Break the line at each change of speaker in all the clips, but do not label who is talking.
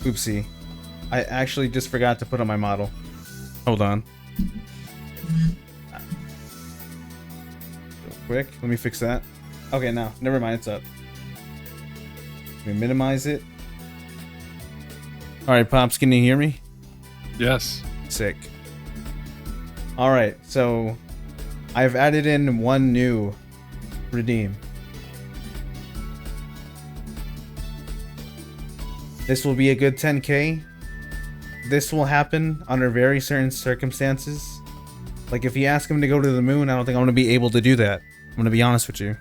Oopsie. I actually just forgot to put on my model. Hold on. Real quick, let me fix that. Okay, now, never mind, it's up. Let me minimize it. Alright, Pops, can you hear me?
Yes.
Sick. Alright, so I've added in one new redeem. This will be a good 10k. This will happen under very certain circumstances. Like if you ask him to go to the moon, I don't think I'm going to be able to do that. I'm going to be honest with you.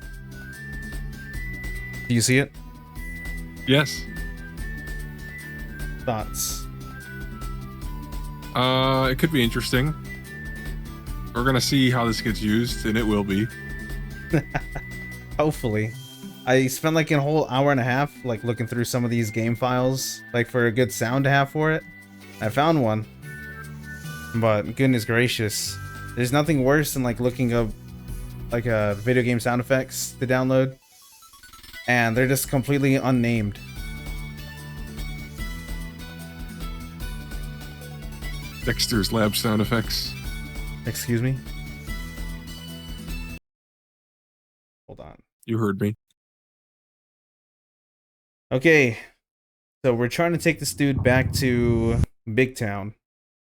Do you see it?
Yes.
Thoughts?
It could be interesting. We're gonna see how this gets used, and it will be.
Hopefully. I spent like a whole hour and a half like looking through some of these game files like for a good sound to have for it. I found one. But goodness gracious. There's nothing worse than like looking up like video game sound effects to download. And they're just completely unnamed.
Dexter's Lab sound effects.
Excuse me? Hold on.
You heard me.
Okay. So we're trying to take this dude back to Big Town.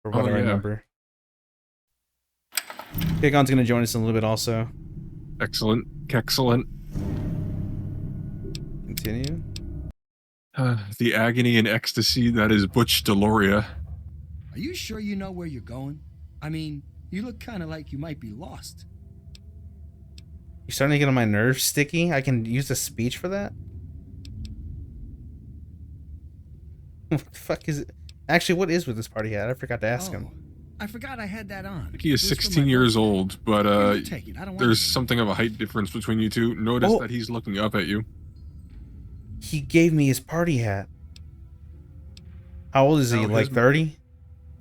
For what I remember. Kikon's gonna join us in a little bit also.
Excellent. Excellent.
Continue.
The agony and ecstasy that is Butch Deloria.
Are you sure you know where you're going? I mean, you look kind of like you might be lost.
You're starting to get on my nerves, Sticky. I can use the speech for that? What the fuck is it? Actually, what is with this party hat? I forgot to ask him.
I forgot I had that on.
I think he is 16 years old, but there's something of a height difference between you two. Notice that he's looking up at you.
He gave me his party hat. How old is he? Like 30?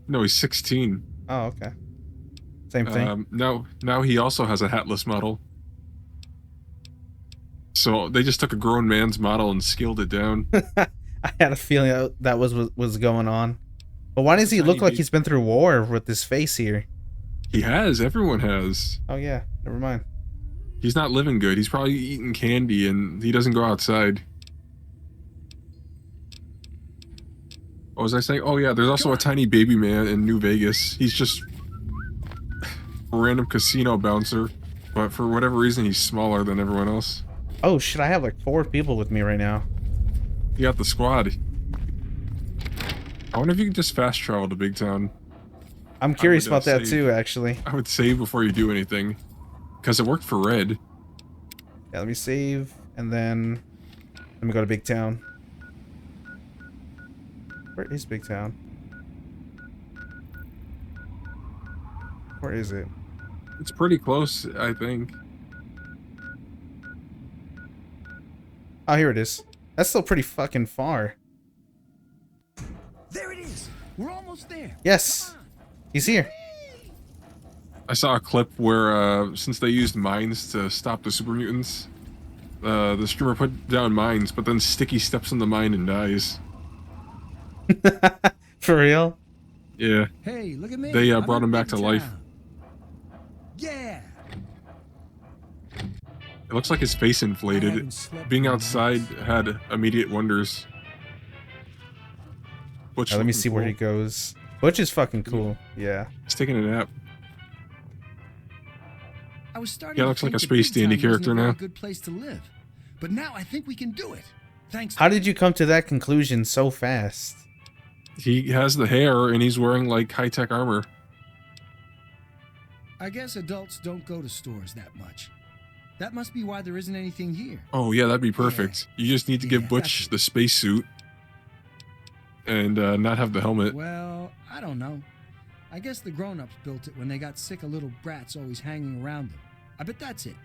No, he's 16.
Oh, okay. Same thing.
Now he also has a hatless model. So they just took a grown man's model and scaled it down.
I had a feeling that was going on. But why does he look like he's been through war with this face here?
He has. Everyone has.
Oh yeah, never mind.
He's not living good. He's probably eating candy and he doesn't go outside. What was I saying? Oh yeah, there's also a tiny baby man in New Vegas. He's just a random casino bouncer, but for whatever reason he's smaller than everyone else.
Oh shit, I have like 4 people with me right now.
You got the squad. I wonder if you can just fast travel to Big Town.
I'm curious about that too, actually.
I would save before you do anything, because it worked for Red.
Yeah, let me save, and then let me go to Big Town. Where is Big Town? Where is it?
It's pretty close, I think.
Oh, here it is. That's still pretty fucking far.
There it is. We're almost there.
Yes. He's here.
I saw a clip where, since they used mines to stop the super mutants, the streamer put down mines, but then Sticky steps in the mine and dies.
For real?
Yeah.
Hey, look at me.
They brought him back to life.
Yeah.
It looks like his face inflated. Being outside had immediate wonders.
Butch, let me see where he goes. Butch is fucking cool. Yeah.
He's taking a nap.
I was starting
yeah, looks like a Space Dandy character now.
Good place to live, but now I think we can do it. Thanks.
How did you come to that conclusion so fast?
He has the hair and he's wearing like high-tech armor.
I guess adults don't go to stores that much. That must be why there isn't anything here.
Oh yeah, that'd be perfect. Yeah. You just need to give Butch the spacesuit and not have the helmet.
Well, I don't know. I guess the grown-ups built it when they got sick of little brats always hanging around them. I bet that's it.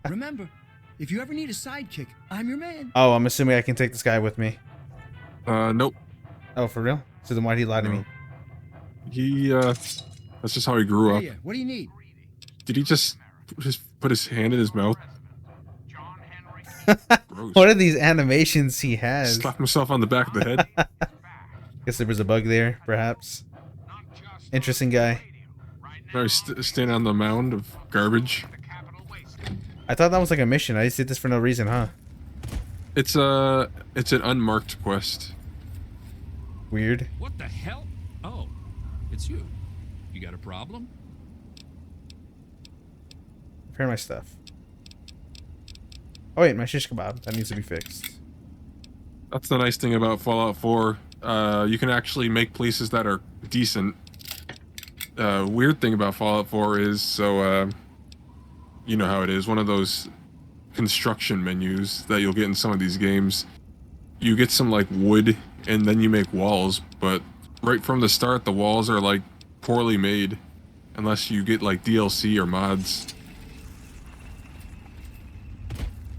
Remember, if you ever need a sidekick, I'm your man.
Oh, I'm assuming I can take this guy with me.
Nope.
Oh, for real? So then why'd he lie to me?
He, that's just how he grew up.
What do you need?
Did he just put his hand in his mouth? Gross.
What are these animations he has?
Slap himself on the back of the head.
Guess there was a bug there, perhaps. Interesting guy.
Now he's standing on the mound of garbage.
I thought that was like a mission. I just did this for no reason, huh?
It's an unmarked quest.
Weird.
What the hell? Oh, it's you. You got a problem?
Repair my stuff. Oh wait, my shish kebab. That needs to be fixed.
That's the nice thing about Fallout 4. You can actually make places that are decent. Weird thing about Fallout 4 is, you know how it is, one of those construction menus that you'll get in some of these games. You get some, like, wood, and then you make walls, but right from the start, the walls are, like, poorly made. Unless you get, like, DLC or mods.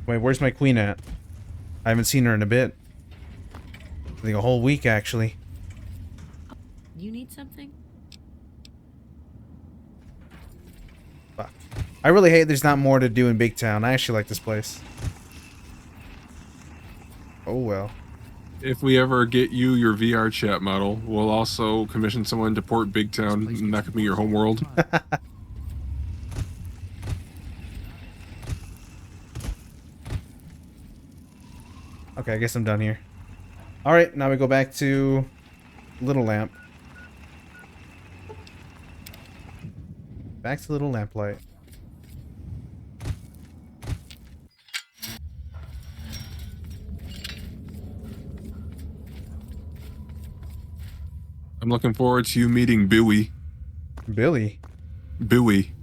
Wait, where's my queen at? I haven't seen her in a bit. I think a whole week, actually.
You need something?
Fuck. I really hate there's not more to do in Big Town. I actually like this place. Oh well.
If we ever get you your VR chat model, we'll also commission someone to port Big Town, and that could be your home world.
Okay, I guess I'm done here. Alright, now we go back to Little Lamp. Back to Little Lamplight.
I'm looking forward to you meeting Bowie.
Billy.
Bowie.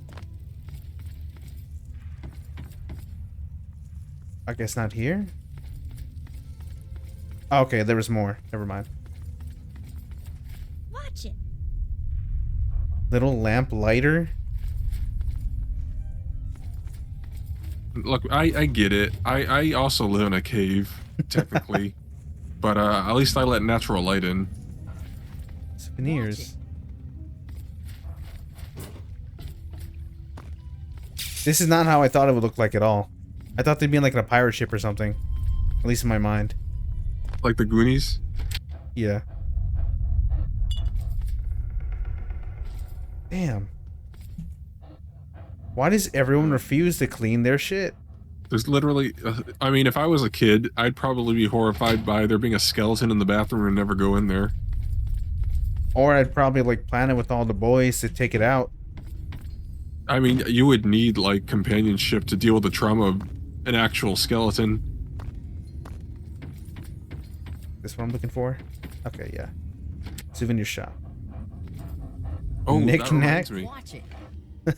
I guess not here? Okay, there was more. Never mind.
Watch it.
Little Lamp Lighter?
Look, I get it. I also live in a cave, technically. But at least I let natural light in.
Souvenirs. This is not how I thought it would look like at all. I thought they'd be in like a pirate ship or something. At least in my mind.
Like the Goonies?
Yeah. Damn. Why does everyone refuse to clean their shit?
There's literally... I mean, if I was a kid, I'd probably be horrified by there being a skeleton in the bathroom and never go in there.
Or I'd probably like plan it with all the boys to take it out.
I mean, you would need, like, companionship to deal with the trauma of an actual skeleton.
This what I'm looking for? Okay, yeah. Souvenir shop.
Oh,
Knick
that
knack.
reminds me.
Watch it.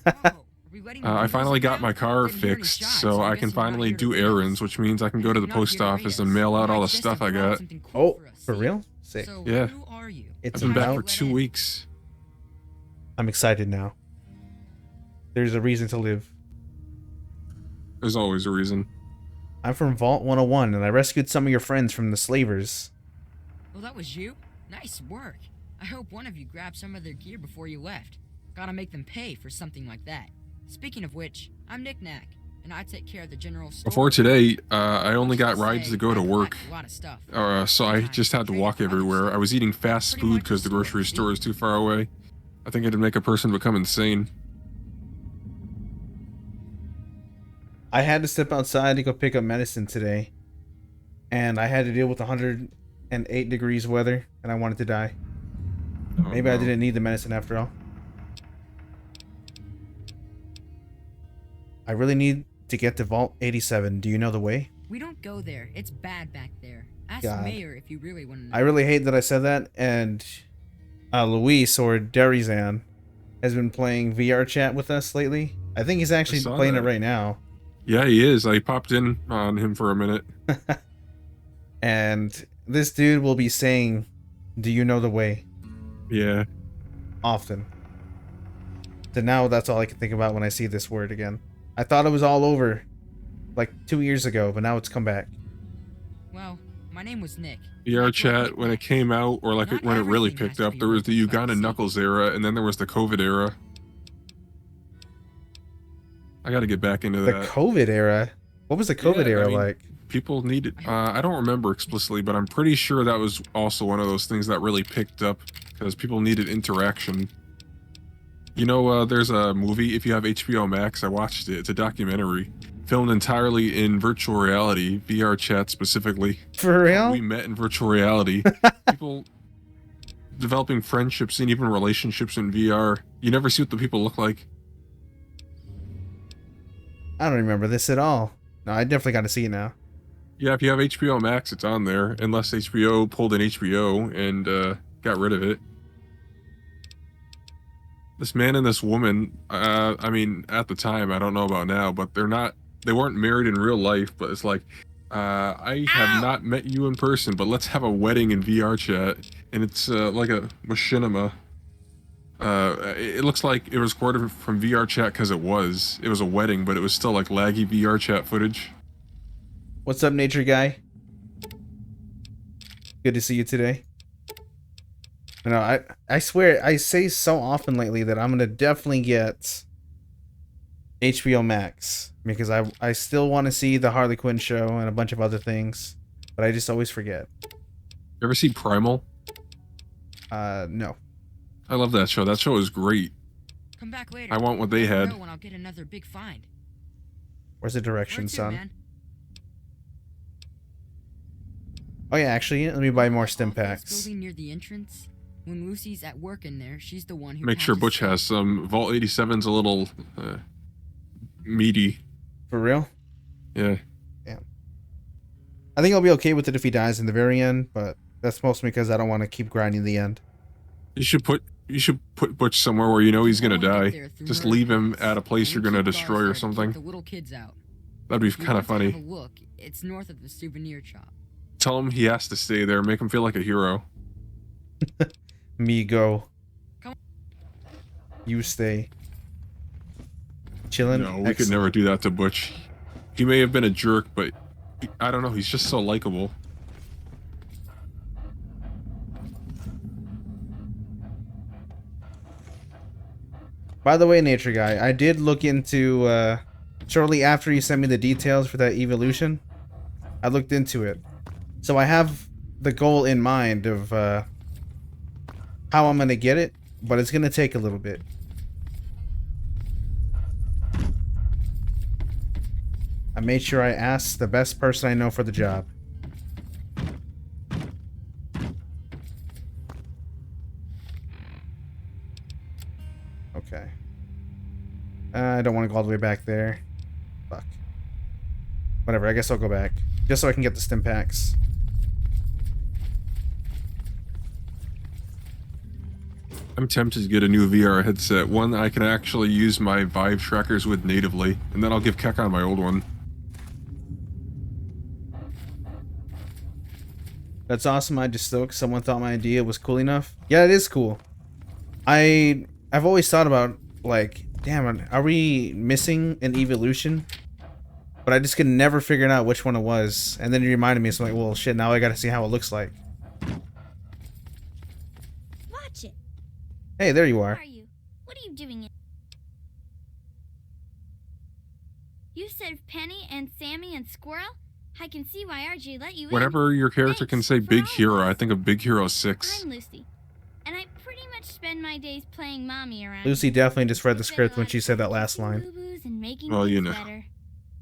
Oh, are we ready to
I
do
finally
this
got
now?
my car
Didn't hear any
fixed,
shots,
so I
guess
can
you're not
finally
here to
do
read us.
errands, which means I can go to the
You're not
post
here to read
office
us.
and mail out
You
all
might
the
just
stuff
have
I
brought
got.
something cool
Oh,
us.
for real? Sick.
So,
Yeah.
who are you?
It's
I've been back
about...
for 2 weeks.
I'm excited now. There's a reason to live.
There's always a reason.
I'm from Vault 101, and I rescued some of your friends from the slavers.
Well, that was you? Nice work. I hope one of you grabbed some of their gear before you left. Gotta make them pay for something like that. Speaking of which, I'm Knick Knack, and I take care of the general store.
Before today, I only got rides to go to work.
A lot of stuff.
So I just had to walk everywhere. I was eating fast food because the grocery store is too far away. I think it'd make a person become insane.
I had to step outside to go pick up medicine today. And I had to deal with 108 degrees weather, and I wanted to die.
Oh,
Maybe I
no.
didn't need the medicine after all. I really need to get to Vault 87. Do you know the way?
We don't go there. It's bad back there. Ask
God.
Mayor if you really want to know.
I really hate that I said that, and Luis, or Derizan, has been playing VR chat with us lately. I think he's actually
saw
playing
that.
it right now.
Yeah, he is. I popped in on him for a minute.
And this dude will be saying, "Do you know the way?"
Yeah.
often. So now that's all I can think about when I see this word again. I thought it was all over like 2 years ago, but now it's come back.
Well, my name was Nick.
VR chat, when it came out, or like
Not
when it really
everything has
picked
to
up,
be
there was the
written by
Uganda
the
Knuckles era, and then there was the COVID era. I gotta get back into
The
that.
COVID era? What was the COVID
Yeah, I
era
mean,
like?
people needed. I don't remember explicitly, but I'm pretty sure that was also one of those things that really picked up because people needed interaction. You know, there's a movie, if you have HBO Max, I watched it. It's a documentary filmed entirely in virtual reality, VR chat specifically.
For real?
We met in virtual reality. People developing friendships and even relationships in VR. You never see what the people look like.
I don't remember this at all. No, I definitely got to see it now.
Yeah, if you have HBO Max, it's on there, unless HBO pulled an HBO and got rid of it. This man and this woman, I mean, at the time, I don't know about now, but they weren't married in real life, but it's like, I have not met you in person, but let's have a wedding in VR chat, and it's like a machinima. It looks like it was recorded from VR chat because it was a wedding, but it was still like laggy VR chat footage.
What's up, nature guy? Good to see you today. You know, I swear, I say so often lately that I'm gonna definitely get HBO Max because I still want to see the Harley Quinn show and a bunch of other things, but I just always forget.
You ever see Primal?
No.
I love that show. That show is great.
Come back later.
I want what they
Let me
had.
know when I'll get another big find.
Where's the direction,
Where to,
son?
man?
Oh yeah, actually, let me buy more stim
Office
packs.
building near the entrance. When Lucy's at work in there, she's the one who
Make sure
patches
Butch
stuff.
has some. Vault 87's a little meaty.
For real?
Yeah.
I think I'll be okay with it if he dies in the very end, but that's mostly because I don't want to keep grinding the end.
You should put Butch somewhere where you know he's gonna
I wanna
die.
get there through
Just
her
leave him
house.
at a place you're
And
gonna
keep
destroy
bars
or
there to keep
something.
The little kids out.
That'd be
If you
kind of
want to
funny.
have a look, it's north of the souvenir shop.
Tell him he has to stay there. Make him feel like a hero.
Me go.
Come
You stay. Chilling.
No, we could never do that to Butch. He may have been a jerk, but I don't know. He's just so likable.
By the way, nature guy, I did look into shortly after you sent me the details for that evolution. I looked into it, so I have the goal in mind of how I'm gonna get it, but it's gonna take a little bit. I made sure I asked the best person I know for the job. Okay. I don't want to go all the way back there. Fuck. Whatever, I guess I'll go back. Just so I can get the stim packs.
I'm tempted to get a new VR headset, one that I can actually use my Vive trackers with natively, and then I'll give Keck on my old one.
That's awesome. I just stoked someone thought my idea was cool enough. Yeah, it is cool. I've always thought about, like, damn, are we missing an evolution? But I just could never figure out which one it was. And then you reminded me, so I'm like, well, shit, now I gotta see how it looks like.
Watch it.
Hey, there you
Who
are.
are you? What are you doing? You said Penny and Sammy and Squirrel? I can see why RJ let you in.
Whenever your character can say Big Hero, I think of Big Hero 6.
I'm Lucy, and I pretty much spend my days playing mommy around.
Lucy definitely just read the script when she said that last line.
Well, you know.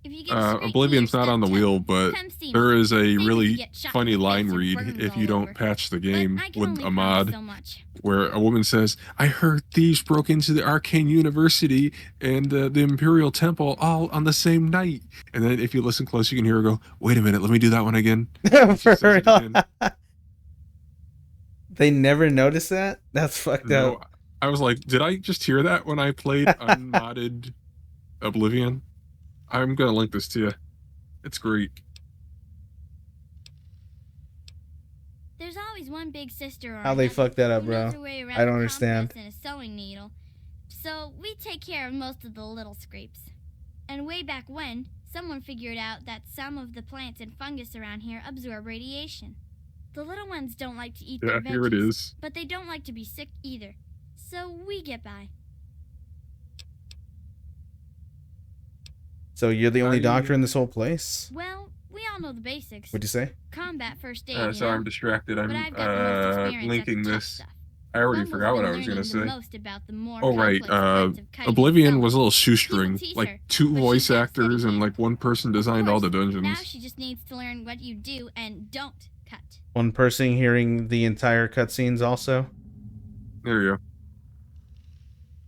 If you get straight
Oblivion's
to your
not on the
stepdad,
wheel, but
come see me.
there is a
See if you
really
get shot in
funny
the
line
face or
read
burned
if you
all
don't
over.
patch the
But
game
I can
with
only
a
promise
mod
so much.
where a woman says, I heard thieves broke into the Arcane University and the Imperial Temple all on the same night. And then if you listen close, you can hear her go, wait a minute, let me do that one again. She
For
says it
real?
again.
They never noticed that? That's fucked
No,
up.
I was like, did I just hear that when I played unmodded Oblivion? I'm going to link this to you. It's great.
There's always one big sister or
How they
another
fucked that up,
who knows
bro.
her way around
I don't
a
understand.
compass and a sewing needle. So we take care of most of the little scrapes. And way back when, someone figured out that some of the plants and fungus around here absorb radiation. The little ones don't like to eat
Yeah,
their veggies,
here it is.
but they don't like to be sick either. So we get by.
So you're the only doctor in this whole place?
Well, we all know the basics.
What'd you say?
Combat first aid, you
Sorry,
know?
I'm distracted.
But I've got the most experience at
linking
the tough
this.
stuff.
I already
Bumble's
forgot what
been
I was gonna
learning the
say.
most about the more
Oh right,
complex parts of kiting
Oblivion
itself.
was a little
People
shoestring.
tease
Like
her,
2
but
voice
she's got
actors
steady
and like 1 person designed all the
Now
dungeons.
she just needs to learn what you do and don't cut.
One person hearing the entire cutscenes also.
There you go.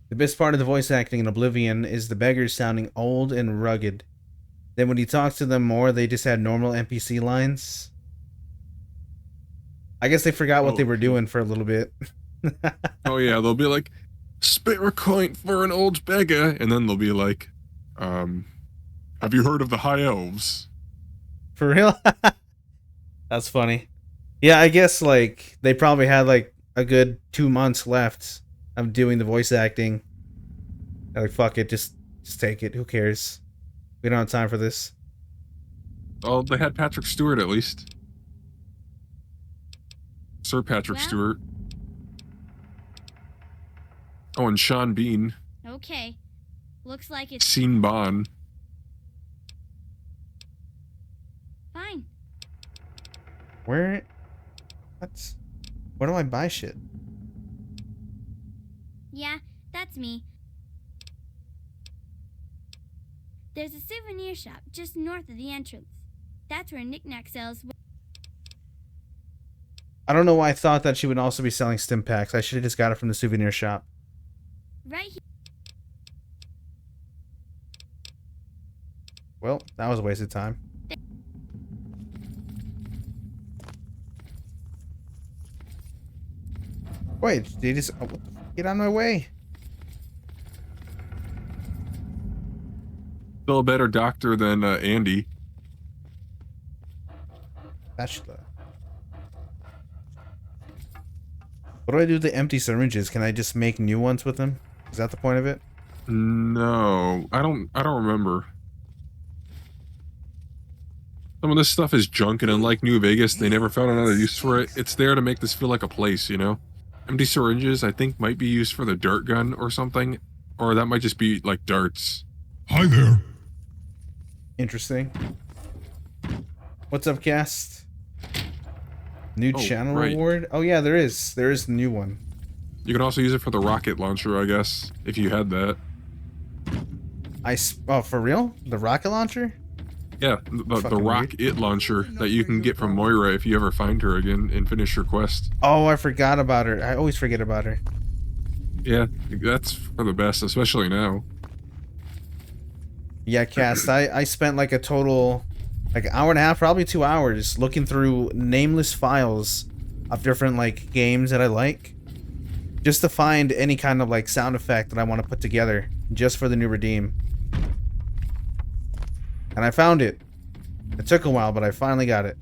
The best part of the voice acting in Oblivion is the beggars sounding old and rugged. Then when you talk to them more, they just had normal NPC lines. I guess they forgot what they were doing for a little bit.
Oh yeah, they'll be like, spare a coin for an old beggar, and then they'll be like, have you heard of the High Elves?
For real? That's funny. Yeah, I guess like they probably had like a good 2 months left of doing the voice acting. They're like, fuck it, just take it. Who cares? We don't have time for this.
Oh, they had Patrick Stewart at least. Sir Patrick
Well-
Stewart. Oh, and Sean Bean.
Okay. Looks like it's
Scene Bond.
fine.
Where? What? Where do I buy shit?
Yeah, that's me. There's a souvenir shop just north of the entrance. That's where Knick-Knack sells.
I don't know why I thought that she would also be selling stim packs. I should have just got it from the souvenir shop.
Right here.
Well, that was a waste of time. Wait, did you just... Oh, what the f- get out of my way.
Still a better doctor than Andy.
Spatula. What do I do with the empty syringes? Can I just make new ones with them? Is that the point of it?
No, I don't remember. Some of this stuff is junk, and unlike New Vegas, they never found another use for it. It's there to make this feel like a place, you know? Empty syringes, I think, might be used for the dart gun or something. Or that might just be, like, darts.
Hi there.
Interesting. What's up, cast? New
Oh,
channel
right.
reward? Oh yeah, there is. There is a new one.
You can also use it for the rocket launcher, I guess, if you had that.
Oh, for real? The rocket launcher?
Yeah, the
Fucking
rocket launcher that you can get from Moira if you ever find her again and finish your quest.
Oh, I forgot about her. I always forget about her.
Yeah, that's for the best, especially now.
Yeah, cast. I spent like a total, like an hour and a half, probably 2 hours, looking through nameless files of different like games that I like, just to find any kind of like sound effect that I want to put together just for the new redeem. And I found it. It took a while, but I finally got it.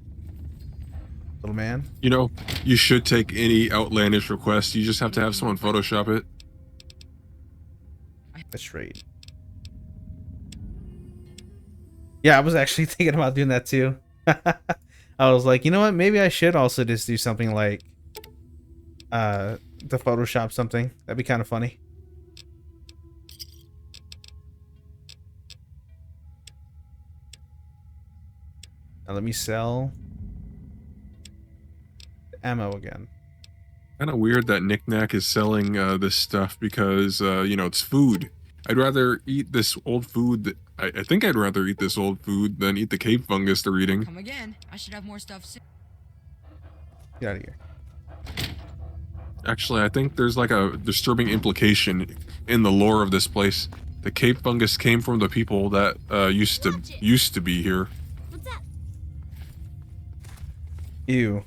Little man.
You know, you should take any outlandish request. You just have to have someone Photoshop it.
That's right. Yeah, I was actually thinking about doing that too. I was like, you know what? Maybe I should also just do something like to Photoshop something. That'd be kind of funny. Now let me sell the ammo again.
Kind of weird that Knick-Knack is selling this stuff because, you know, it's food. I'd rather eat this old food that... I think I'd rather eat this old food than eat the cave fungus they're eating.
Come again. I should have more stuff soon.
Get out of here.
Actually, I think there's like a disturbing implication in the lore of this place. The cave fungus came from the people that used to be here.
What's that?
Ew.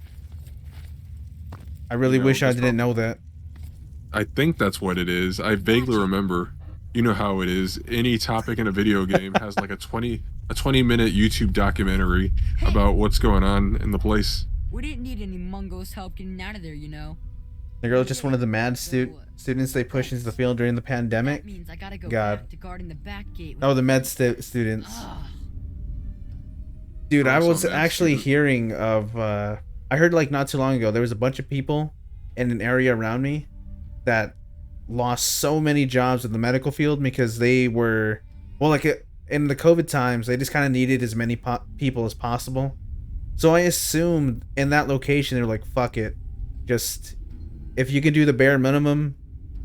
I really
You know,
wish I
that's
didn't know that.
I think that's what it is. I vaguely remember. You know how it is. Any topic in a video game has like a 20-minute YouTube documentary about what's going on in the place.
We didn't need any Mungo's help getting out of there, you know.
The girl just one of the mad students they push into the field during the pandemic.
That means I gotta go
God.
back to guarding the back gate.
Oh, the med students.
Ugh.
Dude, I
Also
was
med
actually
student.
hearing of, I heard like not too long ago, there was a bunch of people in an area around me that lost so many jobs in the medical field because they were, well, like it in the COVID times, they just kind of needed as many people as possible. So I assumed in that location, they're like, fuck it. Just, if you can do the bare minimum,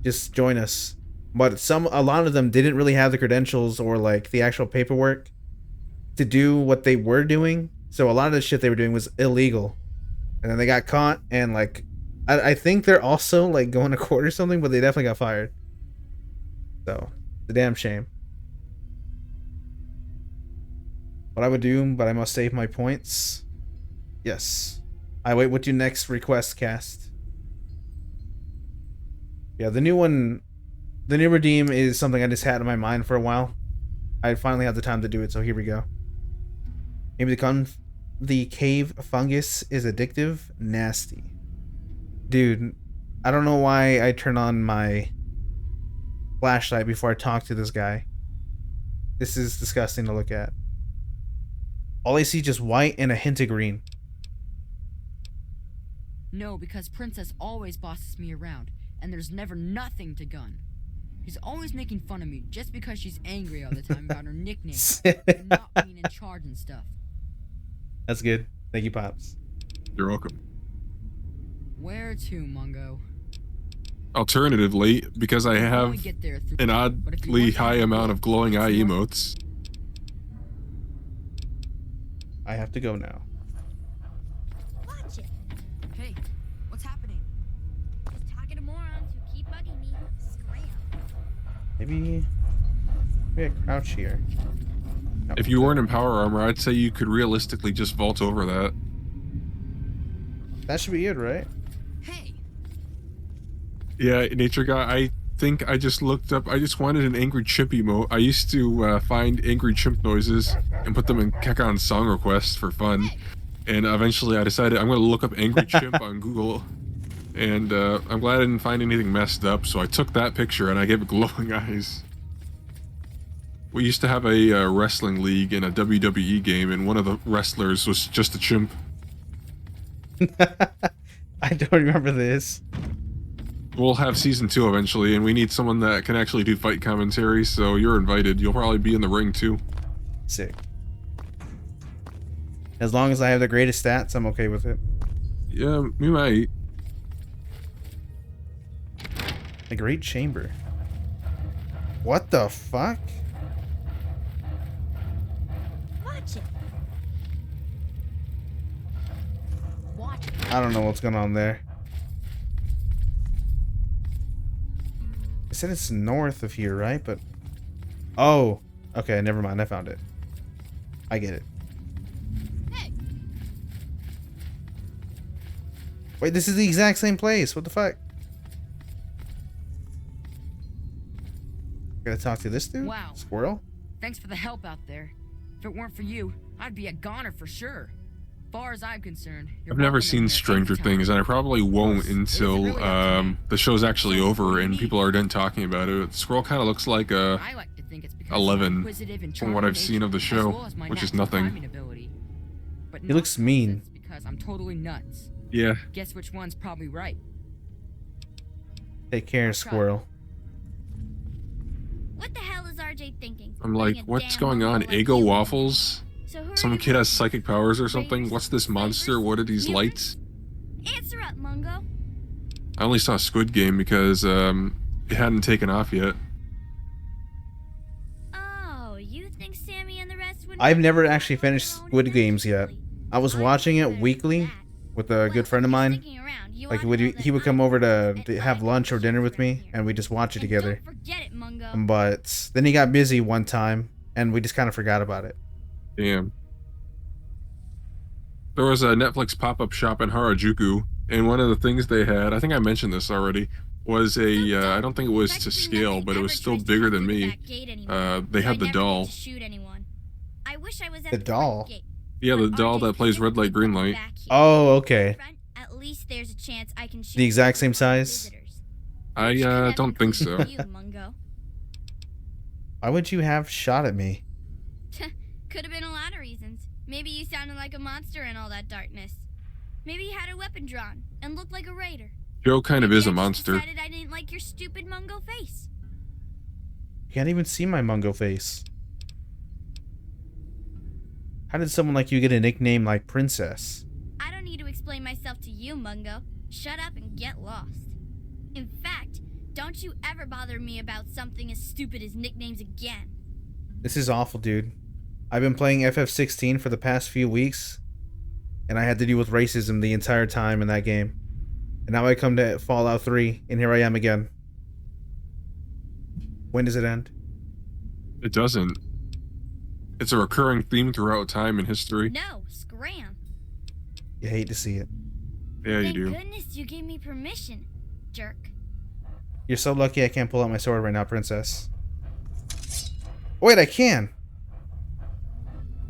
just join us. But a lot of them didn't really have the credentials or like the actual paperwork to do what they were doing. So a lot of the shit they were doing was illegal. And then they got caught, and like, I think they're also like going to court or something, but they definitely got fired. So, it's a damn shame. What I would do, but I must save my points. Yes. I wait, what do next request cast? Yeah, the new one, the new redeem is something I just had in my mind for a while. I finally had the time to do it, so here we go. Maybe the cave fungus is addictive. Nasty. Dude, I don't know why I turn on my flashlight before I talk to this guy. This is disgusting to look at. All I see is just white and a hint of green.
No, because Princess always bosses me around, and there's never nothing to gun. She's always making fun of me just because she's angry all the time about her nickname and not being in charge and stuff.
That's good. Thank you, Pops.
You're welcome.
Where to, Mungo?
Alternatively, because I have
only get there through
an
foot, but if you
oddly
want to
high
have
amount
a
of glowing eye
it's
emotes.
I have to go now.
Watch it.
Hey, what's happening?
Just talking to morons who keep bugging me. Scram.
Maybe I crouch here. No.
If you weren't in power armor, I'd say you could realistically just vault over that.
That should be it, right?
Hey,
Yeah, Nature Guy, I think I just looked up, I just wanted an angry chimp emote. I used to find angry chimp noises and put them in Kekon's song requests for fun. And eventually I decided I'm going to look up angry chimp on Google. And I'm glad I didn't find anything messed up, so I took that picture and I gave it glowing eyes. We used to have a wrestling league in a WWE game, and one of the wrestlers was just a chimp.
I don't remember this.
We'll have season 2 eventually, and we need someone that can actually do fight commentary, so you're invited. You'll probably be in the ring too.
Sick. As long as I have the greatest stats, I'm okay with it.
Yeah, we might.
The Great Chamber. What the fuck?
Watch it.
watch it.
I don't know what's going on there. I said it's north of here, right? But oh, okay, never mind. I found it. I get it.
Hey.
Wait, this is the exact same place. What the fuck? Gotta talk to this dude?
Wow.
Squirrel?
Thanks for the help out there. If it weren't for you, I'd be a goner for sure. Far as I'm concerned,
I've never seen Stranger Things, and I probably won't until the show's actually over and people are done talking about it. Squirrel kind of looks like a
I like to think it's because
11
and
from what I've seen of the show, which is nothing.
He looks mean.
Because I'm totally nuts.
Yeah.
Guess which one's probably right.
Take care, Squirrel.
What the hell is RJ thinking?
I'm like,
Being a
what's
damn
going on?
mongol like
Eggo
you?
Waffles?
So who are
Some
you
kid has
with?
psychic powers or something? What's this monster? What are these lights?
Answer up, Mungo.
I only saw Squid Game because it hadn't taken off yet.
Oh, you think Sammy and the rest would?
I've never actually finished Squid Games yet. I was watching it weekly with a good friend of mine. Like he would come over to have lunch or dinner with me, and we just watch it together.
Don't forget it, Mungo.
But then he got busy one time, and we just kind of forgot about it.
Damn. There was a Netflix pop-up shop in Harajuku, and one of the things they had, I think I mentioned this already, was a, I don't think it was to scale, but it was still bigger than me. They had the doll.
The doll?
Yeah, the doll that plays red light, green light.
Oh, okay.
At least there's a chance I can shoot
The exact same
one of our
size?
visitors.
I don't think so.
You, Mungo.
Why would you have shot at me?
Could have been a lot of reasons. Maybe you sounded like a monster in all that darkness. Maybe you had a weapon drawn and looked like a raider.
Joe kind of
Maybe
is
I
a
just
monster.
decided I didn't like your stupid Mungo face.
You can't even see my Mungo face. How did someone like you get a nickname like Princess?
I don't need to explain myself to you, Mungo. Shut up and get lost. In fact, don't you ever bother me about something as stupid as nicknames again.
This is awful, dude. I've been playing FF16 for the past few weeks, and I had to deal with racism the entire time in that game. And now I come to Fallout 3, and here I am again. When does it end?
It doesn't. It's a recurring theme throughout time and history.
No, scram.
You hate to see it.
Yeah, you
Thank
do.
goodness you gave me permission, jerk.
You're so lucky I can't pull out my sword right now, Princess. Wait, I can!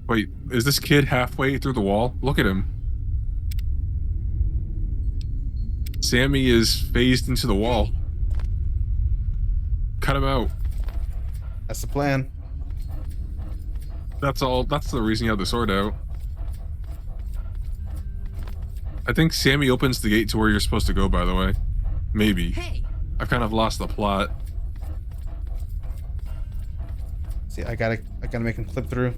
Wait, is this kid halfway through the wall? Look at him. Sammy is phased into the wall. Cut him out.
That's the plan.
That's all. That's the reason you have the sword out. I think Sammy opens the gate to where you're supposed to go, by the way. Maybe.
Hey,
I've kind of lost the plot.
See, I gotta make him clip through.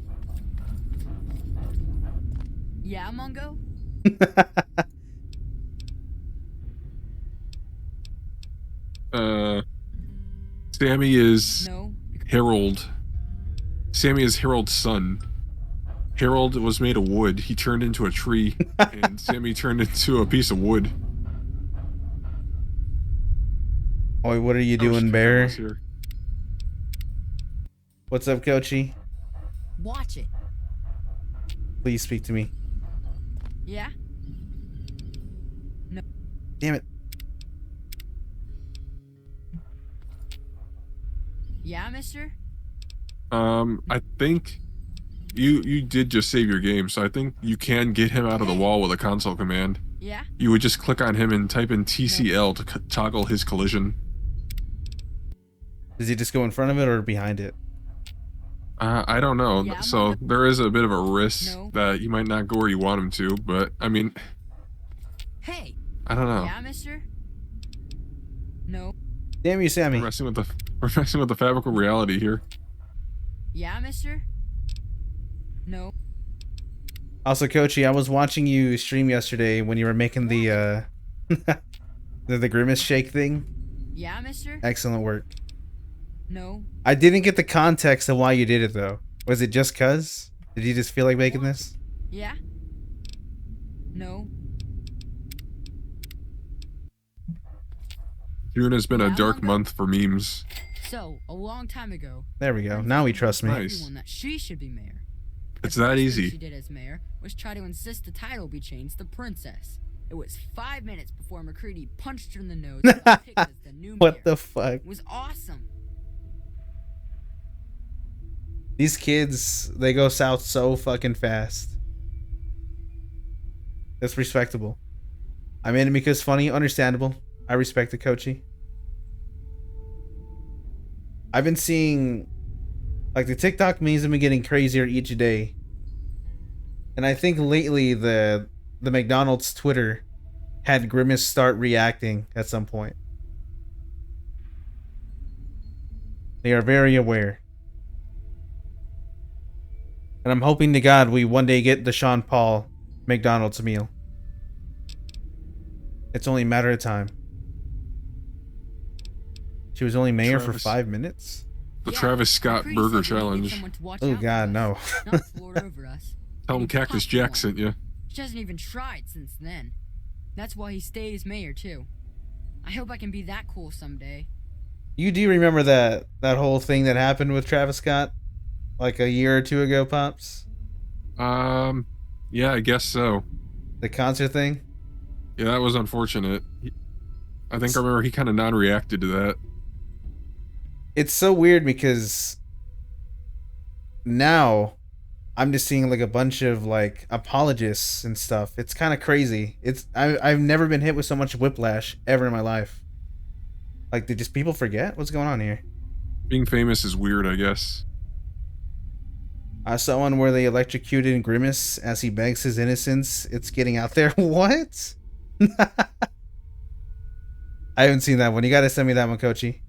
yeah, Mungo?
Sammy is
No.
Harold. Sammy is Harold's son. Harold was made of wood. He turned into a tree, and Sammy turned into a piece of wood.
Oi, what are you
Oh, shit,
doing, Bear?
Carlos here.
What's up, Coachy?
Watch it.
Please speak to me.
Yeah?
Damn it.
Yeah, mister?
I think you did just save your game, so I think you can get him out of the wall with a console command.
Yeah?
You would just click on him and type in TCL to toggle his collision.
Does he just go in front of it or behind it?
I don't know.
Yeah,
So there is a bit of a risk
No.
that you might not go where you want him to, but I mean,
Hey!
I don't know.
Yeah, mister? No.
Damn you, Sammy.
We're messing with the fabric of reality here.
Yeah, mister? No.
Also, Coachy, I was watching you stream yesterday when you were making the the grimace shake thing.
Yeah, mister?
Excellent work.
No.
I didn't get the context of why you did it though. Was it just cuz? Did you just feel like making this?
Yeah? No.
June has been a
Yeah,
dark
Mongo?
month for memes.
So, a long time ago,
There we go. Now he trusts me.
Nice.
everyone that she should be mayor.
It's
The
that
first thing
easy.
she did as mayor was try to insist the title be changed to Princess. It was 5 minutes before McCready punched her in the nose and got picked as the new mayor.
What the fuck?
It was awesome.
These kids, they go south so fucking fast. That's respectable. I made it because funny, understandable. I respect the Coachy. I've been seeing, like, the TikTok memes have been getting crazier each day. And I think lately the McDonald's Twitter had Grimace start reacting at some point. They are very aware. And I'm hoping to God we one day get the Sean Paul McDonald's meal. It's only a matter of time. She was only mayor for
Travis.
5 minutes?
The
Yeah,
Travis Scott
McCready
Burger
said we needed
Challenge.
someone to watch
Oh
out for
God,
us,
no.
not lord over us.
Tell him
Maybe
Cactus
pop
Jack
one.
sent you.
She hasn't even tried since then. That's why he stays mayor too. I hope I can be that cool someday.
You do remember that whole thing that happened with Travis Scott? Like a year or two ago, Pops?
Yeah, I guess so.
The concert thing?
Yeah, that was unfortunate. I think I remember he kind of non-reacted to that.
It's so weird because now I'm just seeing like a bunch of like apologists and stuff. It's kind of crazy. I've never been hit with so much whiplash ever in my life. Like, did just people forget what's going on here?
Being famous is weird, I guess.
I saw one where they electrocuted Grimace as he begs his innocence. It's getting out there. What? I haven't seen that one. You gotta send me that one, Coachy.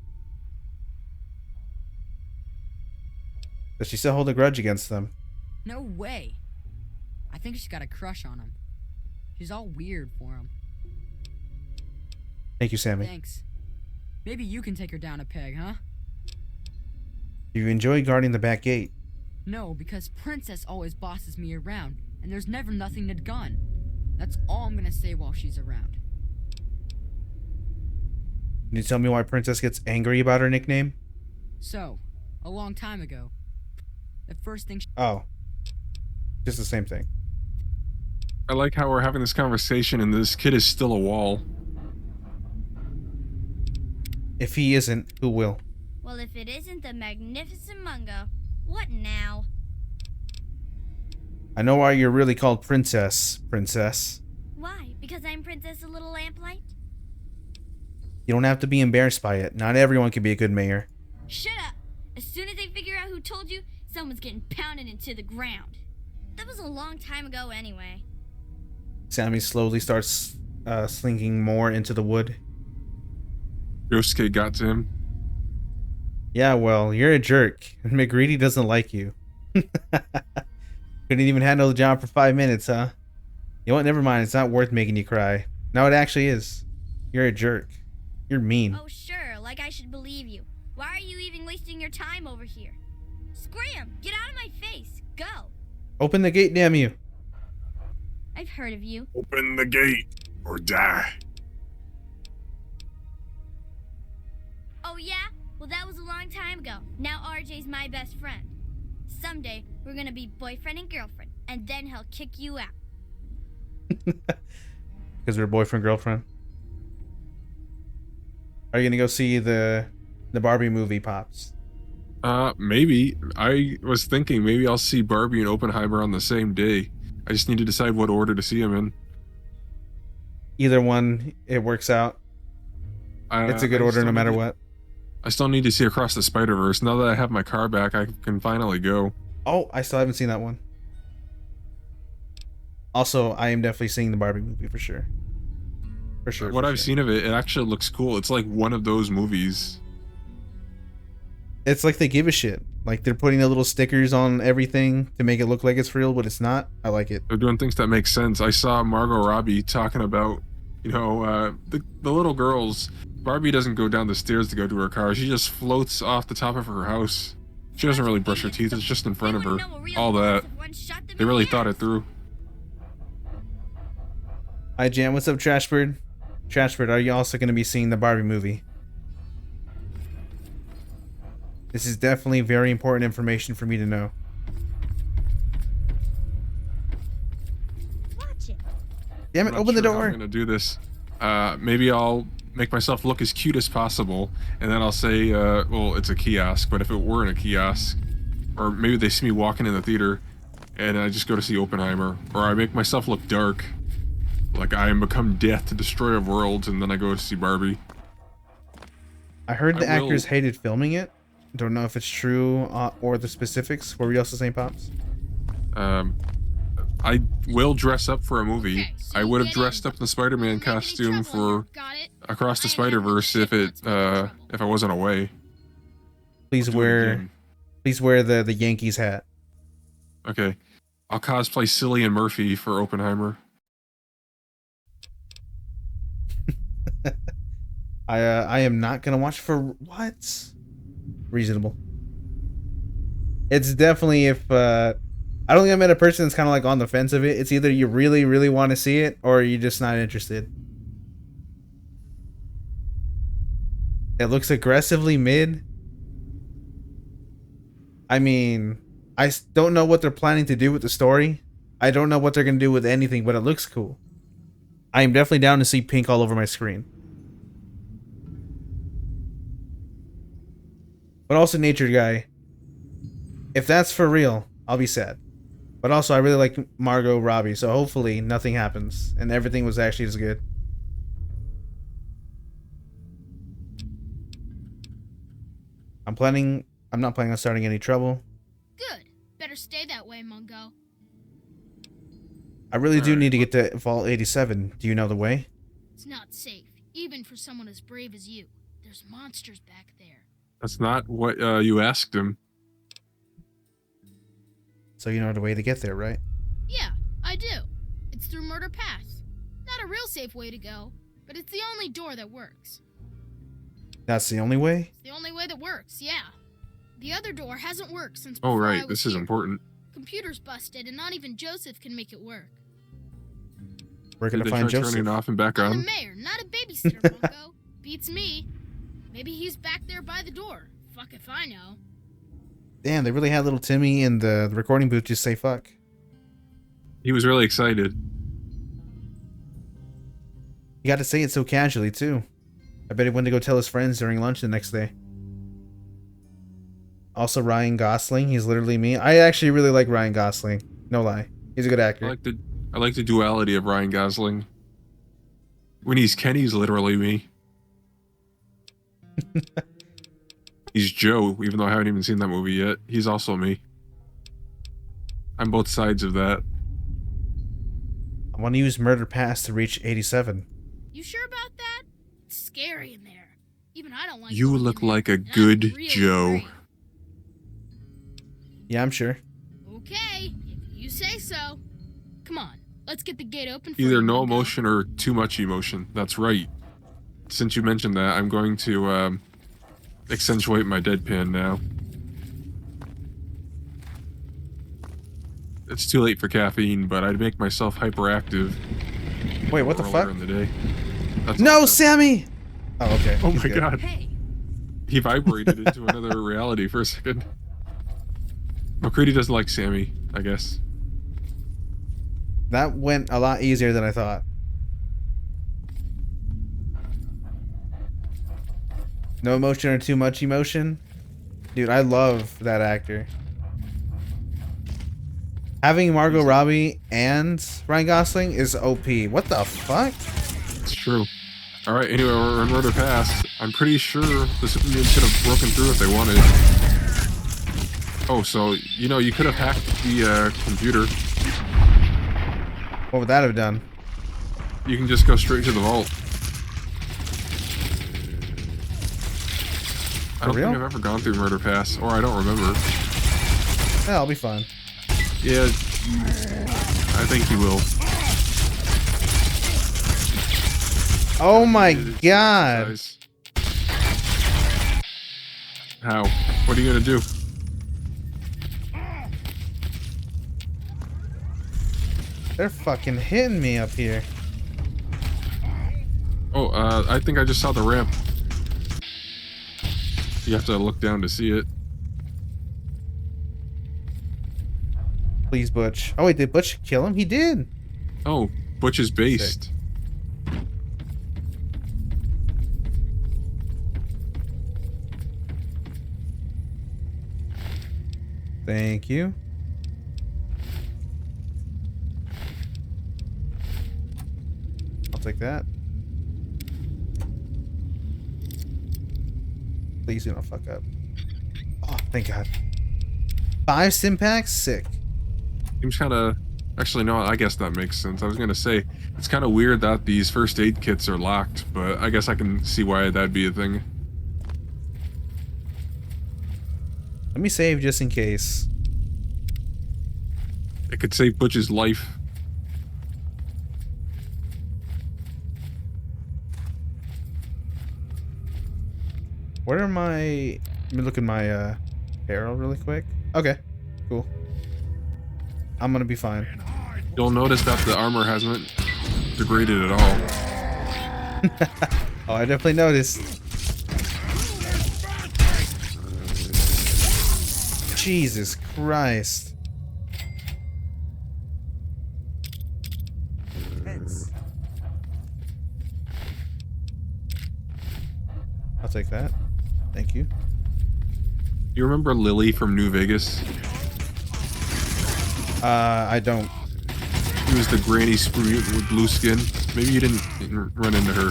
Does she still hold a grudge against them?
No way. I think she's got a crush on him. She's all weird for him.
Thank you, Sammy.
Thanks. Maybe you can take her down a peg, huh?
Do you enjoy guarding the back gate?
No, because Princess always bosses me around, and there's never nothing to gun. That's all I'm gonna say while she's around.
Can you tell me why Princess gets angry about her nickname?
So, a long time ago, the first thing
Oh. Just the same thing.
I like how we're having this conversation and this kid is still a wall.
If he isn't, who will?
Well, if it isn't the magnificent Mungo, what now?
I know why you're really called Princess, Princess.
Why? Because I'm Princess a Little Lamplight?
You don't have to be embarrassed by it. Not everyone can be a good mayor.
Shut up! As soon as they figure out who told you, someone's getting pounded into the ground. That was a long time ago anyway.
Sammy slowly starts slinking more into the wood.
Yosuke got to him.
Yeah, well, you're a jerk. And McGreedy doesn't like you. Couldn't even handle the job for 5 minutes, huh? You know what? Never mind. It's not worth making you cry. No, it actually is. You're a jerk. You're mean.
Oh, sure, like I should believe you. Why are you even wasting your time over here? Scram! Get out of my face! Go!
Open the gate, damn you.
I've heard of you.
Open the gate or die.
Oh, yeah? Well, that was a long time ago. Now RJ's my best friend. Someday, we're gonna be boyfriend and girlfriend, and then he'll kick you out.
Because we're boyfriend, girlfriend. Are you gonna go see the Barbie movie, Pops?
Maybe. I was thinking maybe I'll see Barbie and Oppenheimer on the same day. I just need to decide what order to see them in.
Either one, it works out. It's a good order no matter what.
I still need to see Across the Spider-Verse. Now that I have my car back, I can finally go.
Oh, I still haven't seen that one. Also, I am definitely seeing the Barbie movie for sure. For sure.
What I've seen of it, it actually looks cool. It's like one of those movies.
It's like they give a shit. Like they're putting the little stickers on everything to make it look like it's real, but it's not. I like it.
They're doing things that make sense. I saw Margot Robbie talking about, the little girls. Barbie doesn't go down the stairs to go to her car. She just floats off the top of her house. She doesn't really brush her teeth. It's just in front of her. All that. They really thought it through.
Hi, Jan. What's up, Trashbird? Trashbird, are you also going to be seeing the Barbie movie? This is definitely very important information for me to know.
Watch it.
Damn it, open the door.
I'm gonna do this. Maybe I'll make myself look as cute as possible, and then I'll say, well, it's a kiosk, but if it weren't a kiosk, or maybe they see me walking in the theater, and I just go to see Oppenheimer, or I make myself look dark, like I am become death, destroyer of worlds, and then I go to see Barbie.
I heard the actors hated filming it. Don't know if it's true or the specifics. What were you also saying, Pops?
I will dress up for a movie.
Okay, so
I would have
get
dressed
in.
up in the Spider-Man
Well,
costume
maybe trouble
for
here. Got it?
Across the
I am
Spider-Verse
having
if it
shit, that's
if I wasn't away.
Please
Do it
wear
again.
the Yankees hat.
Okay. I'll cosplay Cillian Murphy for Oppenheimer.
I am not gonna watch for what? Reasonable. It's definitely if I don't think I met a person that's kind of like on the fence of it. It's either you really, really want to see it or you're just not interested. It looks aggressively mid. I mean, I don't know what they're planning to do with the story. I don't know what they're going to do with anything, but it looks cool. I am definitely down to see pink all over my screen. But also Nature Guy. If that's for real, I'll be sad. But also, I really like Margot Robbie, so hopefully nothing happens and everything was actually as good. I'm not planning on starting any trouble.
Good. Better stay that way, Mungo.
I really do
Alright,
need to get to Vault 87. Do you know the way?
It's not safe, even for someone as brave as you. There's monsters back there.
That's not what you asked him.
So you know the way to get there, right?
Yeah, It's through Murder Pass. Not a real safe way to go, but it's the only door that works.
That's the only way?
It's the only way that works, yeah. The other door hasn't worked since
Oh,
before I
right.
was
This is
here.
important.
Computer's busted, and not even Joseph can make it work.
We're
Did
gonna
they
find
try
Joseph.
turning it off and back
I'm the
on?
mayor, not a babysitter, Bunko. Beats me. Maybe he's back there by the door. Fuck if I know.
Damn, they really had little Timmy in the recording booth just say fuck.
He was really excited.
You got to say it so casually, too. I bet he went to go tell his friends during lunch the next day. Also, Ryan Gosling. He's literally me. I actually really like Ryan Gosling. No lie. He's a good actor.
I like the duality of Ryan Gosling. When he's Ken, he's literally me. He's Joe, even though I haven't even seen that movie yet. He's also me. I'm both sides of that.
I want to use Murder Pass to reach 87.
You sure about that? It's scary in there. Even I don't like
You
going
look
in there,
like a
and I'm
good
really
Joe.
afraid.
Yeah, I'm sure.
Okay, if you say so. Come on, let's get the gate open for
Either
you,
no
Bunko.
emotion or too much emotion. That's right. Since you mentioned that, I'm going to accentuate my deadpan now. It's too late for caffeine, but I'd make myself hyperactive.
Wait, what the
earlier
fuck?
in the day. That's
No,
all.
Sammy! Oh, okay.
Oh
He's
my
good.
god.
Hey,
He vibrated into another reality for a second. McCready doesn't like Sammy, I guess.
That went a lot easier than I thought. No emotion or too much emotion? Dude, I love that actor. Having Margot Robbie and Ryan Gosling is OP. What the fuck?
It's true. Alright, anyway, we're in Murder Pass. I'm pretty sure the super mutants could have broken through if they wanted. Oh, so, you know, you could have hacked the computer.
What would that have done?
You can just go straight to the vault. I don't
real?
think I've ever gone through Murder Pass, or I don't remember.
Yeah, I'll be fine.
Yeah, I think you will.
Oh my
It's
god.
exercise. How? What are you gonna do?
They're fucking hitting me up here.
Oh, I think I just saw the ramp. You have to look down to see it.
Please, Butch. Oh wait, did Butch kill him? He did.
Oh, Butch is based.
Thank you. I'll take that. Please do not fuck up. Oh, thank God. 5 sim packs? Sick.
Seems kind of... Actually, no, I guess that makes sense. I was going to say, it's kind of weird that these first aid kits are locked, but I guess I can see why that'd be a thing.
Let me save just in case.
It could save Butch's life.
Where are my... Let me look at my arrow really quick. Okay, cool. I'm gonna be fine.
You'll notice that the armor hasn't degraded at all.
Oh, I definitely noticed. Jesus Christ. I'll take that. Thank you.
You remember Lily from New Vegas?
I don't.
She was the granny super mutant with blue skin. Maybe you didn't run into her.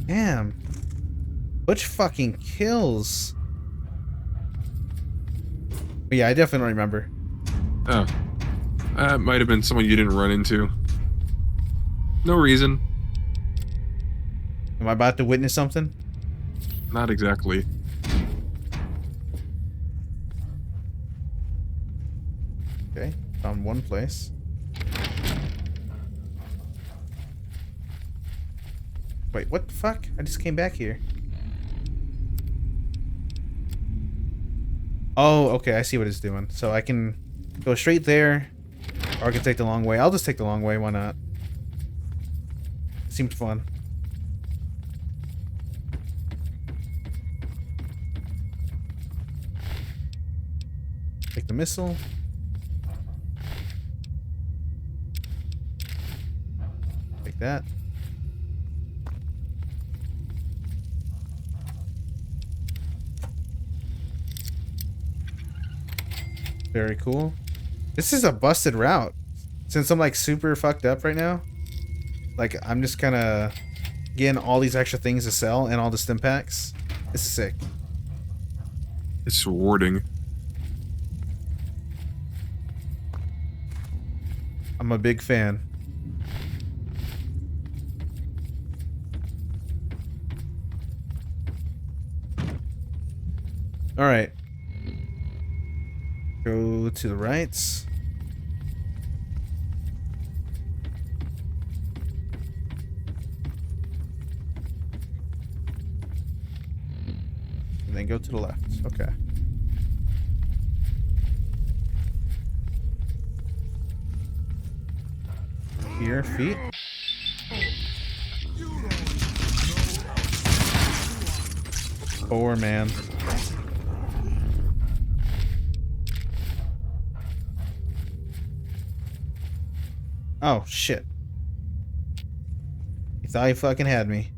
Damn. Butch fucking kills. But yeah, I definitely don't remember.
Oh. That might have been someone you didn't run into. No reason.
Am I about to witness something?
Not exactly.
Okay, found Found one place. Wait, what the fuck? I just came back here. Oh, okay, I see what it's doing. So I can go straight there, or I can take the long way. I'll just take the long way, why not? Seems fun. Take the missile. Take that. Very cool. This is a busted route. Since I'm like super fucked up right now, like I'm just kind of getting all these extra things to sell and all the stim packs. This is sick.
It's rewarding.
I'm a big fan. All right. Go to the right. And then go to the left. Okay. Here, feet. Poor man. Oh, shit. He thought he fucking had me.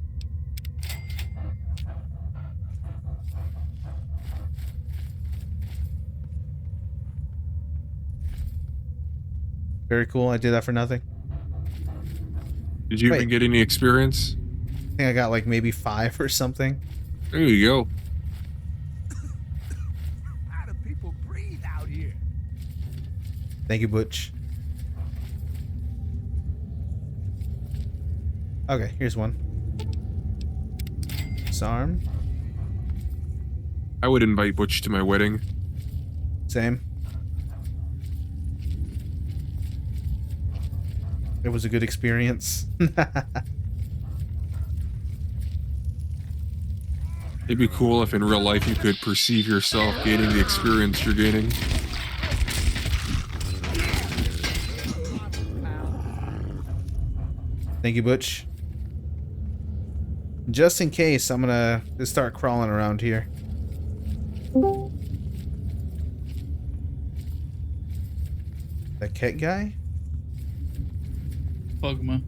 Very cool. I did that for nothing.
Did you
Wait.
even get any experience?
I think I got like maybe 5 or something.
There you go.
How do people breathe out here?
Thank you, Butch. Okay, here's one. Disarm.
I would invite Butch to my wedding.
Same. It was a good experience.
It'd be cool if in real life you could perceive yourself gaining the experience you're gaining.
Thank you, Butch. Just in case, I'm gonna just start crawling around here. That cat guy?
Pokemon.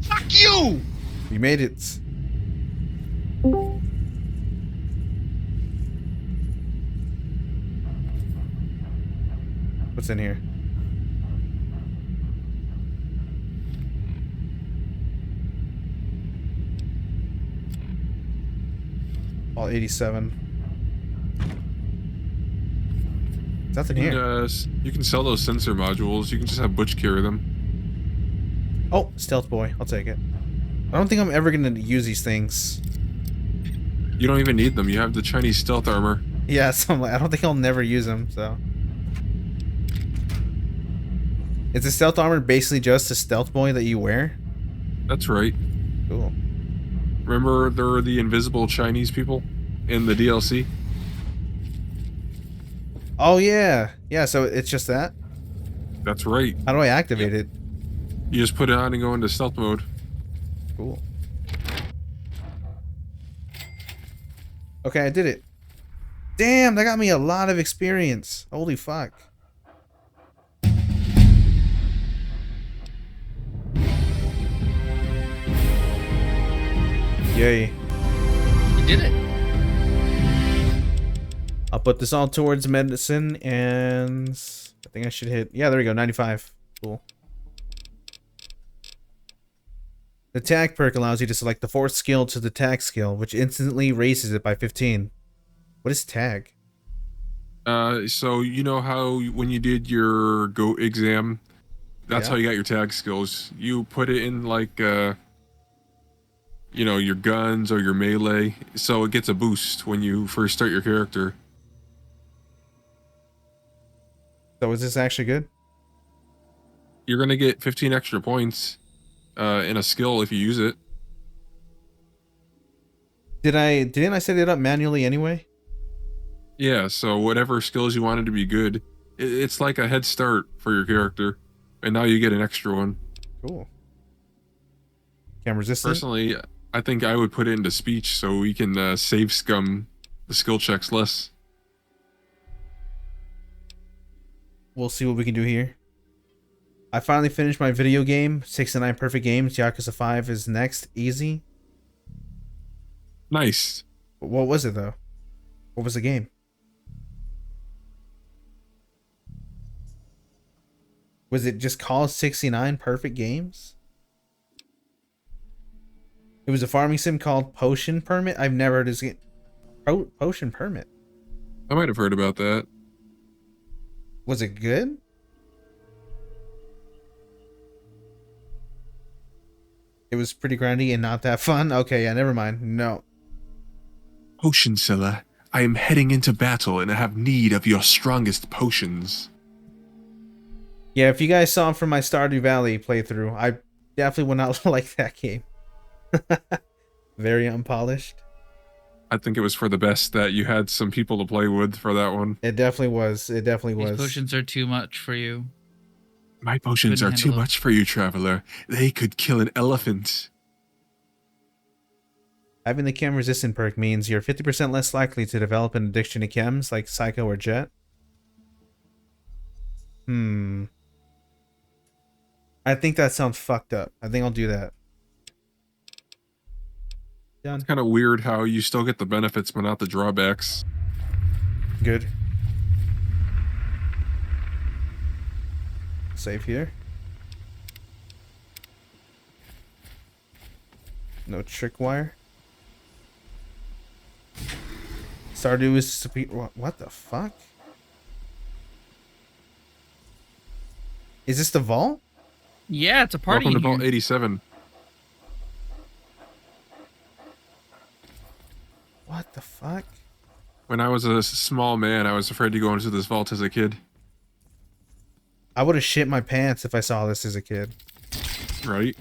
Fuck you!
You made it. What's in here? All 87. Nothing here.
You can sell those sensor modules. You can just have Butch carry them.
Oh, stealth boy. I'll take it. I don't think I'm ever gonna use these things.
You don't even need them. You have the Chinese stealth armor.
Yeah, so I'm like, I don't think I'll never use them, so. Is the stealth armor basically just a stealth boy that you wear?
That's right.
Cool.
Remember there were the invisible Chinese people in the DLC?
Oh, yeah. Yeah, so it's just that?
That's right.
How do I activate it?
You just put it on and go into stealth mode.
Cool. Okay, I did it. Damn, that got me a lot of experience. Holy fuck. Yay.
You did it.
I'll put this all towards medicine, and I think I should hit... Yeah, there we go, 95. Cool. The tag perk allows you to select the fourth skill to the tag skill, which instantly raises it by 15. What is tag?
So you know how when you did your GOAT exam, that's
Yeah.
how you got your tag skills. You put it in like, you know, your guns or your melee, so it gets a boost when you first start your character.
So is this actually good?
You're gonna get 15 extra points in a skill if you use it.
Didn't I set it up manually anyway?
Yeah, so whatever skills you wanted to be good, it's like a head start for your character, and now you get an extra one.
Cool. Camera resistant.
Personally, I think I would put it into speech so we can save scum the skill checks less.
We'll see what we can do here. I finally finished my video game. 69 perfect games. Yakuza 5 is next. Easy.
Nice.
What was it though? What was the game? Was it just called 69 perfect games? It was a farming sim called Potion Permit. I've never heard this game. Potion Permit.
I might have heard about that.
Was it good? It was pretty grindy and not that fun. Okay, yeah, never mind. No.
Potion seller, I am heading into battle and I have need of your strongest potions.
Yeah, if you guys saw from my Stardew Valley playthrough, I definitely would not like that game. Very unpolished.
I think it was for the best that you had some people to play with for that one.
It definitely was. It definitely was.
These potions are too much for you.
My potions
Couldn't
are too
handle them.
much for you, traveler. They could kill an elephant.
Having the chem resistant perk means you're 50% less likely to develop an addiction to chems like Psycho or Jet. I think that sounds fucked up. I think I'll do that. Done.
It's kind of weird how you still get the benefits but not the drawbacks.
Good. Save here. No trick wire. Stardew is what the fuck? Is this the vault?
Yeah, it's a party.
Welcome to
here.
Vault 87.
What the fuck?
When I was a small man, I was afraid to go into this vault as a kid.
I would have shit my pants if I saw this as a kid.
Right?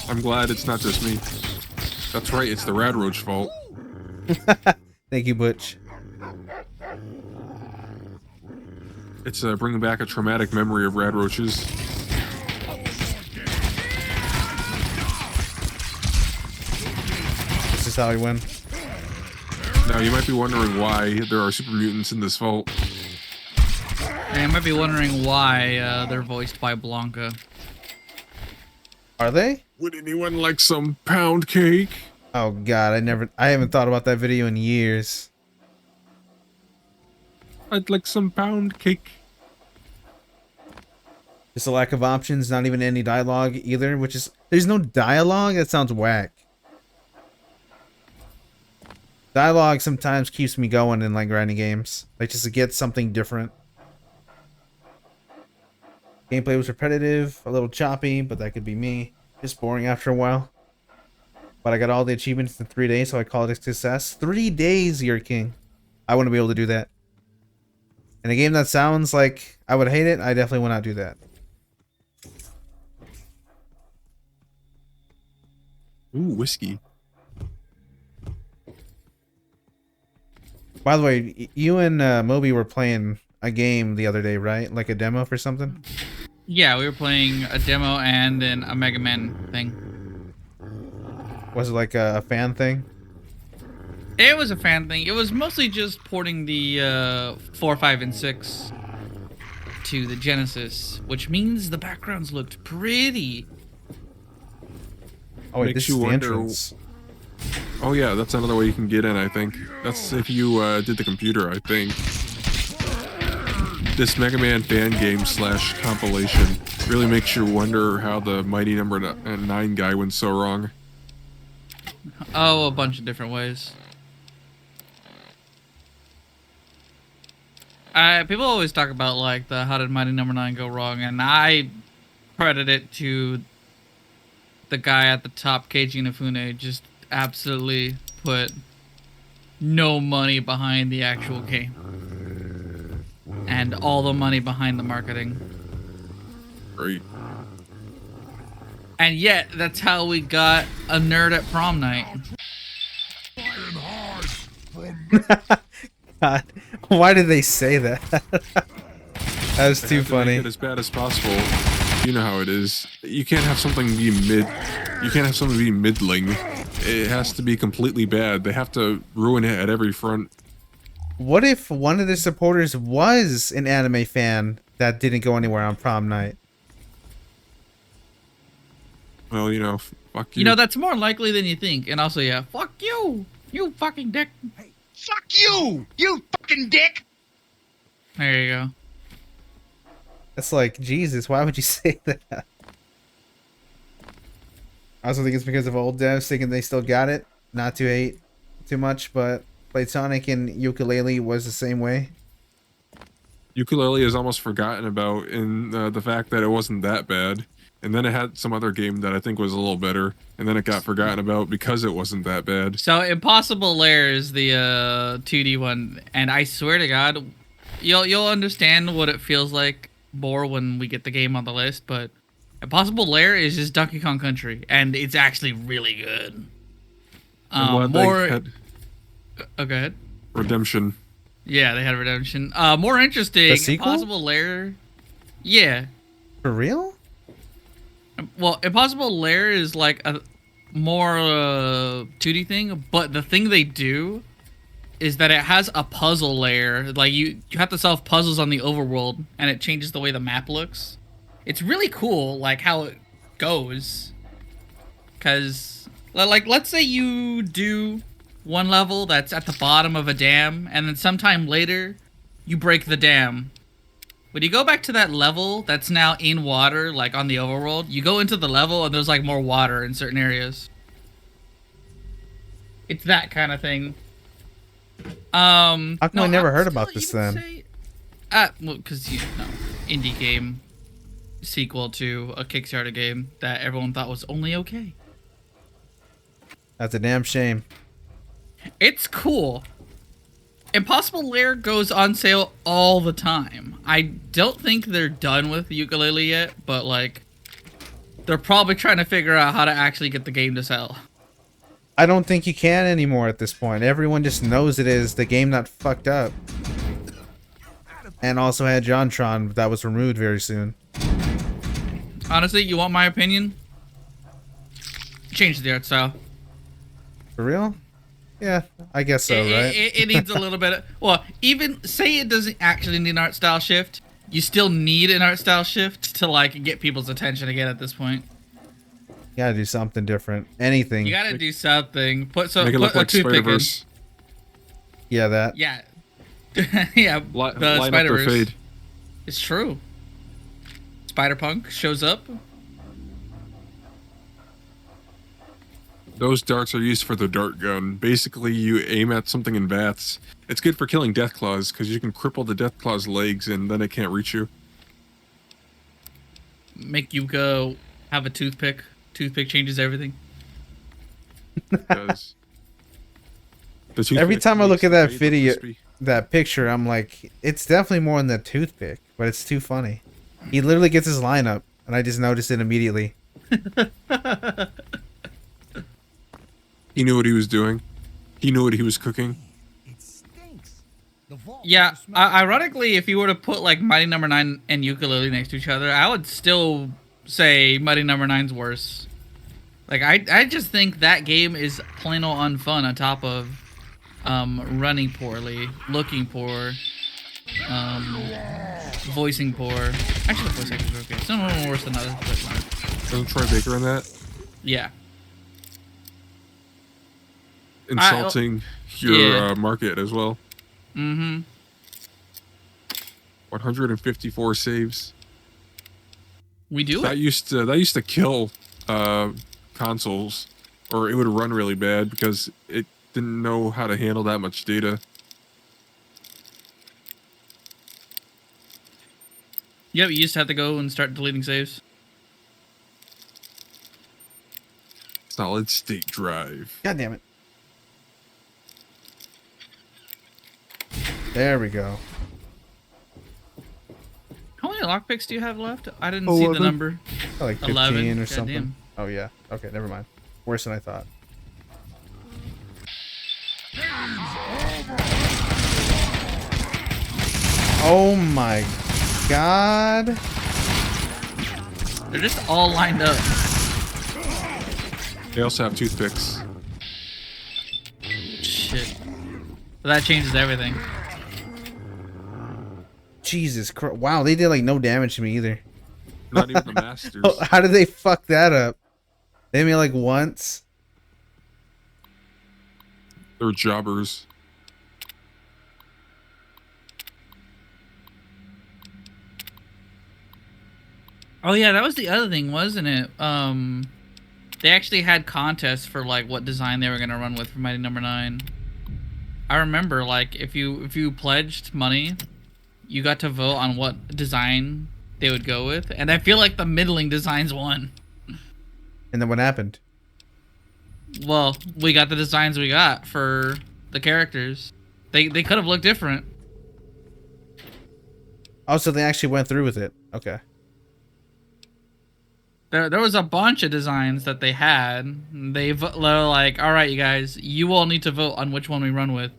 I'm glad it's not just me. That's right, it's the Radroach vault.
Thank you, Butch.
It's bringing back a traumatic memory of Radroaches.
This is how I win.
Now, you might be wondering why there are super mutants in this vault.
And you might be wondering why they're voiced by Blanca.
Are they?
Would anyone like some pound cake?
Oh god, I haven't thought about that video in years.
I'd like some pound cake.
Just a lack of options, not even any dialogue either, which is there's no dialogue? That sounds whack. Dialogue sometimes keeps me going in like grinding games. Like just to get something different. Gameplay was repetitive, a little choppy, but that could be me. Just boring after a while. But I got all the achievements in 3 days, so I call it a success. 3 days, you're king. I wouldn't be able to do that. In a game that sounds like I would hate it, I definitely would not do that.
Ooh, whiskey.
By the way, you and Moby were playing a game the other day, right? Like a demo for something?
Yeah, we were playing a demo and then a Mega Man thing.
Was it like a fan thing?
It was a fan thing. It was mostly just porting the 4, 5, and 6 to the Genesis, which means the backgrounds looked pretty.
Oh wait,
Makes
this
you
is the
wonder-
entrance.
Oh yeah, that's another way you can get in, I think. That's if you did the computer, I think. This Mega Man fan game / compilation really makes you wonder how the Mighty Number 9 guy went so wrong.
Oh, a bunch of different ways. People always talk about like the how did Mighty Number 9 go wrong, and I credit it to the guy at the top, Keiji Inafune, just absolutely put no money behind the actual game. and all the money behind the marketing.
Great.
And yet, that's how we got a nerd at prom night.
God, why did they say that? That was too
Have to make
funny.
it as bad as possible. You know how it is. You can't have something be mid. You can't have something be middling. It has to be completely bad. They have to ruin it at every front.
What if one of the supporters was an anime fan that didn't go anywhere on prom night?
Well, you know, fuck you.
You know, that's more likely than you think. And also, yeah, fuck you! You fucking dick!
Fuck you! You fucking dick!
There you go.
It's like, Jesus, why would you say that? I also think it's because of old devs thinking they still got it. Not to hate too much, but Platonic and Ukulele was the same way.
Ukulele is almost forgotten about in the fact that it wasn't that bad. And then it had some other game that I think was a little better. And then it got forgotten about because it wasn't that bad.
So, Impossible Lair is the 2D one. And I swear to God, you'll understand what it feels like more when we get the game on the list, but Impossible Lair is just Donkey Kong Country, and it's actually really good.
I'm glad they had
go ahead.
Redemption.
Yeah, they had Redemption. More interesting,
The sequel?
Impossible Lair. Yeah.
For real?
Well, Impossible Lair is like a more 2D thing, but the thing they do is that it has a puzzle layer. Like you have to solve puzzles on the overworld, and it changes the way the map looks. It's really cool, like how it goes. Cause like let's say you do one level that's at the bottom of a dam, and then sometime later you break the dam. When you go back to that level that's now in water, like on the overworld, you go into the level and there's like more water in certain areas. It's that kind of thing.
How come I never
I'd
heard
still
about this
even
then?
say- well, because you know, indie game sequel to a Kickstarter game that everyone thought was only okay.
That's a damn shame.
It's cool. Impossible Lair goes on sale all the time. I don't think they're done with Ukulele yet, but like, they're probably trying to figure out how to actually get the game to sell.
I don't think you can anymore at this point. Everyone just knows it is the game that fucked up. And also had JonTron that was removed very soon.
Honestly, you want my opinion? Change the art style.
For real? Yeah, I guess so, right?
It needs a little bit of... Well, even say it doesn't actually need an art style shift, you still need an art style shift to like get people's attention again at this point.
You gotta do something different. Anything.
You gotta do something.
Make it
Put
look
a
like
toothpick in.
Spider-Verse.
Yeah, that.
Yeah. Yeah, the
Line up their
Spider-Verse.
fade.
It's true. Spider-Punk shows up.
Those darts are used for the dart gun. Basically, you aim at something in baths. It's good for killing Deathclaws, because you can cripple the Deathclaw's legs and then it can't reach you.
Make you go have a toothpick. Toothpick changes everything.
Because
Every time I look at that
makes the
video,
crispy.
that picture, I'm like, it's definitely more than the toothpick, but it's too funny. He literally gets his line up, and I just noticed it immediately.
He knew what he was doing. He knew what he was cooking.
It stinks. The vault
Yeah,
doesn't smell
ironically, if you were to put like Mighty Number 9 and Ukulele next to each other, I would still say Mighty Number 9's worse. Like, I just think that game is plain old unfun on top of running poorly, looking poor, voicing poor. Actually, the voice actors are okay. Some of them are worse than others, but
Wasn't Troy Baker in that?
yeah.
Insulting your market as well.
Mm-hmm.
154 saves.
We do
That
it.
used to kill consoles, or it would run really bad because it didn't know how to handle that much data.
Yep, you just have to go and start deleting saves.
Solid state drive.
God damn it. There we go.
lockpicks do you have left? I didn't see the number.
Like 15
11.
or something.
Goddamn.
Oh yeah. Okay, never mind. Worse than I thought. Oh my god.
They're just all lined up.
They also have toothpicks.
Shit. But that changes everything.
Jesus Christ. Wow, they did like no damage to me either.
Not even the masters.
How did they fuck that up? They hit me like once.
They're jobbers.
Oh yeah, that was the other thing, wasn't it? They actually had contests for like what design they were gonna run with for Mighty Number 9. I remember like if you pledged money, you got to vote on what design they would go with, and I feel like the middling designs won.
And then what happened?
Well, we got the designs we got for the characters. They could have looked different.
Oh, so they actually went through with it. Okay.
There was a bunch of designs that they had. They're like, all right, you guys, you all need to vote on which one we run with.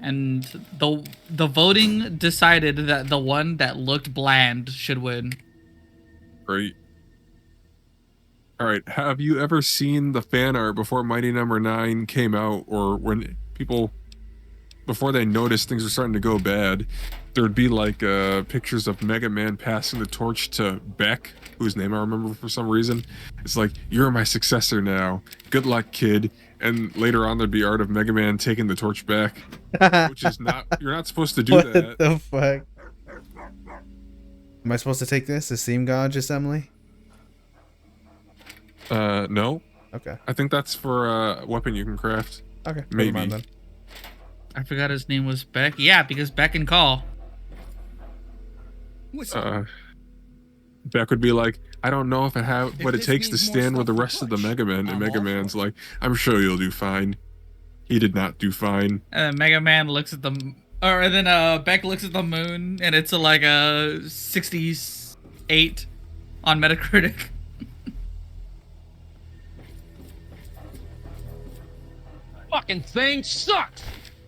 And the voting decided that the one that looked bland should win.
Great. All right. Have you ever seen the fan art before Mighty Number 9 came out, or when people, before they noticed things were starting to go bad, there'd be like pictures of Mega Man passing the torch to Beck, whose name I remember for some reason. It's like, you're my successor now. Good luck, kid. And later on, there'd be art of Mega Man taking the torch back, which is not, you're not supposed to do
What
that.
the fuck? Am I supposed to take this? The Steam God, just Emily?
No.
Okay.
I think that's for a weapon you can craft.
Okay.
Maybe.
Never mind then.
I forgot his name was Beck. Yeah, because Beck can call.
Beck would be like, I don't know if I have what it
this
takes to
means more
stand with the
stuff to
rest of the
push,
Mega Men. And
I'm
Mega
all
Man's
for it.
like, I'm sure you'll do fine. He did not do fine.
And then Mega Man looks at the, or then Beck looks at the moon, and it's like a 68 on Metacritic.
Fucking thing sucks.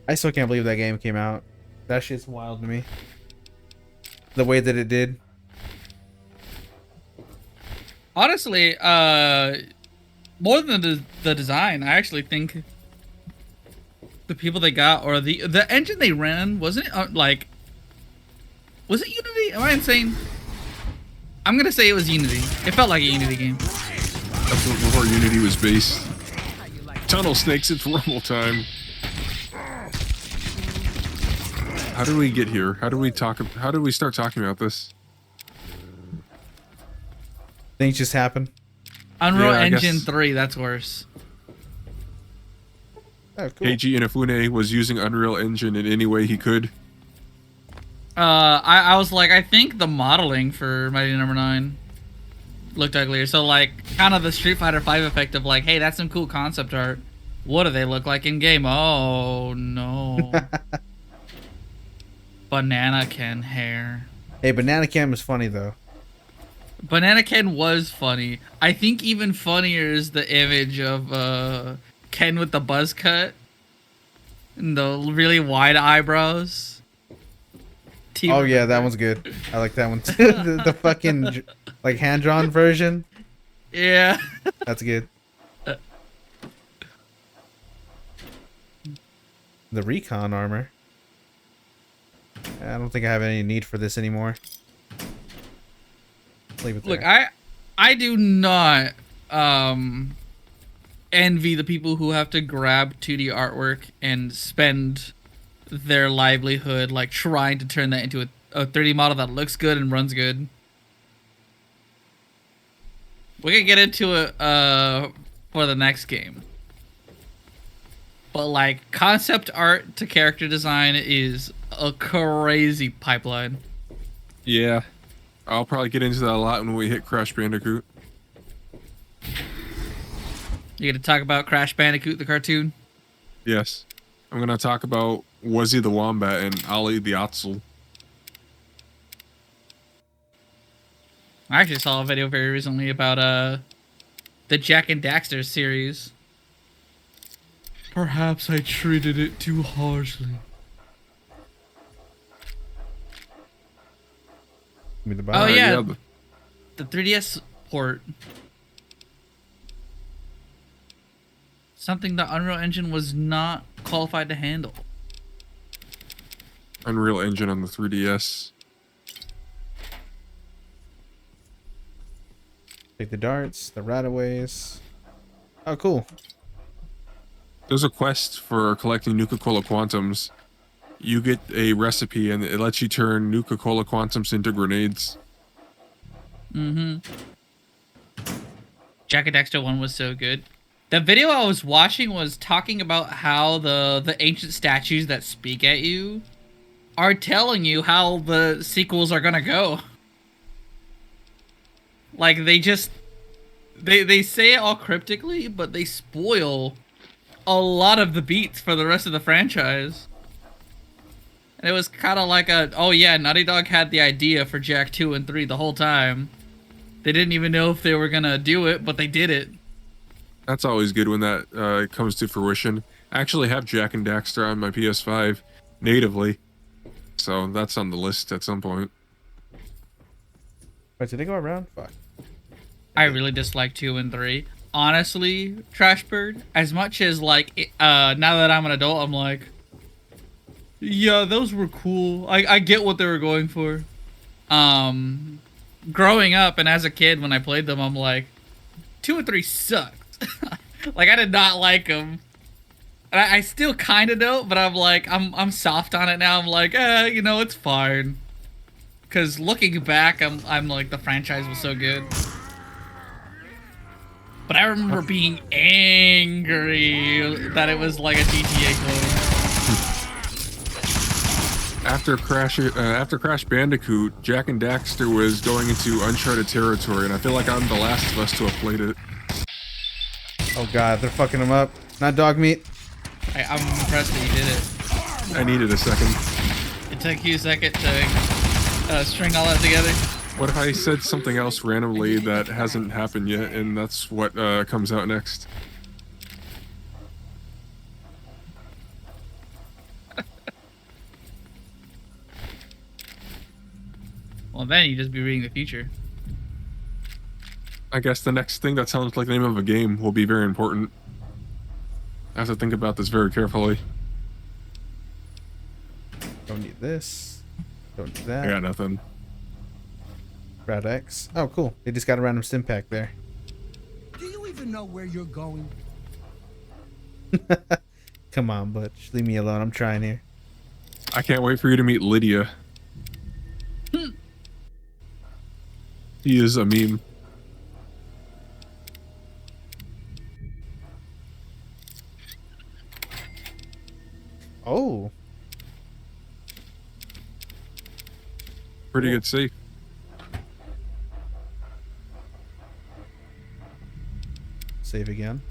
I still can't believe that game came out. That shit's wild to me. The way that it did.
Honestly, more than the design, I actually think the people they got, or the engine they ran, wasn't it like, was it Unity? Am I insane? I'm gonna say it was Unity. It felt like a Unity game.
That's what before Unity was based. Tunnel Snakes, it's Rumble time. How did we get here? How did we start talking about this?
Things just happen.
Unreal
Yeah, I
Engine
guess.
3, that's worse.
Oh, cool.
Keiji Inafune was using Unreal Engine in any way he could.
I was like, I think the modeling for Mighty Number 9 looked uglier. So like, kind of the Street Fighter 5 effect of like, hey, that's some cool concept art. What do they look like in game? Oh no. Banana Ken hair.
Hey, Banana Cam is funny though.
Banana Ken was funny. I think even funnier is the image of Ken with the buzz cut and the really wide eyebrows.
Oh yeah, that one's good. I like that one too. the fucking like hand-drawn version.
Yeah.
That's good. The recon armor. I don't think I have any need for this anymore. Leave it there.
Look, I do not envy the people who have to grab 2D artwork and spend their livelihood like trying to turn that into a 3D model that looks good and runs good. We can get into it for the next game. But like concept art to character design is a crazy pipeline.
Yeah. I'll probably get into that a lot when we hit Crash Bandicoot.
You gonna talk about Crash Bandicoot the cartoon?
Yes. I'm going to talk about Wuzzy the Wombat and Ollie the Otzel.
I actually saw a video very recently about the Jack and Daxter series. Perhaps I treated it too harshly.
Give me the
Oh
bottom.
yeah, the 3DS port. Something the Unreal Engine was not qualified to handle.
Unreal Engine on the 3DS.
Take the darts, the rataways. Oh, cool.
There's a quest for collecting Nuka-Cola Quantums. You get a recipe and it lets you turn Nuka-Cola Quantums into grenades.
Mm-hmm. Jack and Daxter 1 was so good. The video I was watching was talking about how the ancient statues that speak at you are telling you how the sequels are gonna go. Like, they just... They say it all cryptically, but they spoil a lot of the beats for the rest of the franchise. And it was kind of like a, oh yeah, Naughty Dog had the idea for Jak 2 and 3 the whole time. They didn't even know if they were gonna do it, but they did it.
That's always good when that comes to fruition. I actually have Jak and Daxter on my PS5 natively, so that's on the list at some point.
Wait, did they go around? Fuck.
I really dislike 2 and 3. Honestly, Trashbird, as much as like, now that I'm an adult, I'm like, yeah, those were cool. I get what they were going for. Growing up and as a kid when I played them, I'm like, 2 and 3 sucked. Like, I did not like them. And I still kind of don't, but I'm like, I'm soft on it now. I'm like, you know, it's fine. Because looking back, I'm like, the franchise was so good. But I remember being angry that it was like a GTA clone.
After Crash Bandicoot, Jak and Daxter was going into uncharted territory, and I feel like I'm the last of us to have played it.
Oh god, they're fucking him up. Not dog meat.
I'm impressed that you did it.
I needed a second.
It took you a second to string all that together.
What if I said something else randomly that hasn't happened yet, and that's what comes out next?
Well, then you just be reading the future.
I guess the next thing that sounds like the name of a game will be very important. I have to think about this very carefully.
Don't need this. Don't need that.
I got nothing.
Rad X. Oh, cool. They just got a random stim pack there.
Do you even know where you're going?
Come on, Butch. Leave me alone. I'm trying here.
I can't wait for you to meet Lydia. He is a meme.
Oh.
Pretty good safe.
Save again.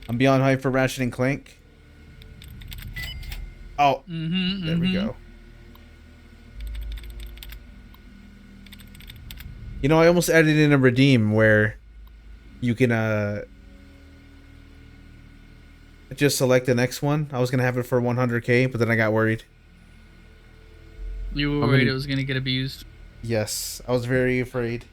I'm beyond hype for Ratchet and Clank. Oh, there we go. You know, I almost added in a redeem where you can just select the next one. I was gonna have it for 100k, but then I got worried.
You were worried it was gonna get abused.
Yes, I was very afraid.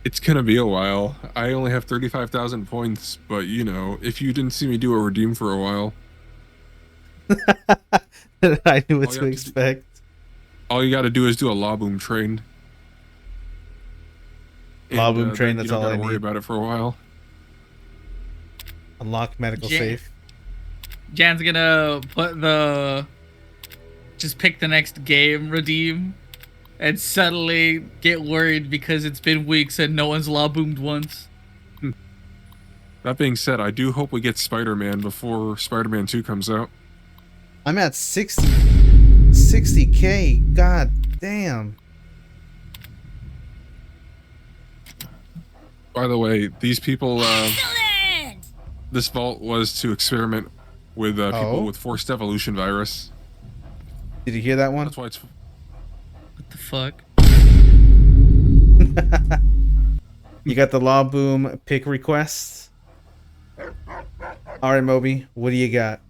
It's gonna be a while. I only have 35,000 points, but you know, if you didn't see me do a redeem for a while,
I knew what to expect.
All you gotta do is do a Law Boom train.
Law Boom train, that's all I need.
You don't gotta worry about it for a while.
Unlock medical safe.
Jan's gonna put the... Just pick the next game, redeem, and suddenly get worried because it's been weeks and no one's law boomed once.
That being said, I do hope we get Spider-Man before Spider-Man 2 comes out.
I'm at 60k. God damn.
By the way, these people, this vault was to experiment with people with forced evolution virus.
Did you hear that one?
That's why it's...
What the fuck?
You got the Law Boom pick requests. All right, Moby, what do you got?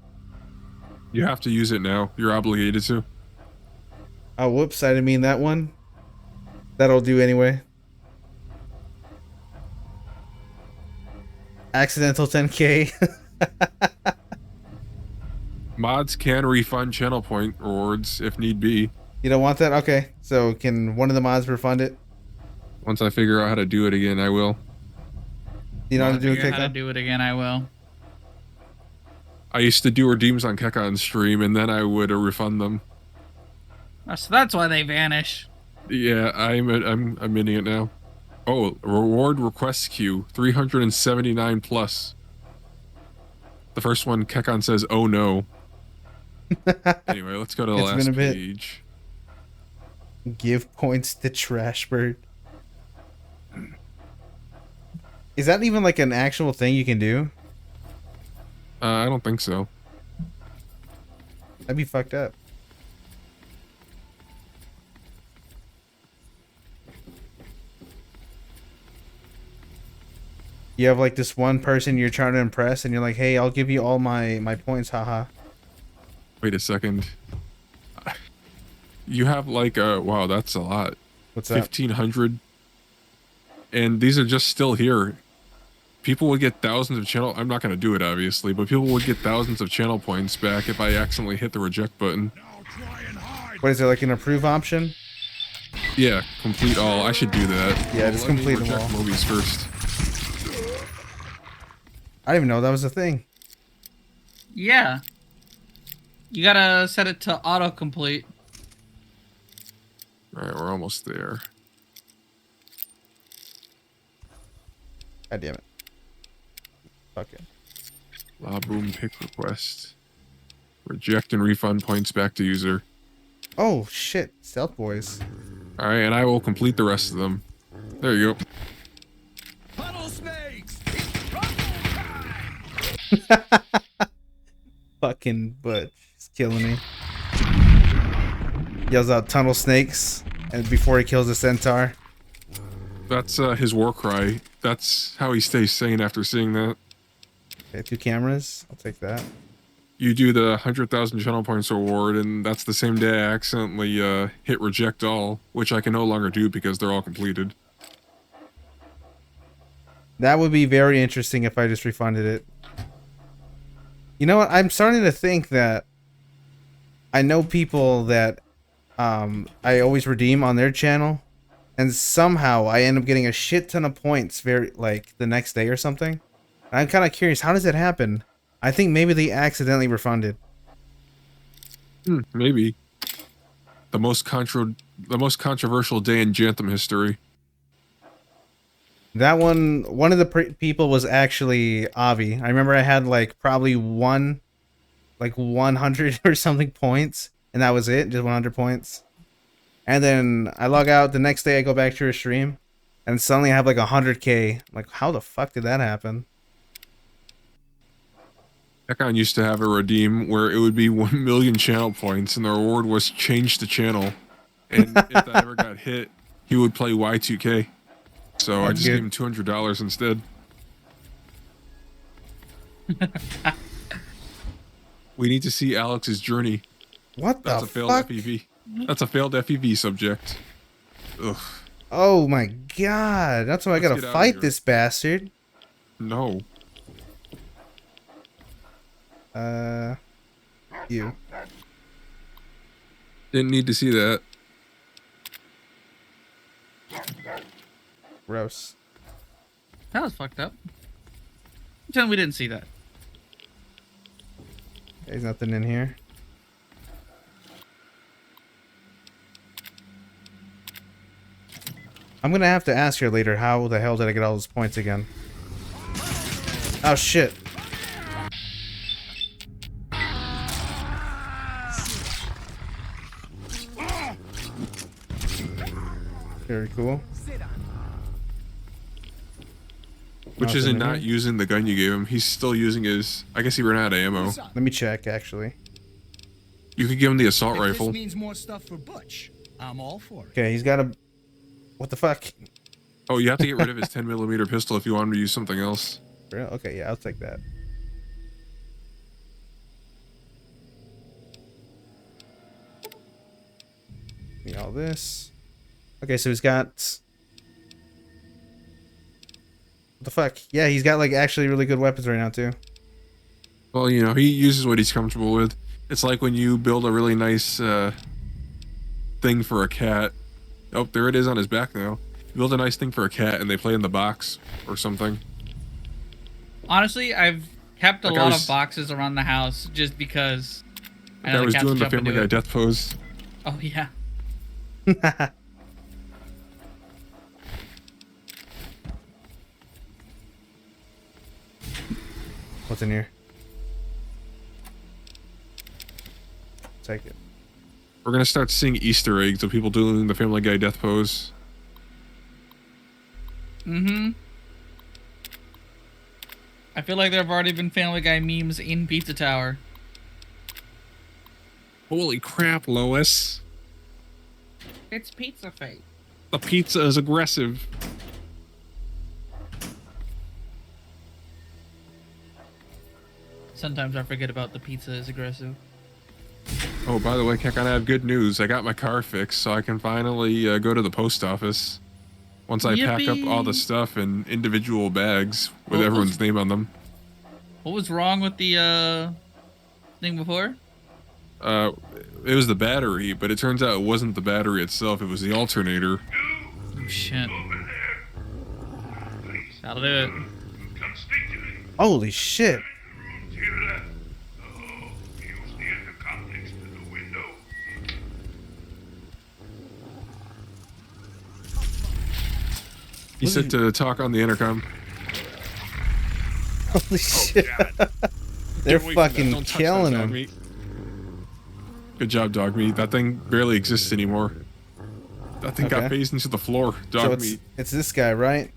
You have to use it now. You're obligated to.
Oh, whoops, I didn't mean that one. That'll do anyway. Accidental 10K.
Mods can refund channel point rewards if need be.
You don't want that? Okay. So can one of the mods refund it?
Once I figure out how to do it again, I will.
You know how to do a
Figure out how to
kick
do it again, I will.
I used to do redeems on Kekkon stream, and then I would refund them.
So that's why they vanish.
Yeah, I'm admitting it now. Oh, reward request queue, 379 plus. The first one, Kekkon says, "Oh no." Anyway, let's go to the
It's been
last
a bit.
page.
Give points to Trashbird. Is that even like an actual thing you can do?
I don't think so.
That'd be fucked up. You have like this one person you're trying to impress and you're like, hey, I'll give you all my points, haha.
Wait a second. You have like wow, that's a lot.
What's that?
1,500. And these are just still here. People would get thousands of channel. I'm not going to do it, obviously, but people would get thousands of channel points back if I accidentally hit the reject button.
What is there, like an approve option?
Yeah, complete all. I should do that.
Yeah, just
Let me
complete them
reject
all.
movies first.
I didn't even know that was a thing.
Yeah. You gotta set it to autocomplete.
All right, we're almost there.
God damn it. Fuck it.
La boom pick request. Reject and refund points back to user.
Oh, shit. Stealth Boys.
All right, and I will complete the rest of them. There you go.
Puddle snakes!
Fucking Butch. He's killing me. Yells out tunnel snakes and before he kills the centaur.
That's his war cry. That's how he stays sane after seeing that.
Okay, 2 cameras. I'll take that.
You do the 100,000 channel points reward, and that's the same day I accidentally hit reject all, which I can no longer do because they're all completed.
That would be very interesting if I just refunded it. You know what? I'm starting to think that I know people that I always redeem on their channel, and somehow I end up getting a shit ton of points like the next day or something. And I'm kind of curious, how does that happen? I think maybe they accidentally refunded.
Maybe. The most controversial day in Janthem history.
That one of the people was actually Avi. I remember I had like probably 100 or something points, and that was it, just 100 points. And then I log out the next day, I go back to her stream, and suddenly I have like 100k. Like, how the fuck did that happen?
Kekkon used to have a redeem where it would be 1 million channel points, and the reward was change the channel. And if that ever got hit, he would play Y2K. So I just gave him $200 instead. We need to see Alex's journey.
What
That's
the
a failed
fuck?
FEV. That's a failed FEV subject. Ugh.
Oh my god, that's why I gotta
get out of
fight
here.
this bastard.
No.
You.
Didn't need to see that.
Gross.
That was fucked up. Pretend we didn't see that.
There's nothing in here. I'm gonna have to ask her later, how the hell did I get all those points again? Oh shit. Very cool.
Which
Nothing
isn't
in
not
here?
using the gun you gave him. He's still using his... I guess he ran out of ammo.
Let me check, actually.
You could give him the assault
If
rifle.
This means more stuff for Butch. I'm all for it.
Okay, he's got a... What the fuck?
Oh, you have to get rid of his 10mm pistol if you want him to use something else.
Real? Okay, yeah, I'll take that. Give me all this. Okay, so he's got... What the fuck? Yeah, he's got like actually really good weapons right now too.
Well, you know, he uses what he's comfortable with. It's like when you build a really nice thing for a cat. Oh, there it is on his back now. You build a nice thing for a cat and they play in the box or something.
Honestly, I've kept a
Like I
lot
was-
of boxes around the house just because
Like I
the
was
cats
doing the
jump into
Family Guy
it.
death pose.
Oh yeah.
What's in here? Take it.
We're gonna start seeing Easter eggs of people doing the Family Guy death pose.
Mm-hmm. I feel like there have already been Family Guy memes in Pizza Tower.
Holy crap, Lois.
It's Pizza Fate.
The pizza is aggressive.
Sometimes I forget about the pizza is aggressive.
Oh, by the way, Keck, I have good news. I got my car fixed, so I can finally go to the post office. Once I pack up all the
Yippee.
stuff in individual bags with
What
everyone's
was-
name on them.
What was wrong with the thing before?
It was the battery, but it turns out it wasn't the battery itself. It was the alternator.
Oh shit. That'll do it.
Holy shit.
He said to talk on the intercom.
Holy shit. They're
Get away from that.
fucking
Don't touch that
killing
dog
him.
meat. Good job, dog meat. That thing barely exists anymore. That thing got
Okay.
phased into the floor. Dog
So
meat.
it's this guy, right?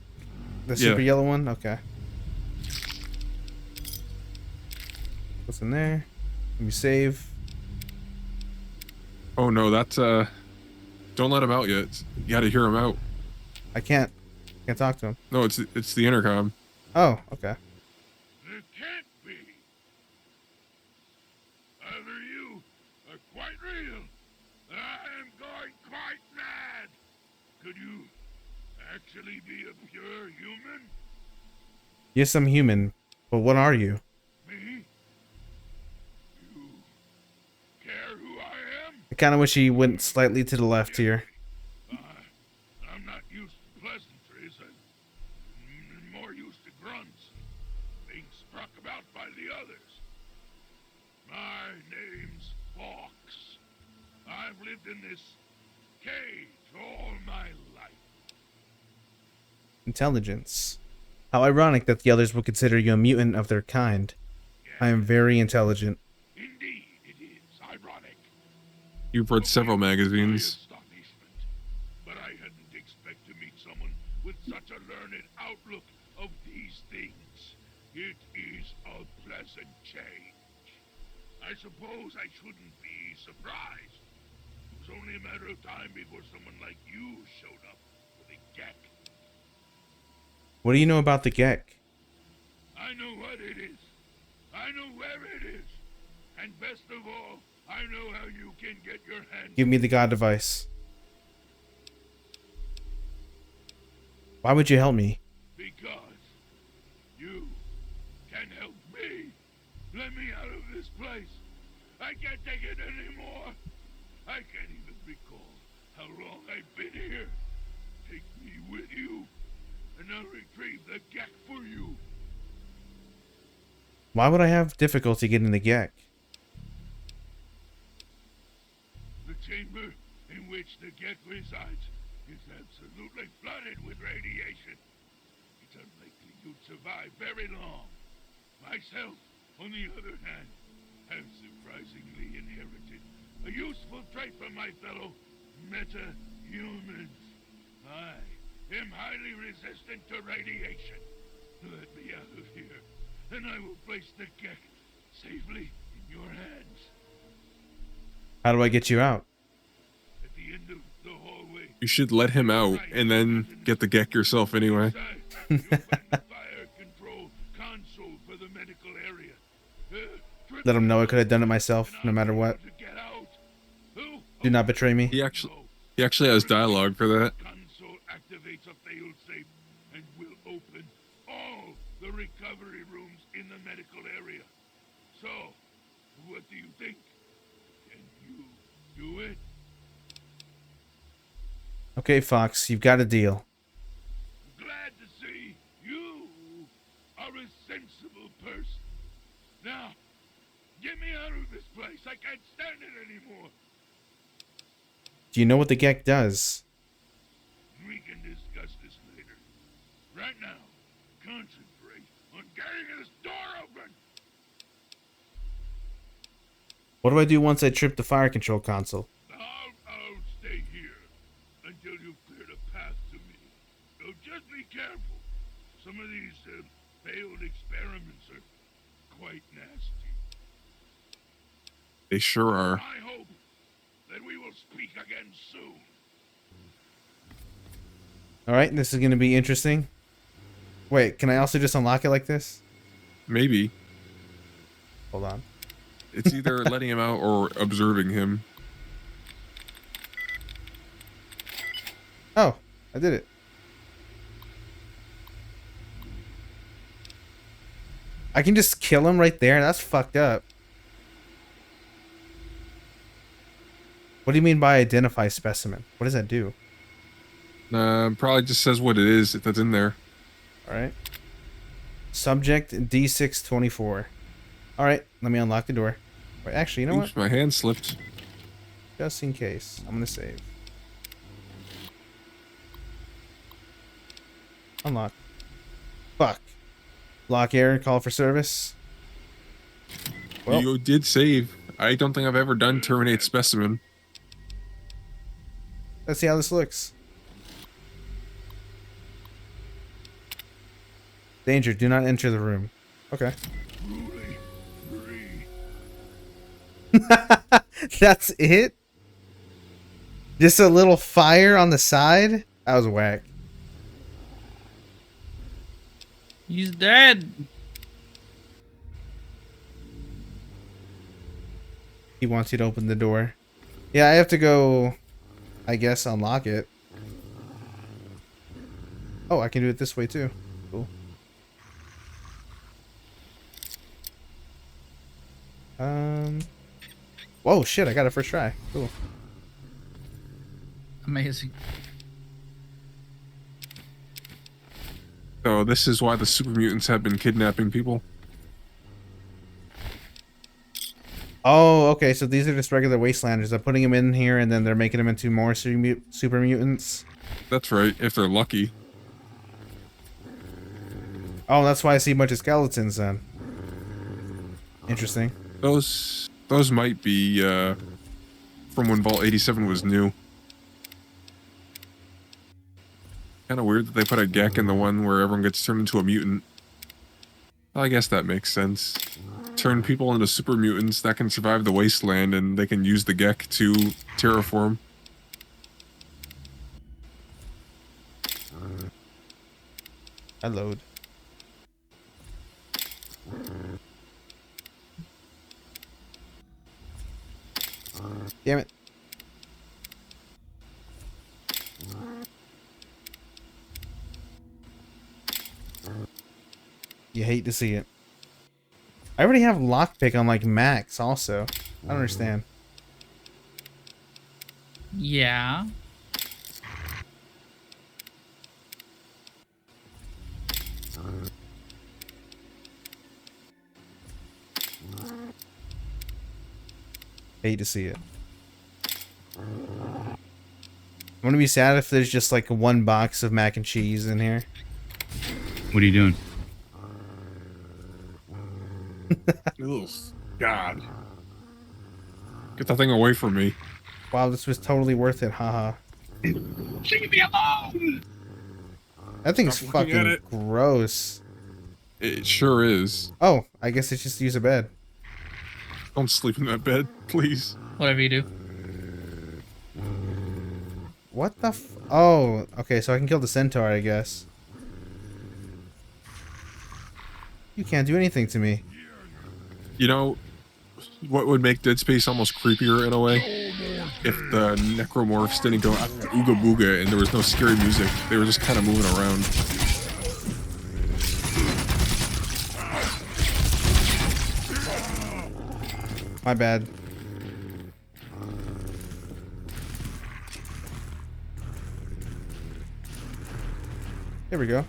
The
Yeah.
super yellow one? Okay. What's in there? Let me save.
Oh no, that's don't let him out yet. You gotta hear him out.
I can't talk to him.
No, it's the intercom.
Oh, okay.
There can't be. Either you are quite real, or I am going quite mad. Could you actually be a pure human?
Yes, I'm human, but what are you?
Me? You care who I am?
I kind of wish he went slightly to the left here.
I'm not used to pleasantries. I'm more used to grunts, being struck about by the others. My name's Fox. I've lived in this cage all my life.
Intelligence. How ironic that the others will consider you a mutant of their kind. I am very intelligent.
Indeed, it is ironic.
You've read several magazines.
Astonishment. But I hadn't expected to meet someone with such a learned outlook of these things. It is a pleasant change. I suppose I shouldn't be surprised. It was only a matter of time before someone like you showed up with a geck.
What do you know about the Gek?
I know what it is. I know where it is. And best of all, I know how you can get your hands.
Give me the God device. Why would you help me?
Because you can help me. Let me out of this place. I can't take it anymore. I can't even recall how long I've been here. Take me with you, and I'll retrieve the Gek for you.
Why would I have difficulty getting the Gek?
The chamber in which the Gek resides is absolutely flooded with radiation. It's unlikely you'd survive very long. Myself, on the other hand, have surprisingly inherited a useful trait from my fellow meta-humans. I am highly resistant to radiation. Let me out of here, and I will place the Gek safely in your hands.
How do I get you out?
At the end of
You should let him out and then get the Gek yourself anyway.
Fire control console for the medical area.
Let him know I could have done it myself, no matter what. Do not betray me.
He actually has dialogue for that.
Console activates a failsafe and will open all the recovery rooms in the medical area. So, what do you think? Can you do it?
Okay, Fox, you've got a deal.
Glad to see you are a sensible person. Now, get me out of this place. I can't stand it anymore.
Do you know what the Gek does?
We can discuss this later. Right now, concentrate on getting this door open.
What do I do once I trip the fire control console?
I'll stay here until you've cleared a path to me. So just be careful. Some of these failed experiments are quite nasty.
They sure are.
I hope that we will speak again soon.
Alright, this is going to be interesting. Wait, can I also just unlock it like this?
Maybe.
Hold on.
It's either letting him out or observing him.
Oh, I did it. I can just kill him right there? That's fucked up. What do you mean by identify specimen? What does that do?
Probably just says what it is that's in there.
Alright. Subject D624. Alright, let me unlock the door. Wait, actually, you know
Oops,
what?
my hand slipped.
Just in case. I'm gonna save. Unlock. Fuck. Lock error, call for service. Well,
You did save. I don't think I've ever done terminate specimen.
let's see how this looks. Danger, do not enter the room. Okay. That's it? Just a little fire on the side? That was whack.
He's dead.
He wants you to open the door. Yeah, I have to go, I guess, unlock it. Oh, I can do it this way too. Cool. Whoa, shit, I got it first try. Cool.
Amazing.
So this is why the super mutants have been kidnapping people.
Oh, okay, so these are just regular wastelanders. They're putting them in here and then they're making them into more super mutants.
That's right, if they're lucky.
Oh, that's why I see a bunch of skeletons then. Interesting.
Those might be from when Vault 87 was new. Kind of weird that they put a Gek in the one where everyone gets turned into a mutant. Well, I guess that makes sense. Turn people into super mutants that can survive the wasteland, and they can use the Gek to terraform.
I load. Damn it. You hate to see it. I already have lockpick on like max also. I don't understand.
Yeah.
Hate to see it. I'm gonna be sad if there's just like one box of mac and cheese in here.
What are you doing?
Ugh, God. Get that thing away from me.
Wow, this was totally worth it, haha.
Leave me alone!
That thing's
Stop looking at
fucking
it.
gross.
It sure is.
Oh, I guess it's just use a bed.
Don't sleep in that bed, please.
Whatever you do.
What the f- Oh, okay, so I can kill the centaur, I guess. You can't do anything to me.
You know, what would make Dead Space almost creepier in a way? If the necromorphs didn't go ooga booga and there was no scary music. They were just kind of moving around.
My bad. Here we go.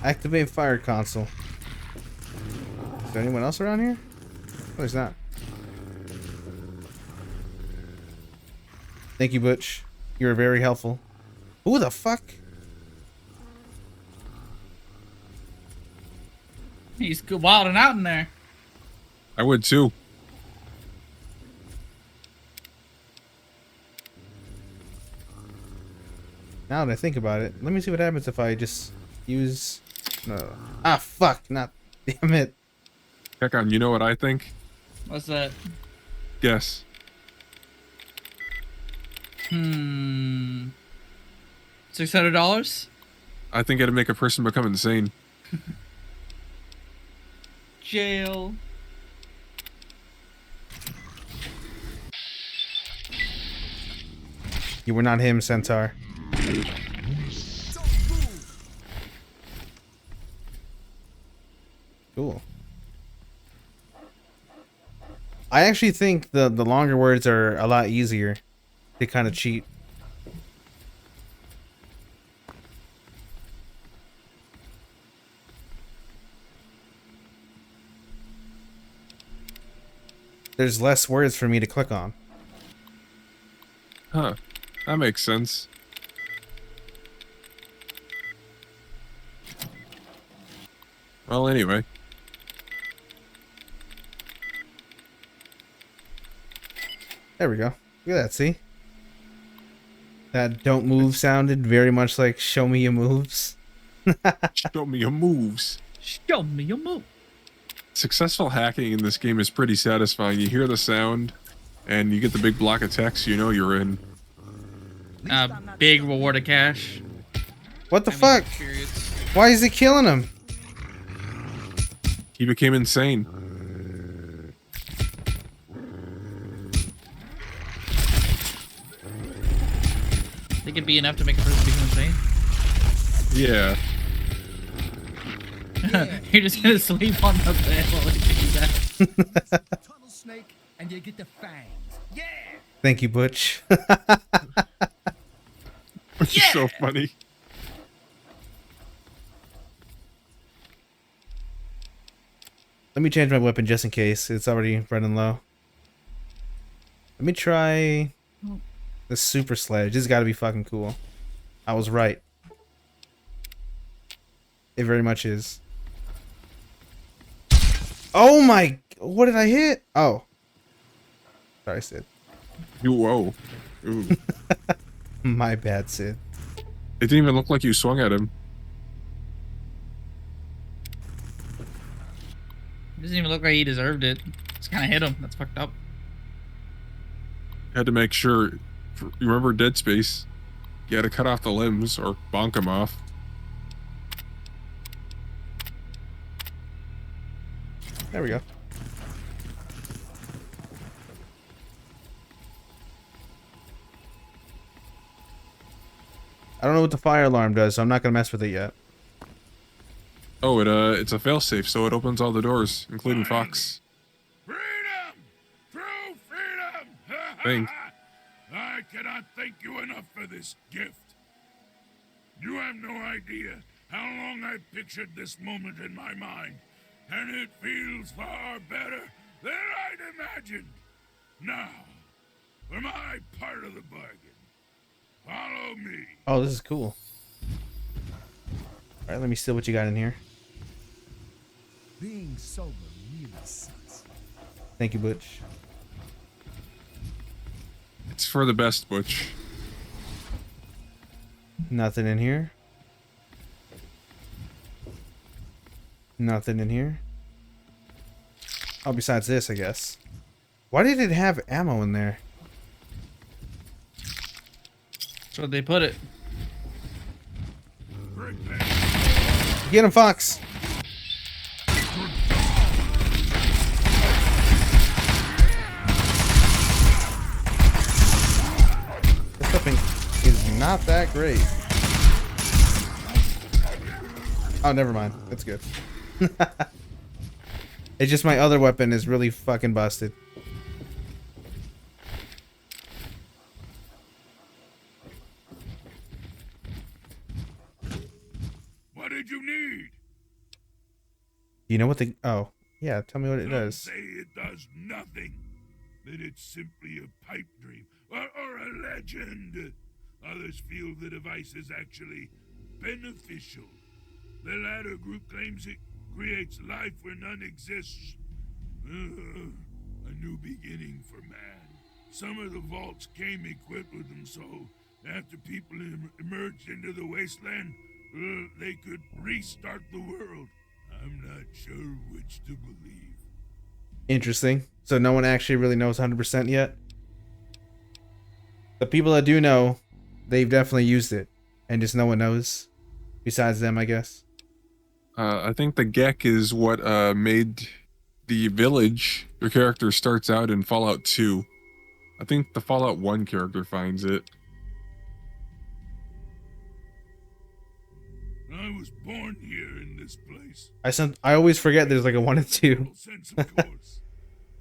Activate fire console. Is there anyone else around here? Oh, there's not. Thank you, Butch. You were very helpful. Who the fuck?
He's wilding out in there.
I would too.
Now that I think about it, let me see what happens if I just use... No. Ah, fuck. Not... Damn it.
Heck on, you know what I think?
What's that?
Guess.
$600?
I think it'd make a person become insane.
Jail.
You were not him, Centaur. Cool. I actually think the longer words are a lot easier to kind of cheat. There's less words for me to click on.
Huh. That makes sense. Well, anyway.
There we go. Look at that, see? That don't move sounded very much like show me your moves.
Show me your moves.
Show me your move.
Successful hacking in this game is pretty satisfying. You hear the sound, and you get the big block of text, you know you're in.
Big reward of cash.
What the fuck? Why is he killing him?
He became insane.
It could be enough to make a person become insane.
Yeah.
You're just gonna sleep on the bed while they do that.
Tunnel snake, and you get the fangs. Yeah.
Thank you, Butch.
Which is so funny.
Let me change my weapon just in case. It's already running low. Let me try the super sledge. This has got to be fucking cool. I was right. It very much is. Oh my... What did I hit? Oh. Sorry, Sid.
Whoa. Ooh.
My bad, Sid.
It didn't even look like you swung at him.
It doesn't even look like he deserved it. Just kind of hit him. That's fucked up.
Had to make sure. You remember Dead Space? You had to cut off the limbs or bonk him off.
There we go. I don't know what the fire alarm does, so I'm not gonna mess with it yet.
Oh, it's a failsafe, so it opens all the doors, including Fox.
Freedom! True freedom!
Think.
I cannot thank you enough for this gift. You have no idea how long I've pictured this moment in my mind, and it feels far better than I'd imagined. Now, for my part of the bargain, follow me.
Oh, this is cool. Alright, let me steal what you got in here.
Being sober really sucks.
Thank you, Butch.
It's for the best, Butch.
Nothing in here. Nothing in here. Oh, besides this, I guess. Why did it have ammo in there?
That's where they put it.
Get him, Fox. This weapon is not that great. Oh, never mind. That's good. It's just my other weapon is really fucking busted.
What did you need?
You know what the... Oh, yeah. Tell me what it does.
Say it does nothing. That it's simply a pipe dream or a legend. Others feel the device is actually beneficial. The latter group claims it creates life where none exists. A new beginning for man. Some of the vaults came equipped with them, so after people emerged into the wasteland, they could restart the world. I'm not sure which to believe.
Interesting. So no one actually really knows 100% yet? The people that do know, they've definitely used it. And just no one knows. Besides them, I guess.
I think the Gek is what made the village your character starts out in Fallout 2. I think the Fallout 1 character finds it.
I was born here in this place.
I always forget there's like a 1 and 2.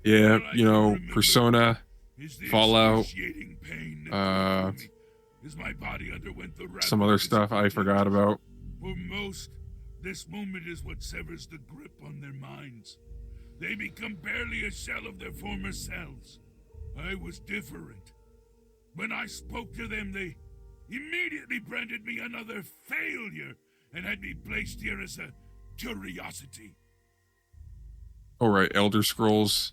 Yeah, you know, Persona, Fallout, some other stuff I forgot about.
For most, this moment is what severs the grip on their minds. They become barely a shell of their former selves. I was different. When I spoke to them, they immediately branded me another failure and had me placed here as a curiosity.
All right, Elder Scrolls.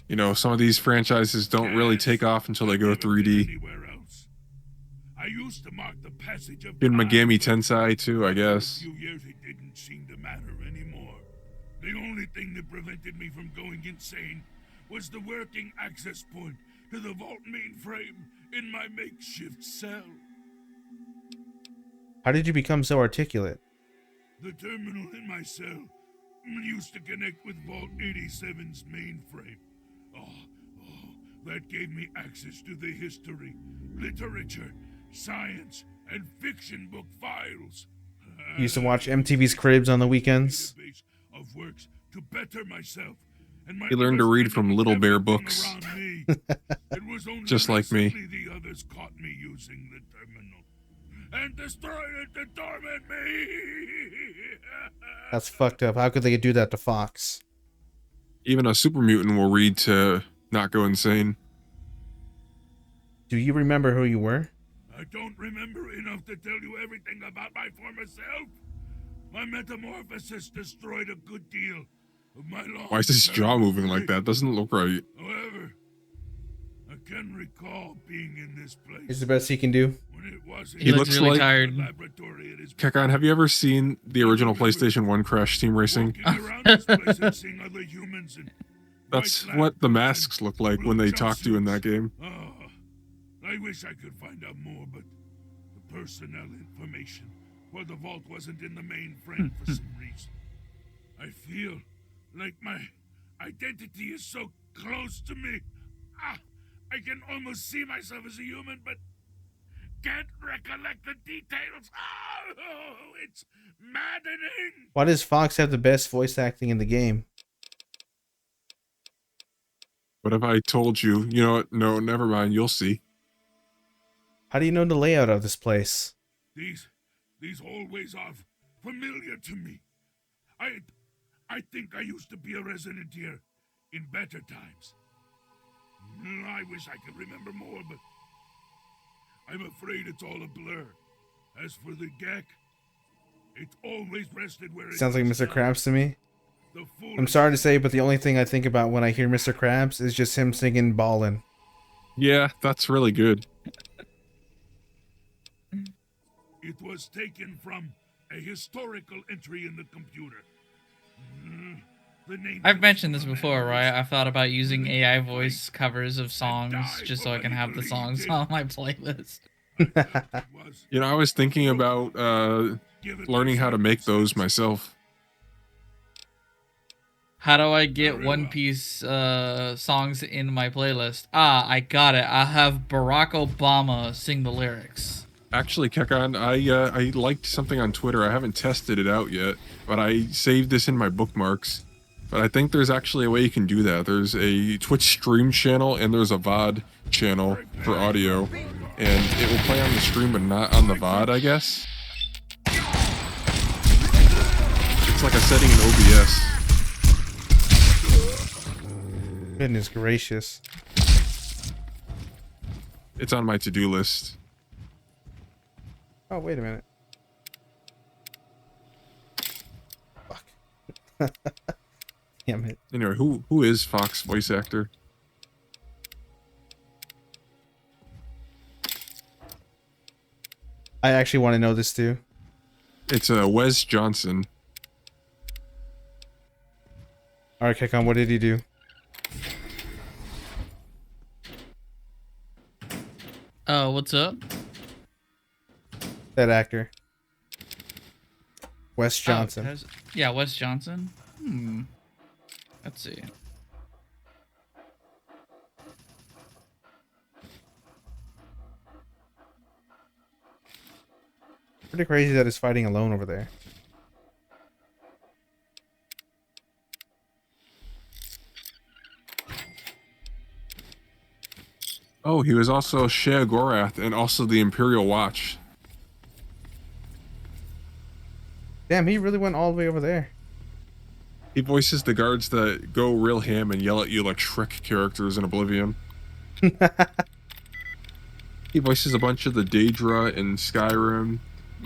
You know, some of these franchises don't really take off until they go 3D.
I used to mark the passage of
In Megami Tensei too, I guess.
A few years it didn't seem to matter anymore. The only thing that prevented me from going insane was the working access point to the vault mainframe in my makeshift cell.
How did you become so articulate?
The terminal in my cell used to connect with Vault 87's mainframe. That gave me access to the history, literature, science, and fiction book files.
You used to watch MTV's Cribs on the weekends?
Of works to better myself. And
He learned to read from Little Bear books. Just like me.
The others caught me using the terminal and destroyed it to torment me.
That's fucked up. How could they do that to Fox?
Even a super mutant will read to not go insane.
Do you remember who you were?
I don't remember enough to tell you everything about my former self. My metamorphosis destroyed a good deal of my long.
Why is his jaw moving like that? Doesn't look right.
However, I can recall being in this place.
It's the best he can do.
He looks
really
like
tired.
Kekan, have you ever seen the original PlayStation 1 Crash Team Racing? That's what the masks look like when they talk to you in that game.
I wish I could find out more, but the personnel information for the vault wasn't in the mainframe for some reason. I feel like my identity is so close to me. I can almost see myself as a human, but can't recollect the details. Oh, it's maddening.
Why does Fox have the best voice acting in the game?
What if I told you? You know what? No, never mind. You'll see.
How do you know the layout of this place?
These hallways are familiar to me. I think I used to be a resident here in better times. I wish I could remember more, but I'm afraid it's all a blur. As for the Gek, it's always rested where it
Sounds like Mr. Krabs to me. I'm sorry to say, but the only thing I think about when I hear Mr. Krabs is just him singing Ballin'.
Yeah, that's really good.
It was taken from a historical entry in the computer.
I've mentioned this before, right? I've thought about using AI voice covers of songs just so I can have the songs on my playlist.
You know, I was thinking about learning how to make those myself.
How do I get One Piece songs in my playlist? Ah, I got it. I have Barack Obama sing the lyrics.
Actually, Kekan, I liked something on Twitter. I haven't tested it out yet, but I saved this in my bookmarks. But I think there's actually a way you can do that. There's a Twitch stream channel and there's a VOD channel for audio. And it will play on the stream but not on the VOD, I guess. It's like a setting in OBS.
Goodness gracious.
It's on my to-do list.
Oh, wait a minute. Fuck. Damn it.
Anyway, who is Fox voice actor?
I actually want to know this too.
It's Wes Johnson.
Alright, Kekon, what did he do?
Oh, what's up?
That actor. Wes Johnson.
Oh, yeah, Wes Johnson. Let's see.
Pretty crazy that he's fighting alone over there.
Oh, he was also Shea Gorath and also the Imperial Watch.
Damn, he really went all the way over there.
He voices the guards that go real ham and yell at you like Shrek characters in Oblivion. He voices a bunch of the Daedra in Skyrim.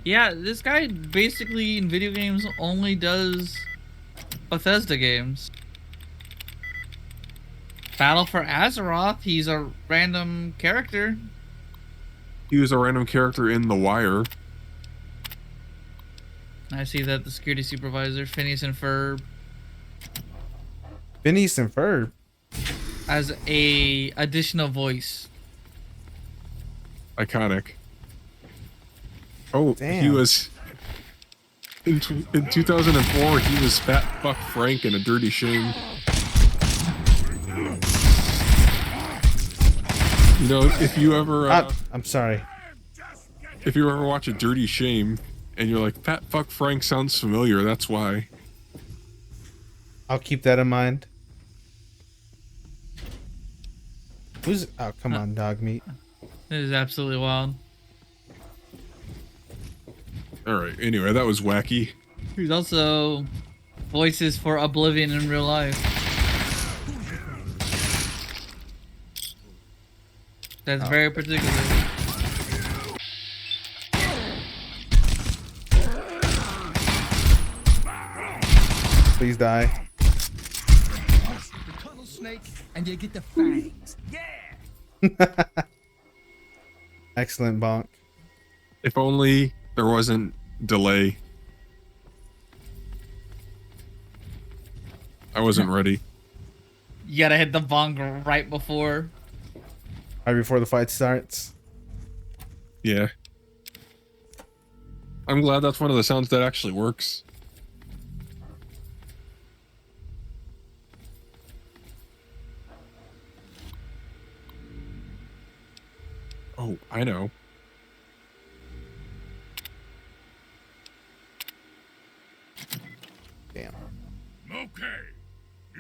Yeah, this guy basically in video games only does Bethesda games. Battle for Azeroth, he's a random character.
He was a random character in The Wire.
I see that the security supervisor, Phineas and Ferb.
Phineas and Ferb?
As a additional voice.
Iconic. Oh,
damn.
He was... In 2004, he was Fat Fuck Frank in A Dirty Shame. You know, if you ever...
I'm sorry.
If you ever watch A Dirty Shame, and you're like, Fat Fuck Frank sounds familiar, that's why.
I'll keep that in mind. Who's... Oh, come on, dog meat.
This is absolutely wild.
Alright, anyway, that was wacky.
He's also voices for Oblivion in real life. That's very particular.
Please die.
The tunnel snake, and you get the fangs. Yeah!
Excellent, Bonk.
If only there wasn't delay. I wasn't ready.
You gotta hit the bong right before.
Right before the fight starts.
Yeah. I'm glad that's one of the sounds that actually works. Oh, I know.
Damn.
Okay.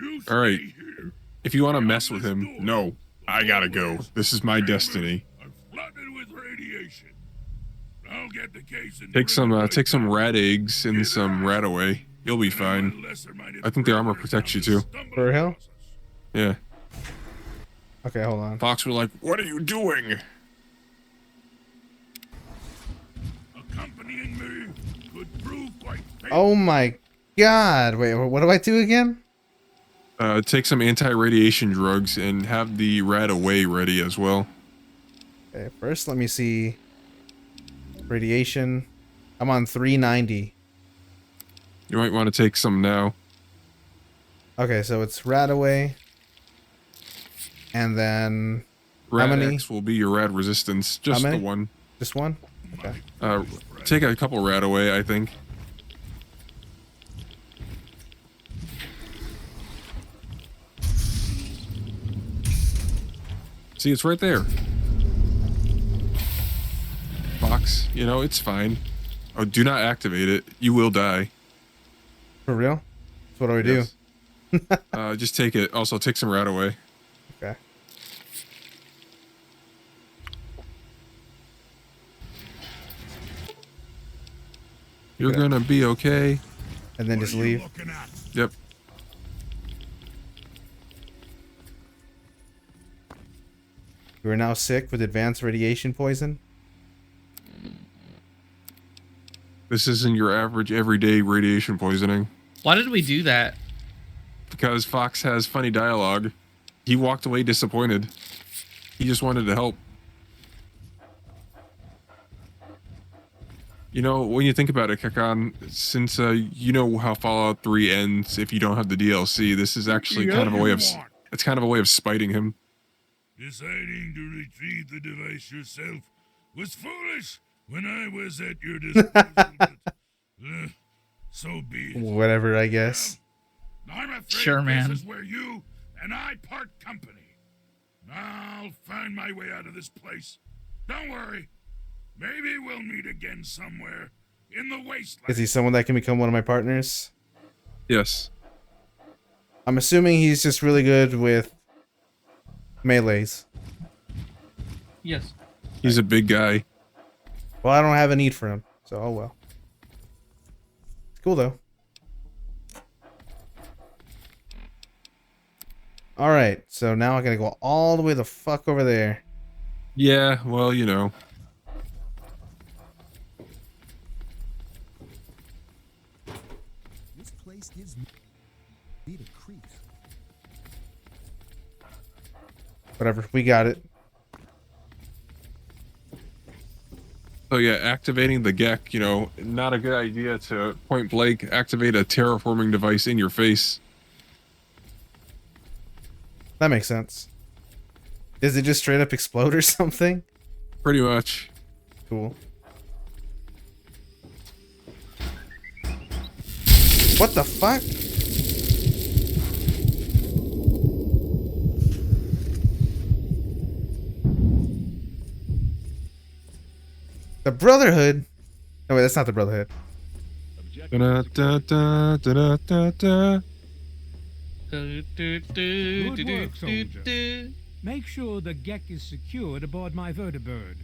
You
All right.
stay here.
If you want to mess with him, no. I gotta go. This is my destiny.
I'm flooded with radiation. I'll get the case and
Take some rat eggs and some rat away. You'll be fine. I think the armor protects you too.
For real?
Yeah.
Okay, hold on.
Fox were like, "What are you doing?"
Accompanying me could prove quite painful.
Oh my god. Wait, what do I do again?
Take some anti-radiation drugs and have the rat away ready as well.
Okay, first let me see. Radiation. I'm on 390.
You might want to take some now.
Okay, so it's rat away. And then
Rat
how many?
X will be your rad resistance. Just the one.
Just one? Okay.
Take a couple rat away, I think. See, it's right there. Fox, you know, it's fine. Oh, do not activate it. You will die.
For real? So what do we do?
Just take it. Also, take some rat away.
Okay.
You're gonna be okay.
And then just leave.
Yep.
You are now sick with advanced radiation poison.
This isn't your average everyday radiation poisoning.
Why did we do that?
Because Fox has funny dialogue. He walked away disappointed. He just wanted to help. You know, when you think about it, Kakan, since you know how Fallout 3 ends if you don't have the DLC, this is actually kind of a way of it's kind of a way of spiting him.
Deciding to retrieve the device yourself was foolish when I was at your disposal. But, so be it.
Whatever, I guess.
I'm afraid
Sure, man.
this is where you and I part company. I'll find my way out of this place. Don't worry. Maybe we'll meet again somewhere in the wasteland.
Is he someone that can become one of my partners?
Yes.
I'm assuming he's just really good with melees.
Yes.
He's a big guy.
Well, I don't have a need for him, so oh well. It's cool though. Alright, so now I gotta go all the way the fuck over there.
Yeah, well, you know.
This place gives me the creeps.
Whatever, we got it.
So yeah, activating the GEC, you know, not a good idea to point blank activate a terraforming device in your face.
That makes sense. Does it just straight up explode or something?
Pretty much.
Cool. What the fuck? The Brotherhood? No, wait, that's not the Brotherhood.
Da-da-da-da-da-da-da.
Good work, soldier. Make sure the GEC is secured aboard my vertibird.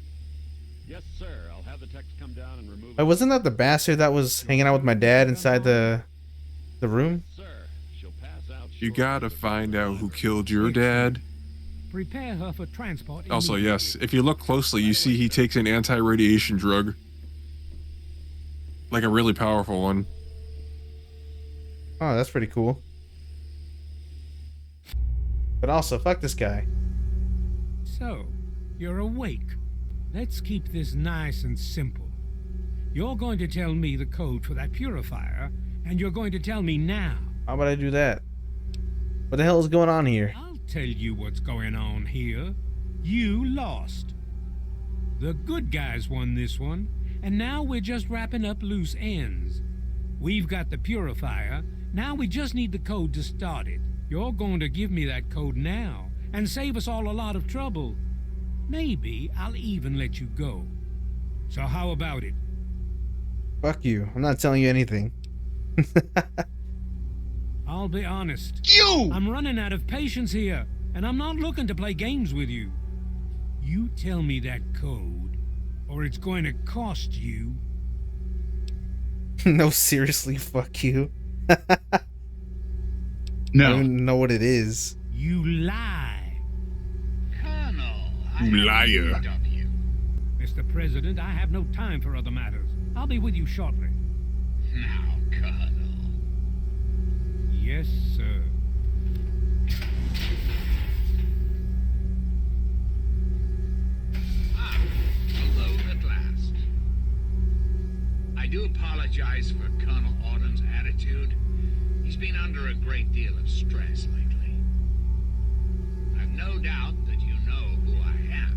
Yes, sir. I'll have the techs come down and remove.
Wait, wasn't that the bastard that was hanging out with my dad inside the room?
Sir, she'll pass out.
You gotta find out who killed your dad.
Prepare her for transport.
Also, yes, if you look closely, you see he takes an anti-radiation drug. Like a really powerful one.
Oh, that's pretty cool. But also, fuck this guy.
So, you're awake. Let's keep this nice and simple. You're going to tell me the code for that purifier, and you're going to tell me now.
How about I do that? What the hell is going on here?
I'll tell you what's going on here. You lost. The good guys won this one, and now we're just wrapping up loose ends. We've got the purifier. Now we just need the code to start it. You're going to give me that code now and save us all a lot of trouble. Maybe I'll even let you go. So how about it?
Fuck you. I'm not telling you anything.
I'll be honest. I'm running out of patience here, and I'm not looking to play games with you. You tell me that code, or it's going to cost you.
No, seriously, fuck you.
No.
I don't even know what it is.
You lie.
Colonel,
You liar.
Mr. President, I have no time for other matters. I'll be with you shortly.
Now, Colonel.
Yes, sir.
Alone at last. I do apologize for Colonel Auden's attitude. He's been under a great deal of stress lately. I've no doubt that you know who I am.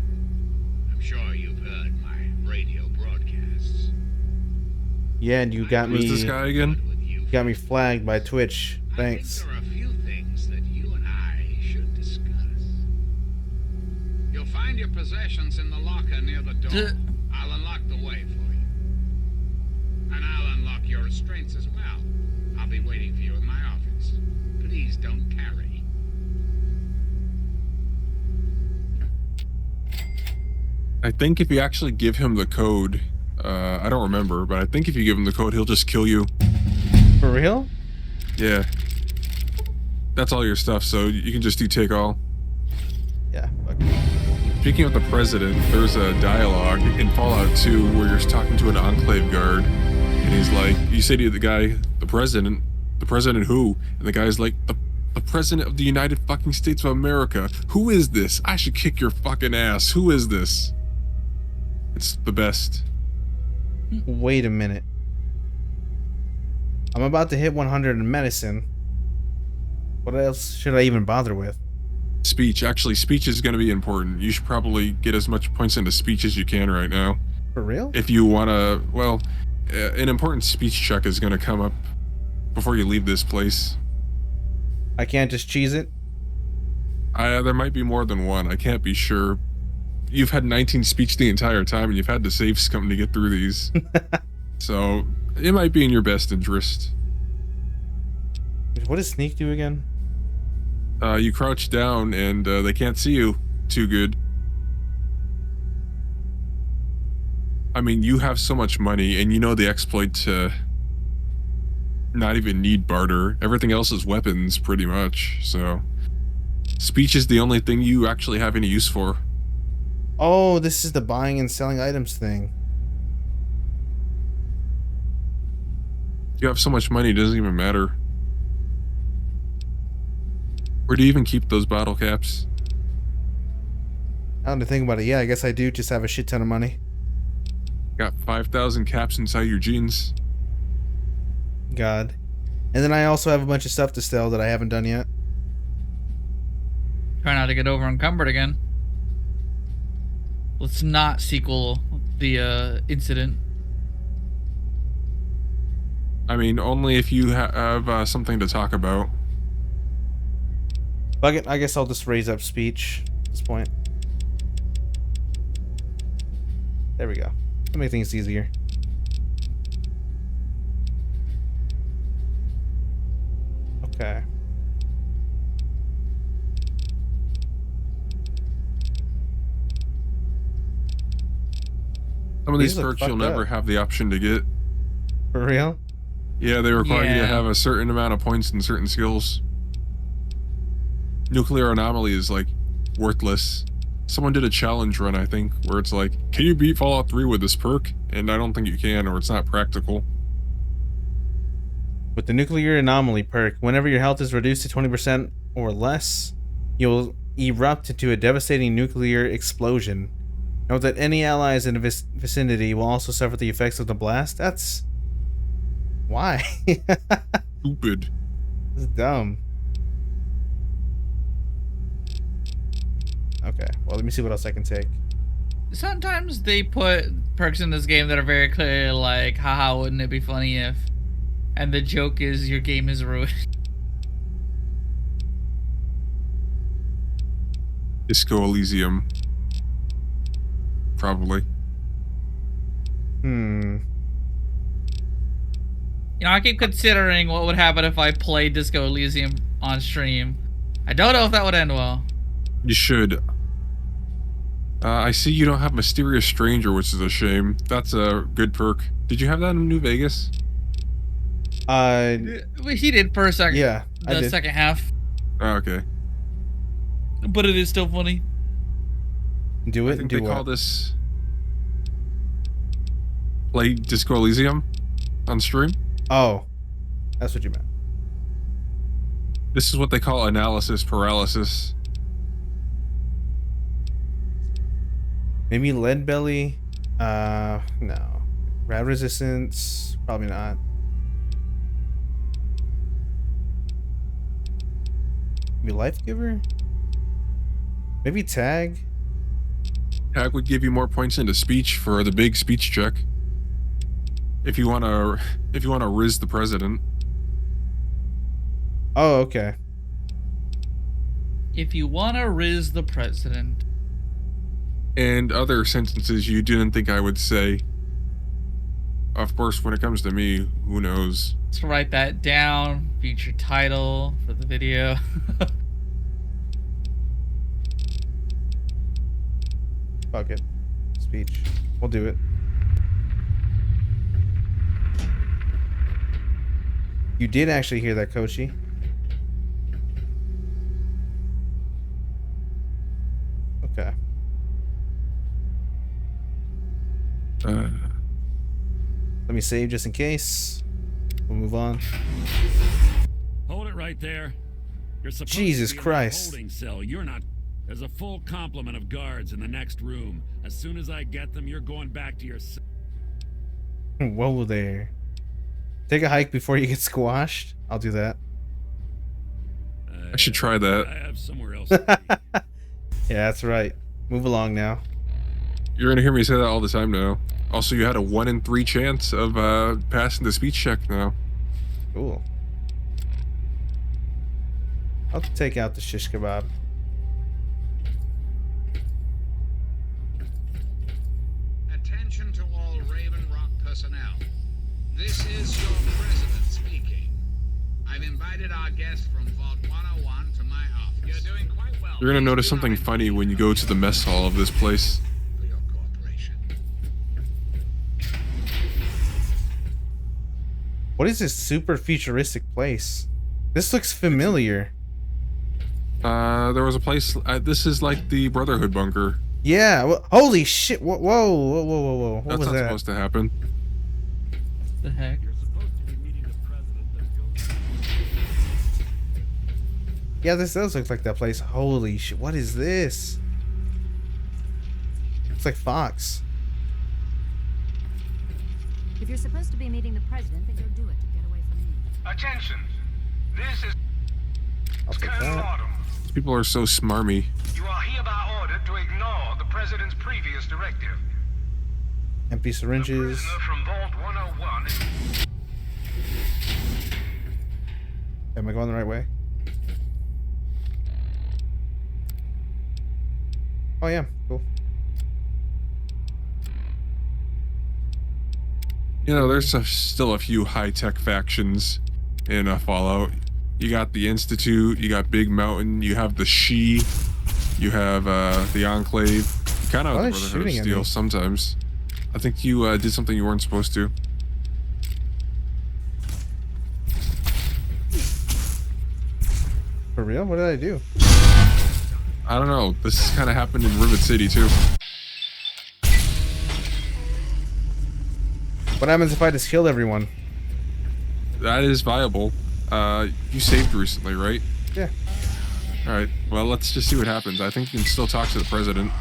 I'm sure you've heard my
Yeah, and you got
Who's
me.
this guy again?
Got me flagged by Twitch. Thanks.
There are a few things that you and I should discuss. You'll find your possessions in the locker near the door. I'll unlock the way for you. And I'll unlock your restraints as well. I'll be waiting for you in my office. Please don't carry.
I think if you actually give him the code, I don't remember, but I think if you give him the code, he'll just kill you.
For real?
Yeah. That's all your stuff, so you can just do take all.
Yeah. Fuck.
Speaking of the president, there's a dialogue in Fallout 2 where you're talking to an Enclave guard, and he's like, you say to the guy, the president who? And the guy's like, the president of the United fucking States of America. Who is this? I should kick your fucking ass. Who is this? It's the best.
Wait a minute. I'm about to hit 100 in medicine. What else should I even bother with?
Speech. Actually, speech is going to be important. You should probably get as much points into speech as you can right now.
For real?
If you want to, well, an important speech check is going to come up before you leave this place.
I can't just cheese it?
There might be more than one. I can't be sure. You've had 19 speech the entire time, and you've had to save something to get through these. So, it might be in your best interest.
What does sneak do again?
You crouch down, and they can't see you too good. I mean, you have so much money, and you know the exploit to not even need barter. Everything else is weapons, pretty much, so... Speech is the only thing you actually have any use for.
Oh, this is the buying and selling items thing.
You have so much money, it doesn't even matter. Where do you even keep those bottle caps?
Now to think about it, yeah, I guess I do just have a shit ton of money.
Got 5,000 caps inside your jeans.
God. And then I also have a bunch of stuff to sell that I haven't done yet.
Try not to get over encumbered again. Let's not sequel the incident.
I mean, only if you have something to talk about.
Fuck it, I guess I'll just raise up speech at this point. There we go. To make things easier. Okay.
Some of these
look
perks you'll
fucked
never
up.
have the option to get.
For real?
Yeah, they require you to
Yeah.
have a certain amount of points and certain skills. Nuclear anomaly is like worthless. Someone did a challenge run, I think, where it's like, can you beat Fallout 3 with this perk? And I don't think you can, or it's not practical.
With the nuclear anomaly perk, whenever your health is reduced to 20% or less, you'll erupt into a devastating nuclear explosion. Note that any allies in the vicinity will also suffer the effects of the blast. That's... why?
Stupid.
This is dumb. Okay, well, let me see what else I can take.
Sometimes they put perks in this game that are very clear, like, haha, wouldn't it be funny if... And the joke is your game is ruined.
Disco Elysium. Probably.
Hmm.
You know, I keep considering what would happen if I played Disco Elysium on stream. I don't know if that would end well.
You should. I see you don't have Mysterious Stranger, which is a shame. That's a good perk. Did you have that in New Vegas?
He did for a second.
Yeah, I
the
did.
second half.
Oh, okay.
But it is still funny.
Do
I
it and
think
do
they call
what?
this... Play Disco Elysium on stream?
Oh, that's what you meant.
This is what they call analysis paralysis.
Maybe lead belly? No. Rad resistance? Probably not. Maybe life giver? Maybe tag?
Tag would give you more points into speech for the big speech check. If you wanna riz the president.
Oh, okay.
If you wanna riz the president.
And other sentences you didn't think I would say. Of course, when it comes to me, who knows?
Let's write that down. Future title for the video.
Fuck it. Speech. We'll do it. You did actually hear that, Kochi. Okay. Let me save just in case. We'll move on.
Hold it right there. You're supposed
Jesus
to be
Christ.
in the holding cell. You're not. There's a full complement of guards in the next room. As soon as I get them, you're going back to your cell.
Whoa there. Take a hike before you get squashed. I'll do that.
I should try that.
I have somewhere else.
Yeah, that's right. Move along now.
You're gonna hear me say that all the time now. Also, you had a 1 in 3 chance of passing the speech check now.
Cool. I'll take out the shish kebab.
Attention to all Raven Rock personnel. This is your president speaking. I've invited our guest from Vault 101 to my office. You're doing quite well.
You're gonna notice something funny when you go to the mess hall of this place.
What is this super futuristic place? This looks familiar.
There was a place. This is like the Brotherhood bunker.
Yeah. Holy shit! Whoa! Whoa! Whoa! Whoa! Whoa! What
That's
was
not
that?
supposed to happen.
The heck?
Yeah, this does look like that place. Holy shit! What is this? It's like Fox.
If you're supposed to be meeting the president, then you'll do it. Get away from me.
Attention! This is
I'll take
Colonel
that.
Autumn.
These people are so smarmy.
You are hereby ordered to ignore the president's previous directive.
Empty syringes.
Prisoner from Vault 101 is...
Am I going the right way? Oh yeah, cool.
You know, there's still a few high-tech factions in Fallout. You got the Institute, you got Big Mountain, you have the She, you have the Enclave. Kind of
Why are
the
they
Brotherhood of
shooting at
Steel
me?
sometimes. I think you did something you weren't supposed to.
For real? What did I do?
I don't know. This kind of happened in Rivet City too.
What happens if I just killed everyone?
That is viable. You saved recently, right?
Yeah.
Alright, well, let's just see what happens. I think you can still talk to the president.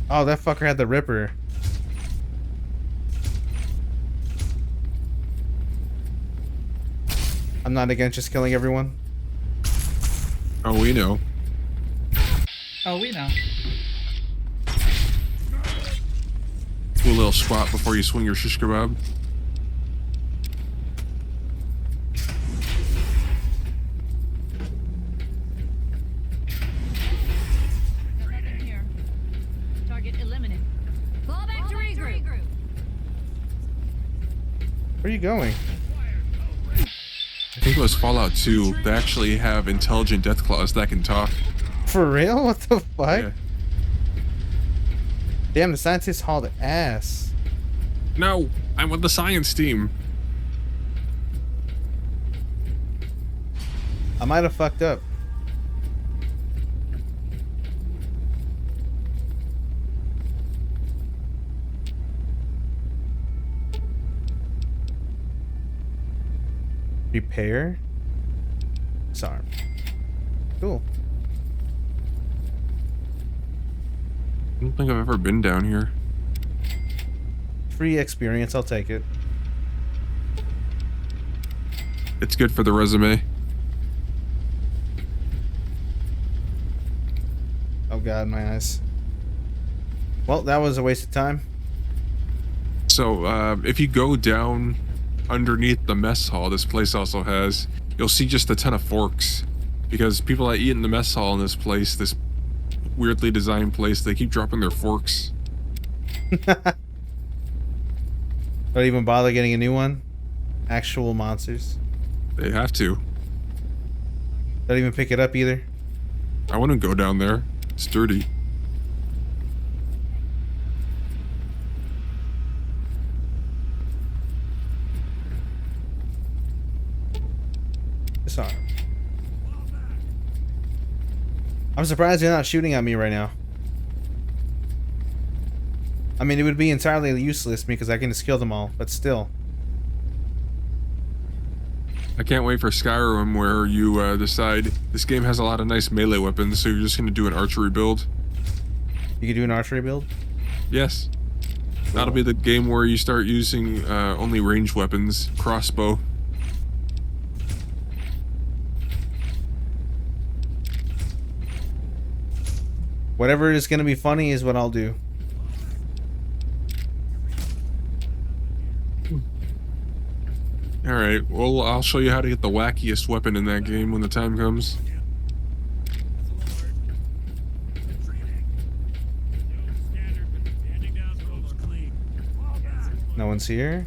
Oh, that fucker had the Ripper. I'm not against just killing everyone.
Oh, we know.
Oh, we know.
Do a little squat before you swing your shish kebab.
Nothing here. Target eliminated. Fall back to regroup.
Where are you going?
I think it was Fallout 2. They actually have intelligent death claws that can talk.
For real? What the fuck?
Yeah.
Damn, the scientists hauled ass.
No, I'm with the science team.
I might have fucked up. Repair? Disarm. Cool.
I don't think I've ever been down here.
Free experience, I'll take it.
It's good for the resume.
Oh god, my eyes. Well, that was a waste of time.
So, if you go down underneath the mess hall this place also has, you'll see just a ton of forks. Because people that eat in the mess hall in this place, this weirdly designed place, they keep dropping their forks.
Don't even bother getting a new one. Actual monsters.
They have to.
Don't even pick it up either.
I wouldn't go down there. It's dirty.
Disarm. I'm surprised you're not shooting at me right now. I mean, it would be entirely useless because I can just kill them all, but still.
I can't wait for Skyrim where you decide this game has a lot of nice melee weapons, so you're just going to do an archery build.
You can do an archery build?
Yes. That'll be the game where you start using only ranged weapons, crossbow.
Whatever is going to be funny is what I'll do.
Alright, well, I'll show you how to get the wackiest weapon in that game when the time comes.
No one's here?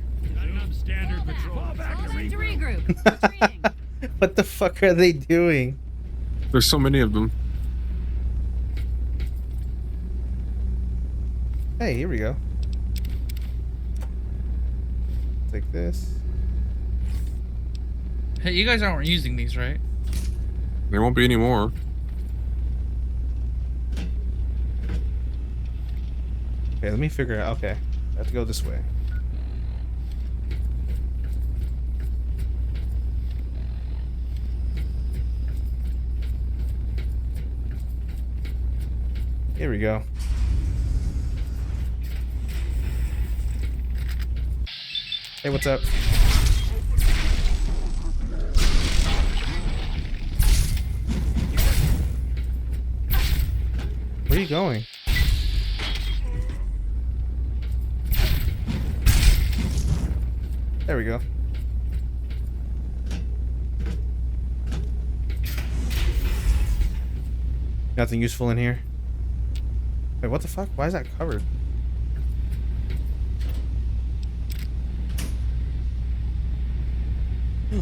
What the fuck are they doing?
There's so many of them.
Hey, here we go. Take this.
Hey, you guys aren't using these, right?
There won't be any more.
Okay, let me figure out. Okay, I have to go this way. Here we go. Hey, what's up? Where are you going? There we go. Nothing useful in here. Wait, what the fuck? Why is that covered?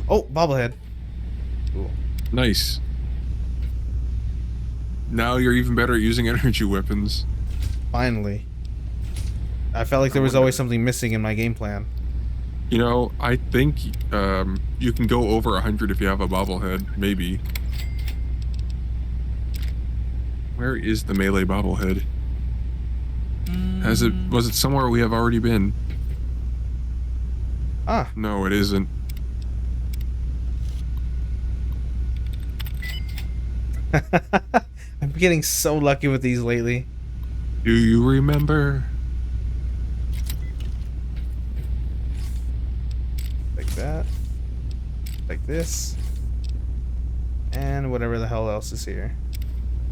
Oh, bobblehead. Cool.
Nice. Now you're even better at using energy weapons.
Finally. I felt like there was always something missing in my game plan.
You know, I think you can go over 100 if you have a bobblehead, maybe. Where is the melee bobblehead? Was it somewhere we have already been?
Ah.
No, it isn't.
I'm getting so lucky with these lately.
Do you remember?
Like that. Like this. And whatever the hell else is here.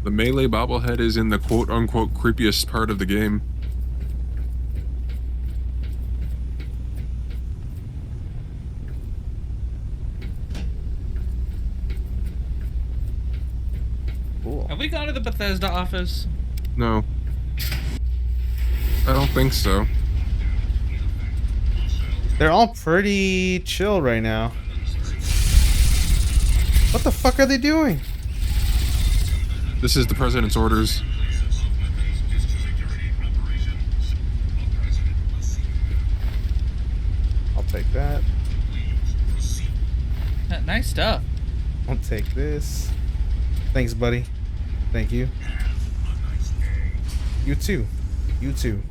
The melee bobblehead is in the quote-unquote creepiest part of the game.
Cool.
Have we gone to the Bethesda office?
No. I don't think so.
They're all pretty chill right now. What the fuck are they doing?
This is the president's orders.
I'll take that.
Nice stuff.
I'll take this. Thanks, buddy. Thank you. You too. You too.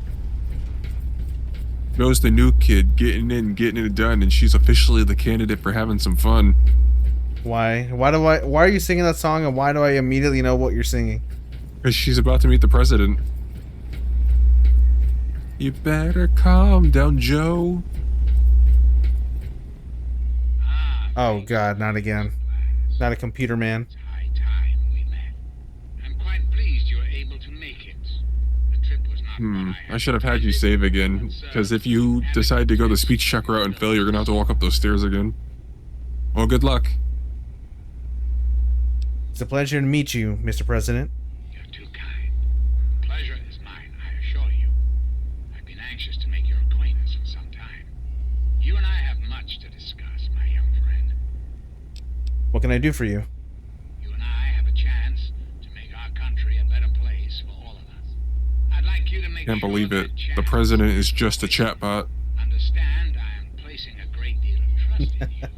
Knows the new kid getting it done, and she's officially the candidate for having some fun.
Why? Why are you singing that song, and why do I immediately know what you're singing?
Because she's about to meet the president. You better calm down, Joe.
Oh god, not again. Not a computer man.
I'm quite pleased you were able to make it. The
I should have had you save again, because if you decide to go the speech check route and fail, you're gonna have to walk up those stairs again. Well, good luck.
It's a pleasure to meet you, Mr. President.
You're too kind. Pleasure is mine, I assure you. I've been anxious to make your acquaintance for some time. You and I have much to discuss, my young friend.
What can I do for you?
You and I have a chance to make our country a better place for all of us. I'd like you to make
Can't
sure
believe it.
that
The president is just a chatbot.
understand I am placing a great deal of trust in you.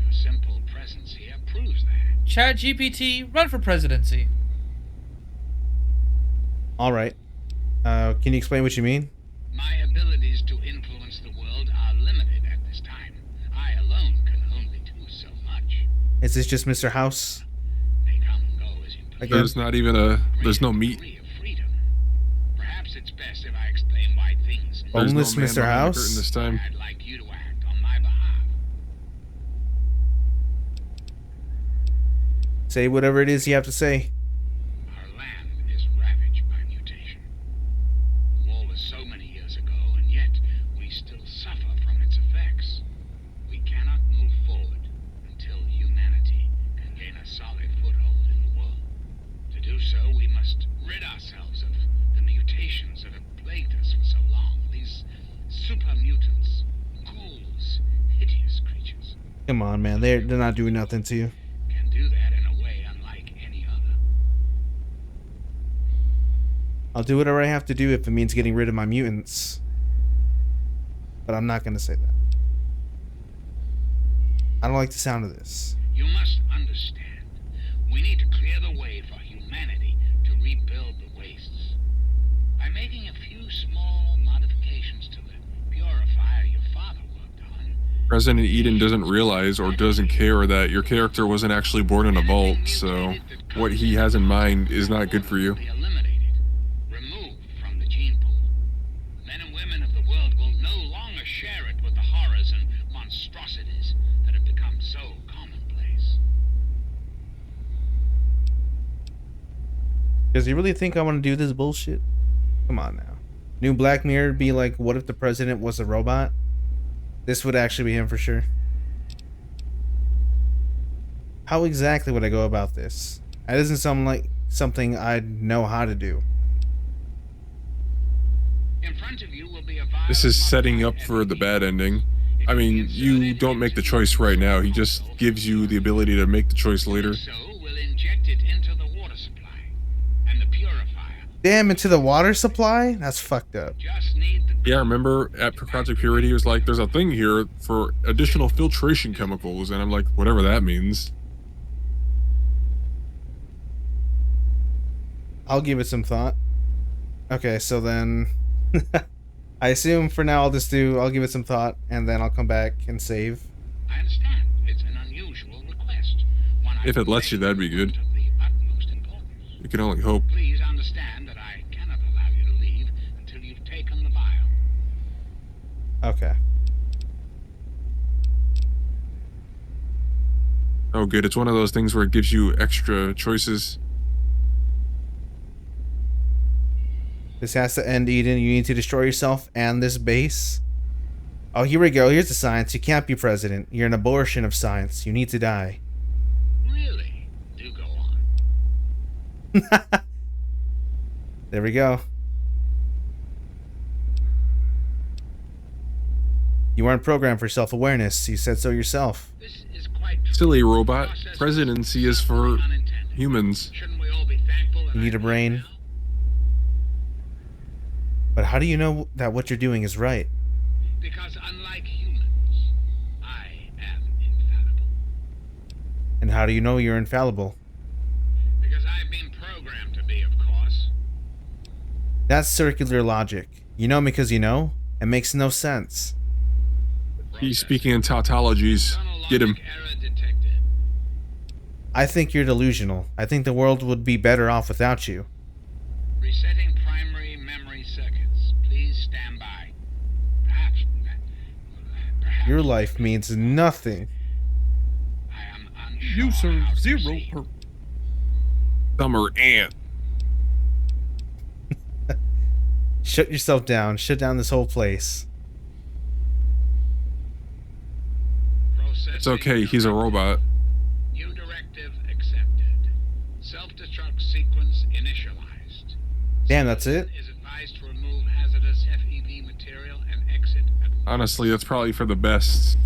Your simple presence here proves that.
Chat GPT, run for presidency.
All right. Can you explain what you mean?
My abilities to influence the world are limited at this time. I alone can only do so much.
Is this just Mr. House?
They come and go as you please.
Again?
There's not even a... There's no meat.
Perhaps it's best if I explain why things.
There's no
Boneless
man
Mr.
behind the
House?
curtain this time.
I'd like you to act on my behalf.
Say whatever it is you have to say.
Our land is ravaged by mutation. The war was so many years ago, and yet we still suffer from its effects. We cannot move forward until humanity can gain a solid foothold in the world. To do so, we must rid ourselves of the mutations that have plagued us for so long. These super mutants, ghouls, hideous creatures,
Come on, man. They're not doing nothing to you.
can do that in a way unlike any other.
I'll do whatever I have to do if it means getting rid of my mutants. But I'm not gonna say that. I don't like the sound of this.
You must understand, we need to clear the way for humanity to rebuild the wastes. By making a few small modifications to the purifier your father worked on,
President Eden doesn't realize or doesn't care that your character wasn't actually born in a vault, so what he has in mind is not good for you.
be eliminated, removed from the gene pool. Men and women of the world will no longer share it with the horrors and monstrosities that have become so commonplace.
Does he really think I want to do this bullshit? Come on now. New Black Mirror would be like, what if the president was a robot? This would actually be him for sure. How exactly would I go about this? That doesn't sound like something I'd know how to do.
In front of you will be a
This is setting up for the bad ending. I mean, you don't make the choice right now. He just gives you the ability to make the choice later.
So we'll inject it into the water supply and the purifier.
Damn, into the water supply? That's fucked up.
Yeah, remember at Project Purity, he was like, there's a thing here for additional filtration chemicals, and I'm like, whatever that means.
I'll give it some thought. Okay, so then... I assume for now I'll give it some thought, and then I'll come back and save.
I understand. It's an unusual request. One I
If it lets you, that'd be good.
of the utmost importance.
You can only hope.
Please understand that I cannot allow you to leave until you've taken the vial.
Okay.
Oh, good. It's one of those things where it gives you extra choices.
This has to end, Eden. You need to destroy yourself and this base. Oh, here we go. Here's the science. You can't be president. You're an abortion of science. You need to die.
Really? Do go on.
There we go. You weren't programmed for self-awareness. You said so yourself.
Silly robot. Presidency is for humans.
You need a brain. But how do you know that what you're doing is right?
Because unlike humans, I am infallible.
And how do you know you're infallible?
Because I've been programmed to be, of course.
That's circular logic. You know because you know? It makes no sense.
He's speaking in tautologies. Get him.
I think you're delusional. I think the world would be better off without you.
Resetting primary memory circuits. Please stand by. Perhaps.
Your life means nothing.
You serve 0 per.
Summer ant.
Shut yourself down. Shut down this whole place.
It's okay, he's a robot.
New directive accepted. Self-destruct sequence initialized.
Damn, that's it?
Is advised to remove hazardous FEV material and exit at once.
Honestly, that's probably for the best.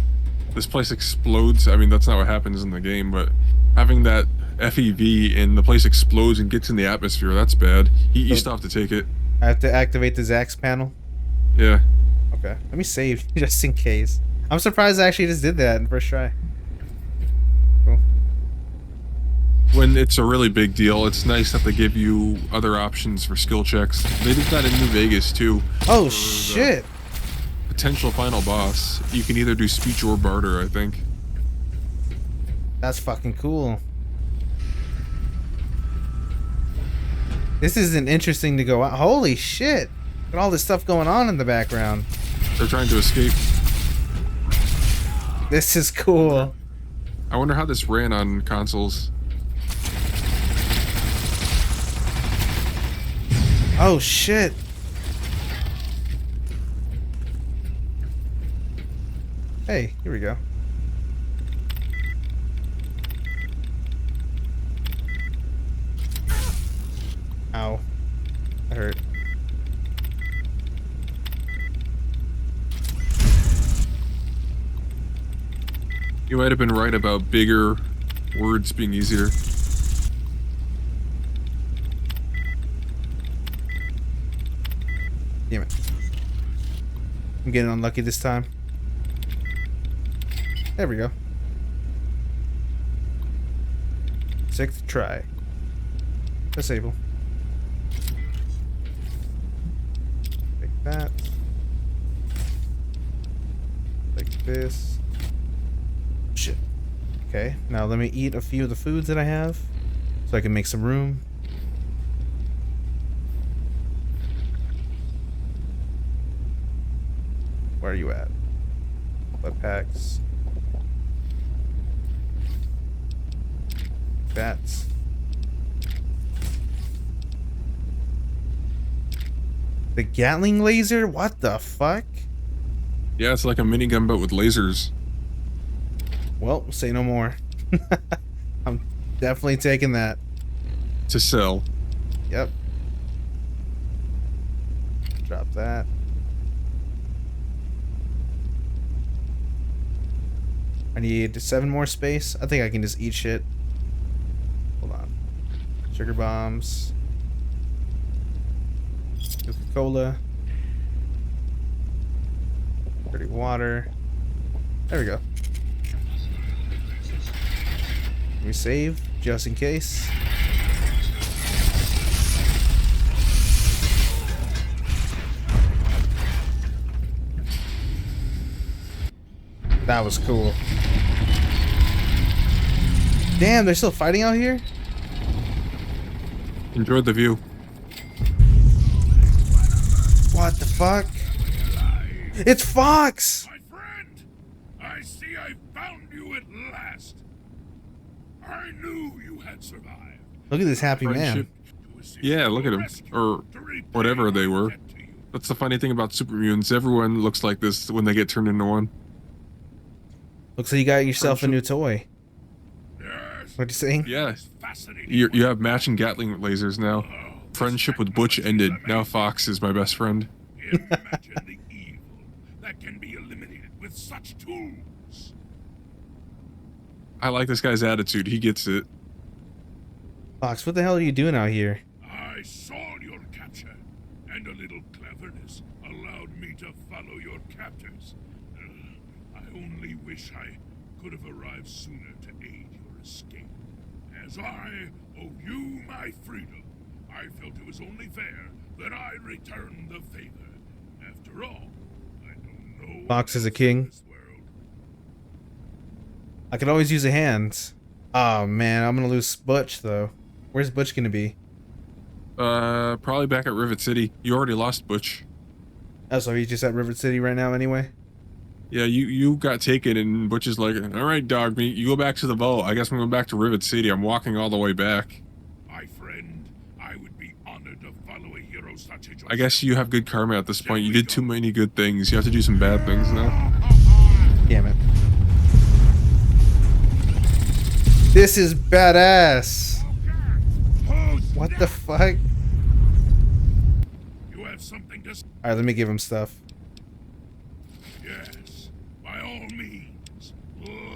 This place explodes. I mean, that's not what happens in the game, but having that FEV and the place explodes and gets in the atmosphere, that's bad. You still have to take it.
I have to activate the Zax panel?
Yeah.
Okay. Let me save, just in case. I'm surprised I actually just did that in first try. Cool.
When it's a really big deal, it's nice that they give you other options for skill checks. They did that in New Vegas, too.
Oh, shit!
Potential final boss. You can either do speech or barter, I think.
That's fucking cool. This isn't interesting to go out. Holy shit! Look at all this stuff going on in the background.
They're trying to escape.
This is cool.
I wonder how this ran on consoles.
Oh shit! Hey, here we go. Ow. That hurt.
You might have been right about bigger words being easier.
Damn it. I'm getting unlucky this time. There we go. Sixth try. Disable. Take that. Like this. Shit. Okay, now let me eat a few of the foods that I have so I can make some room. Where are you at? Blood packs. Bats. The Gatling laser? What the fuck?
Yeah, it's like a minigun but with lasers.
Well, say no more. I'm definitely taking that.
To sell.
Yep. Drop that. I need 7 more space. I think I can just eat shit. Hold on. Sugar bombs. Coca-Cola. Dirty water. There we go. Let me save, just in case. That was cool. Damn, they're still fighting out here?
Enjoyed the view.
What the fuck? It's Fox!
My friend! I see I found you at last. I knew you had survived.
Look at this happy man.
Yeah, look at him. Or whatever they were. That's the funny thing about super mutants. Everyone looks like this when they get turned into one.
Looks like you got yourself a new toy. What are you saying?
Yeah. You have matching Gatling lasers now. Friendship with Butch ended. Now Fox is my best friend.
Imagine the evil that can be eliminated with such tools.
I like this guy's attitude. He gets it.
Fox, what the hell are you doing out here?
I saw your capture, and a little cleverness allowed me to follow your captors. I only wish I could have arrived sooner to aid your escape. As I owe you my freedom, I felt it was only fair that I return the favor. After all, I don't know.
Fox is a king. I could always use a hand. Oh man, I'm gonna lose Butch though. Where's Butch gonna be?
Probably back at Rivet City. You already lost Butch.
Oh, so he's just at Rivet City right now anyway?
Yeah, you got taken and Butch is like, alright dog meat, you go back to the vault. I guess I'm going back to Rivet City. I'm walking all the way back.
My friend, I would be honored to follow
I guess you have good karma at this point. You did too many good things. You have to do some bad things now.
Damn it. This is badass. What the fuck?
You have something to
Alright, let me give him stuff.
Yes, by all means,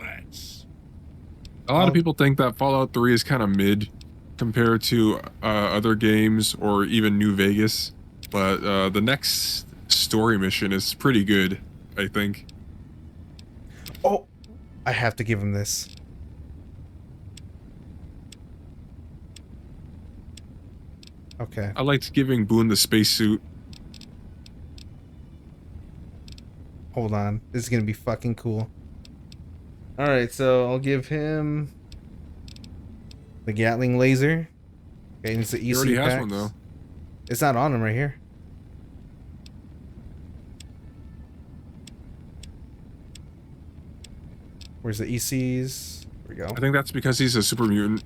let's.
A lot of people think that Fallout 3 is kind of mid compared to other games or even New Vegas, but the next story mission is pretty good, I think.
Oh, I have to give him this. Okay.
I liked giving Boone the spacesuit.
Hold on. This is gonna be fucking cool. Alright, so I'll give him the Gatling laser. Okay, and it's the EC
He already has
packs.
one, though.
It's not on him right here. Where's the ECs? There we go.
I think that's because he's a super mutant.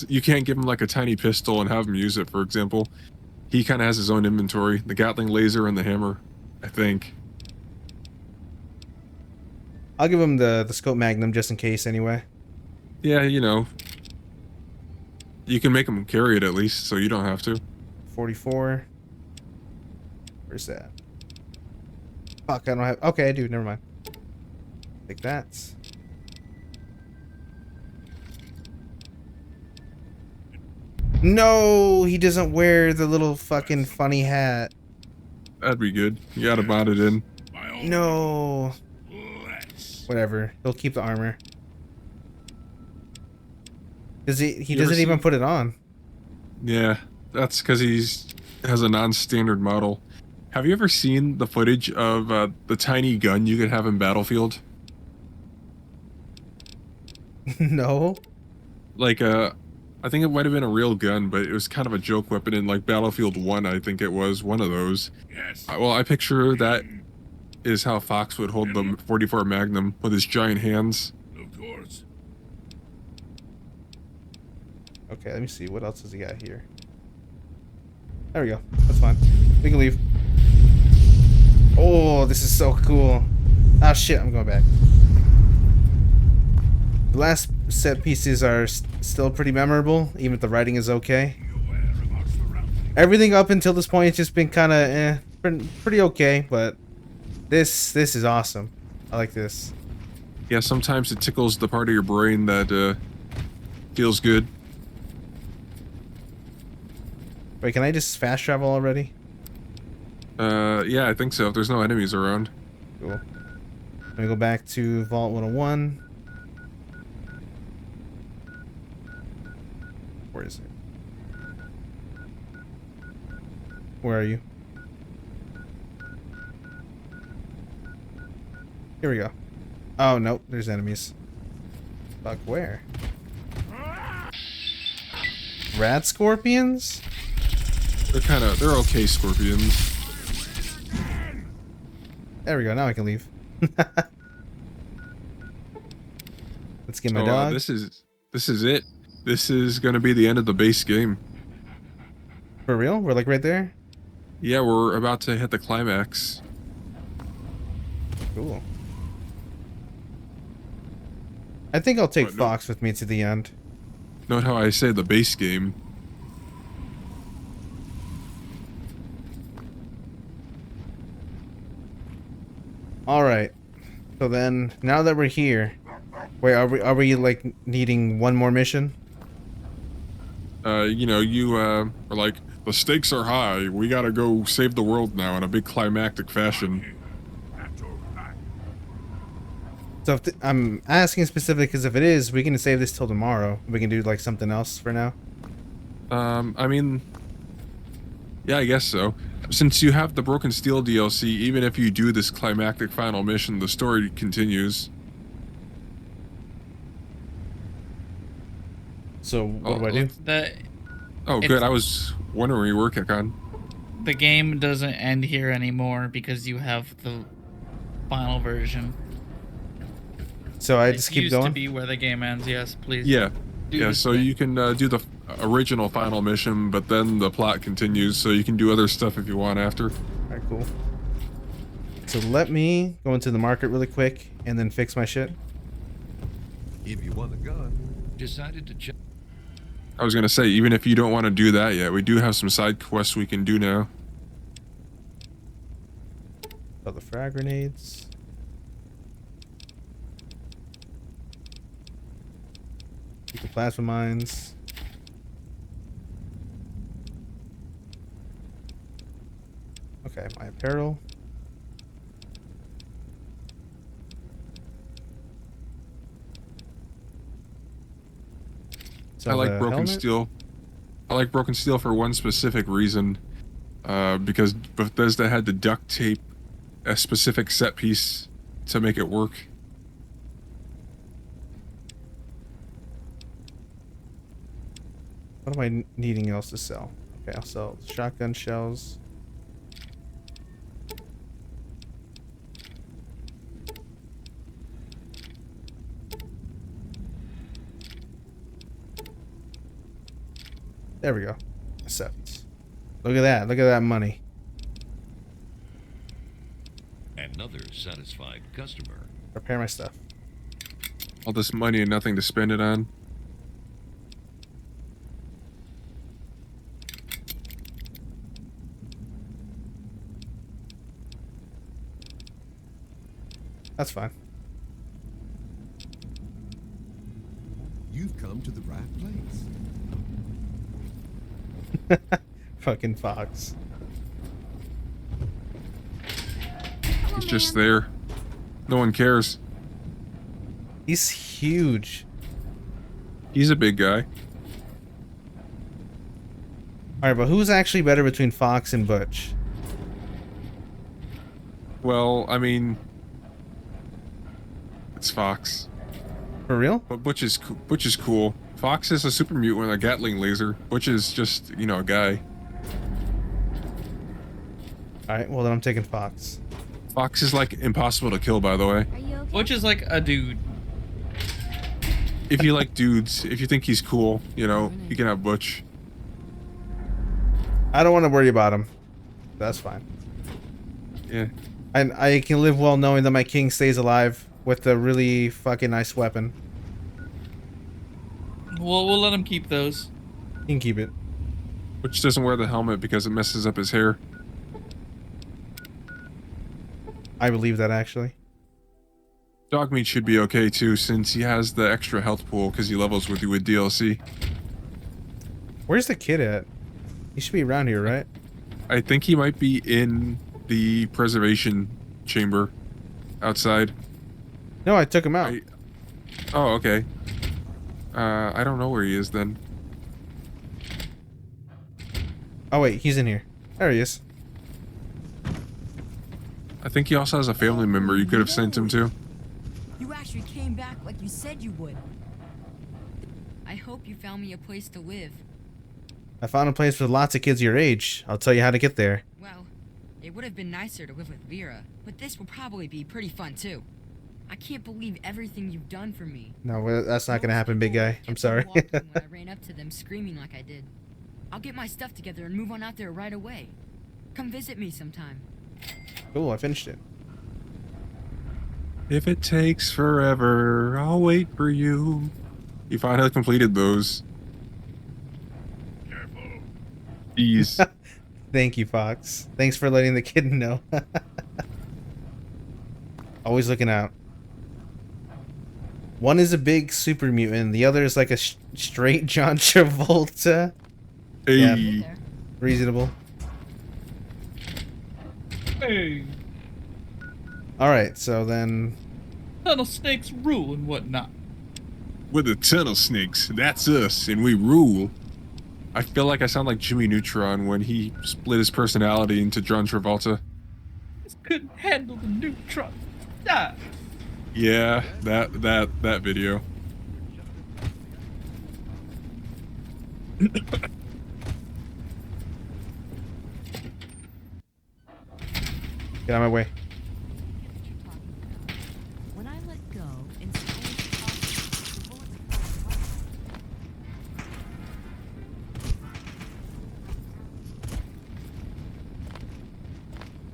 You can't give him like a tiny pistol and have him use it, for example. He kind of has his own inventory. The Gatling laser and the hammer, I think.
I'll give him the scope magnum just in case anyway.
Yeah, you know. You can make him carry it at least, so you don't have to.
44. Where's that? Fuck, I don't have... Okay, I do. Never mind. Take that. No, he doesn't wear the little fucking funny hat.
That'd be good. You gotta mod it in.
No. Whatever. He'll keep the armor. Does he
You
doesn't
ever
even
seen-
put it on.
Yeah, that's because has a non-standard model. Have you ever seen the footage of the tiny gun you could have in Battlefield?
No.
Like, I think it might have been a real gun, but it was kind of a joke weapon in like Battlefield 1, I think it was one of those.
Yes.
Well, I picture that is how Fox would hold the 44 Magnum with his giant hands.
Of course.
Okay, let me see. What else has he got here? There we go. That's fine. We can leave. Oh, this is so cool. Ah, shit. I'm going back. The last set pieces are still pretty memorable, even if the writing is okay. Everything up until this point has just been kind of pretty okay, but this is awesome. I like this.
Yeah, sometimes it tickles the part of your brain that feels good.
Wait, can I just fast travel already?
Yeah, I think so. If there's no enemies around.
Cool. Let me go back to Vault 101. Where is it? Where are you? Here we go. Oh, nope. There's enemies. Fuck, where? Rat scorpions?
They're okay scorpions.
There we go. Now I can leave. Let's get my
So,
dog.
this is it. This is gonna be the end of the base game.
For real? We're like right there?
Yeah, we're about to hit the climax.
Cool. I think I'll take
What, no-
Fox with me to the end.
Note how I say the base game.
Alright. So then, now that we're here... Wait, are we like needing one more mission?
You know, you are like, the stakes are high. We gotta go save the world now in a big climactic fashion.
So if I'm asking specific because if it is, we can save this till tomorrow. We can do like something else for now.
I mean, yeah, I guess so. Since you have the Broken Steel DLC, even if you do this climactic final mission, the story continues.
So what do I do?
Oh, good. I was wondering where you were, Kekon.
The game doesn't end here anymore because you have the final version.
So I
It
just keep
used
going?
to be where the game ends. Yes, please.
Yeah. Yeah, so you can do the original final mission, but then the plot continues, so you can do other stuff if you want after.
Alright, cool. So let me go into the market really quick and then fix my shit.
If you want a gun, decided to check.
I was gonna say, even if you don't want to do that yet, we do have some side quests we can do now.
Oh, the frag grenades. The plasma mines. Okay, my apparel. So
I like
the
Broken
helmet?
Steel. I like Broken Steel for one specific reason. Because Bethesda had to duct tape a specific set piece to make it work.
What am I needing else to sell? Okay, I'll sell shotgun shells. There we go. Accept. Look at that. Look at that money.
Another satisfied customer.
Repair my stuff.
All this money and nothing to spend it on.
That's fine.
You've come to the right place.
Fucking Fox.
He's just there. No one cares.
He's huge.
He's a big guy.
Alright, but who's actually better between Fox and Butch?
Well, I mean, it's Fox.
For real?
But Butch is cool. Fox is a super mutant with a Gatling laser. Butch is just, you know, a guy.
Alright, well then I'm taking Fox.
Fox is like impossible to kill, by the way.
Butch is like a dude.
If you like dudes, if you think he's cool, you know, you can have Butch.
I don't want to worry about him. That's fine.
Yeah.
I can live well knowing that my king stays alive with a really fucking nice weapon.
Well, we'll let him keep those.
You can keep it.
Butch doesn't wear the helmet because it messes up his hair.
I believe that, actually.
Dogmeat should be okay too, since he has the extra health pool because he levels with you with DLC.
Where's the kid at? He should be around here, right?
I think he might be in the preservation chamber outside.
No, I took him out.
Oh, okay. I don't know where he is then.
Oh, wait, he's in here. There he is.
I think he also has a family member you could have sent him to.
You actually came back like you said you would. I hope you found me a place to live.
I found a place with lots of kids your age. I'll tell you how to get there.
Well, it would have been nicer to live with Vera, but this will probably be pretty fun too. I can't believe everything you've done for me.
No, well, that's not gonna happen, big guy. I'm sorry.
When I ran up to them screaming like I did. I'll get my stuff together and move on out there right away. Come visit me sometime.
Cool, I finished it.
If it takes forever, I'll wait for you. You finally completed those.
Careful.
Ease.
Thank you, Fox. Thanks for letting the kid know. Always looking out. One is a big super mutant. The other is like a straight John Travolta.
Hey.
Yeah, reasonable.
Hey.
Alright, so then...
Tunnel snakes rule and whatnot.
We're the tunnel snakes. That's us, and we rule. I feel like I sound like Jimmy Neutron when he split his personality into John Travolta.
Just couldn't handle the neutron. Die.
Yeah, that video.
Get out of my way.
When I let go,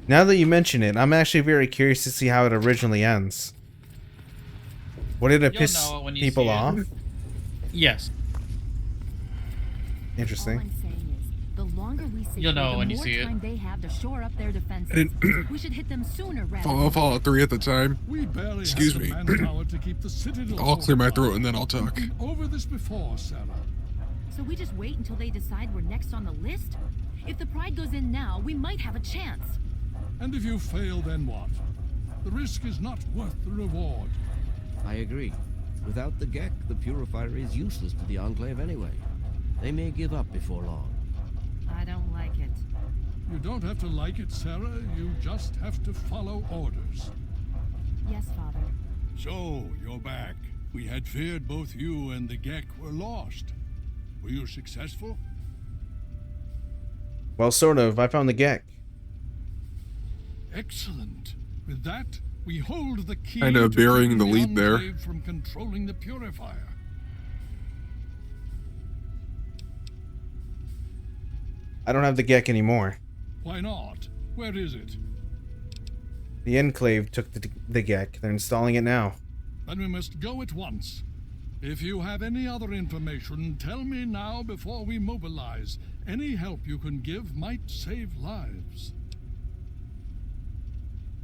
Now that you mention it, I'm actually very curious to see how it originally ends. What did it
You'll
piss
know it when you
people
see it.
off?
Yes.
Interesting.
All I'm saying is, the longer we sit
You'll know
here,
when
the
you
more
see it.
time they have to shore up their defenses.
didn't-
We should hit them sooner rather
Fallout 3 at the time.
We barely
Excuse
have
me.
the manpower to keep the citadel
I'll clear my
fortified.
throat and then I'll talk.
We've been over this before, Sarah.
So we just wait until they decide we're next on the list? If the Pride goes in now, we might have a chance.
And if you fail, then what? The risk is not worth the reward.
I agree. Without the Gek, the Purifier is useless to the Enclave anyway. They may give up before long.
I don't like it.
You don't have to like it, Sarah. You just have to follow orders.
Yes, Father.
So, you're back. We had feared both you and the Gek were lost. Were you successful?
Well, sort of. I found the Gek.
Excellent. With that, we hold the key
Kinda
to
burying
keeping
the lead there.
Enclave from controlling the Purifier.
I don't have the Gek anymore.
Why not? Where is it?
The Enclave took the Gek. They're installing it now.
Then we must go at once. If you have any other information, tell me now before we mobilize. Any help you can give might save lives.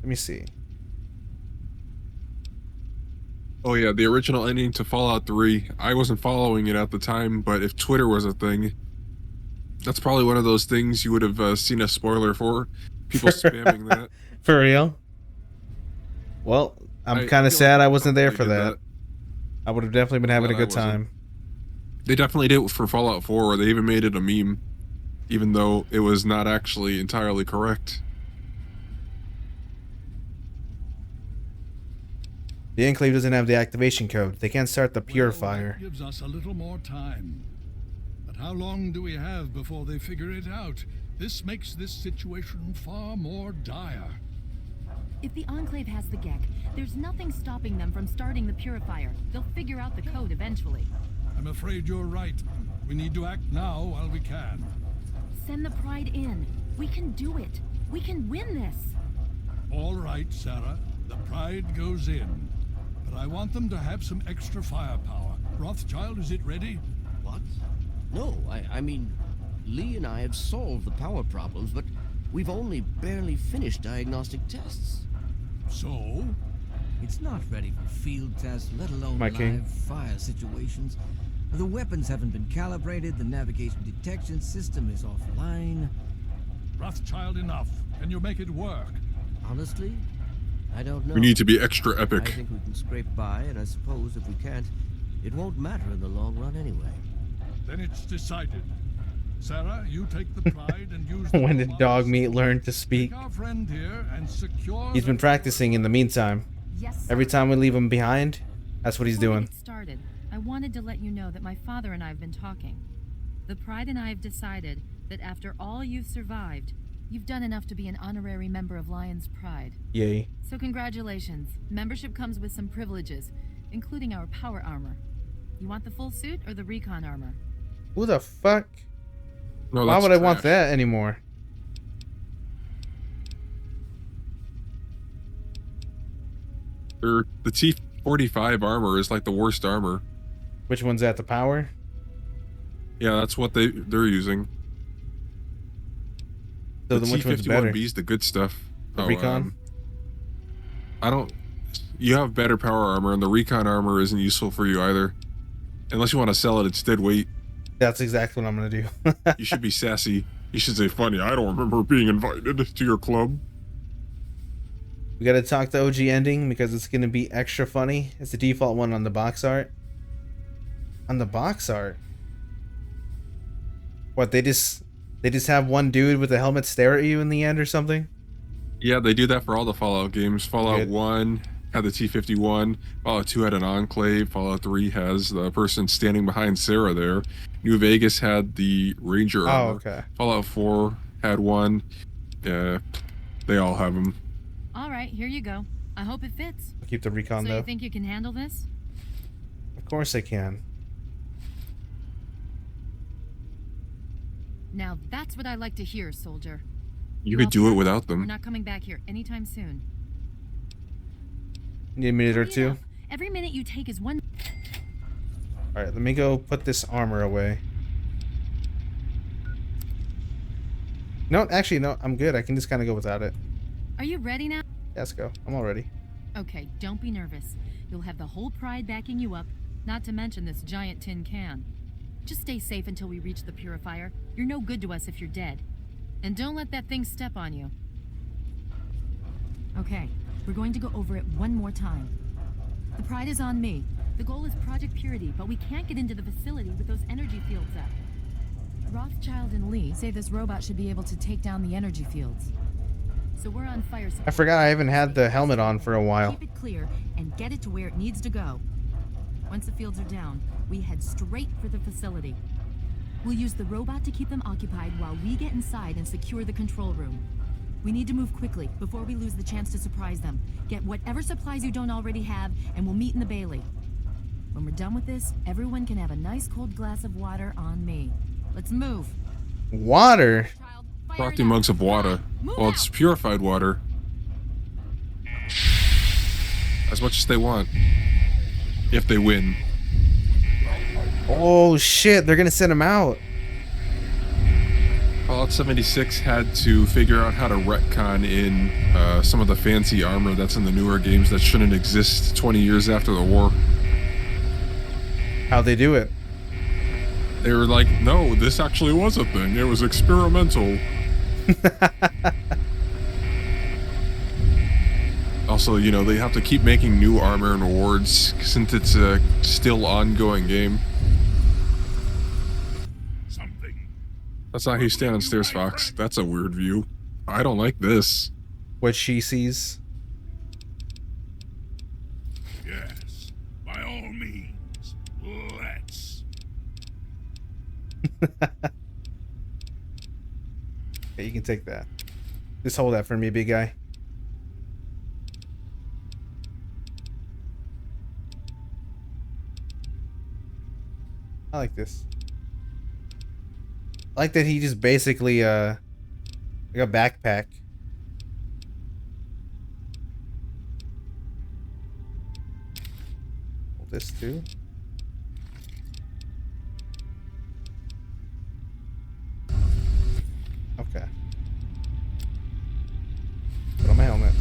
Let me see.
Oh yeah, the original ending to Fallout 3. I wasn't following it at the time, but if Twitter was a thing, that's probably one of those things you would have seen a spoiler for. People spamming that.
For real? Well, I'm kind of sad I wasn't there for
did
that. I would have definitely been having a
Glad I
good
wasn't.
time.
They definitely did it for Fallout 4, where they even made it a meme, even though it was not actually entirely correct.
The Enclave doesn't have the activation code. They can't start the Purifier.
That gives us a little more time. But how long do we have before they figure it out? This makes this situation far more dire.
If the Enclave has the Gek, there's nothing stopping them from starting the Purifier. They'll figure out the code eventually.
I'm afraid you're right. We need to act now while we can.
Send the Pride in. We can do it. We can win this.
All right, Sarah. The Pride goes in. But I want them to have some extra firepower. Rothschild, is it ready?
What? No, I mean, Lee and I have solved the power problems, but we've only barely finished diagnostic tests.
So?
It's not ready for field tests, let alone
My
live
king.
fire situations. The weapons haven't been calibrated, the navigation detection system is offline.
Rothschild, enough. Can you make it work?
Honestly, I don't know.
We need to be extra
I
epic.
think we can scrape by, and I suppose if we can't, it won't matter in the long run anyway.
Then it's decided. Sarah, you take the Pride and use the
When did Dog Meat learn to speak?
Take our friend here and secure
He's been practicing in the meantime.
Yes, sir.
Every time we leave him behind, that's what he's
Before we
doing.
get started, I wanted to let you know that my father and I have been talking. The Pride and I have decided that after all you've survived, you've done enough to be an honorary member of Lion's Pride.
Yay.
So congratulations. Membership comes with some privileges, including our power armor. You want the full suit or the recon armor?
Who the fuck?
No,
Why
that's
would I want
trash.
that anymore?
The T-45 armor is like the worst armor.
Which one's at the power?
Yeah, that's what they're using.
So
The
then which one's better?
T-51B is the good stuff.
The recon?
I don't... You have better power armor, and the recon armor isn't useful for you either. Unless you want to sell it instead, wait.
That's exactly what I'm gonna do.
You should be sassy. You should say, funny, I don't remember being invited to your club.
We gotta talk the OG ending because it's gonna be extra funny. It's the default one on the box art. On the box art? What, they just have one dude with a helmet stare at you in the end or something?
Yeah, they do that for all the Fallout games. Fallout
Good.
1 had the T-51. Fallout 2 had an Enclave. Fallout 3 has the person standing behind Sarah there. New Vegas had the Ranger
Oh,
armor.
okay.
Fallout 4 had one. Yeah, they all have them.
All right, here you go. I hope it fits.
I'll keep the recon
So
though.
you think you can handle this?
Of course I can.
Now that's what I like to hear, soldier.
You could do it without
We're
them.
not coming back here anytime soon.
Need a minute or two.
Every minute you take is one.
Alright, let me go put this armor away. No, actually, no, I'm good. I can just kind of go without it.
Are you ready now?
Yeah, let's go. I'm all ready.
Okay, don't be nervous. You'll have the whole Pride backing you up, not to mention this giant tin can. Just stay safe until we reach the purifier. You're no good to us if you're dead. And don't let that thing step on you. Okay, we're going to go over it one more time. The Pride is on me. The goal is Project Purity, but we can't get into the facility with those energy fields up. Rothschild and Lee say this robot should be able to take down the energy fields. So we're on fire support.
I forgot I haven't had the helmet on for a while.
Keep it clear and get it to where it needs to go. Once the fields are down, we head straight for the facility. We'll use the robot to keep them occupied while we get inside and secure the control room. We need to move quickly before we lose the chance to surprise them. Get whatever supplies you don't already have, and we'll meet in the Bailey. When we're done with this, everyone can have a nice cold glass of water on me. Let's move.
Water?
Frothy mugs of water. Well, it's purified water. As much as they want. If they win.
Oh shit, they're gonna send him out.
Fallout 76 had to figure out how to retcon in some of the fancy armor that's in the newer games that shouldn't exist 20 years after the war.
How'd they do it?
They were like, no, this actually was a thing. It was experimental. Also, you know, they have to keep making new armor and awards since it's a still ongoing game. That's not how you stand on stairs, Fox. That's a weird view. I don't like this.
What she sees.
Yes, by all means, let's.
Okay, you can take that. Just hold that for me, big guy. I like this. I like that he just basically like a backpack. Hold this too. Okay. Put on my helmet.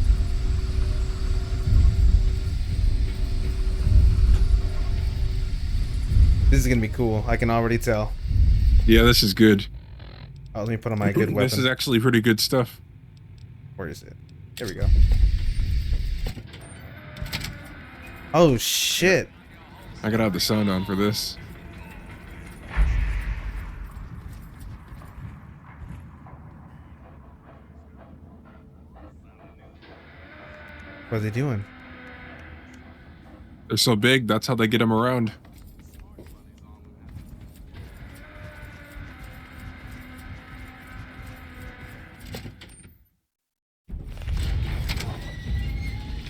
This is gonna be cool. I can already tell.
Yeah, this is good.
Oh, let me put on my good weapon.
This is actually pretty good stuff.
Where is it? There we go. Oh shit!
I gotta have the sound on for this.
What are they doing?
They're so big, that's how they get them around.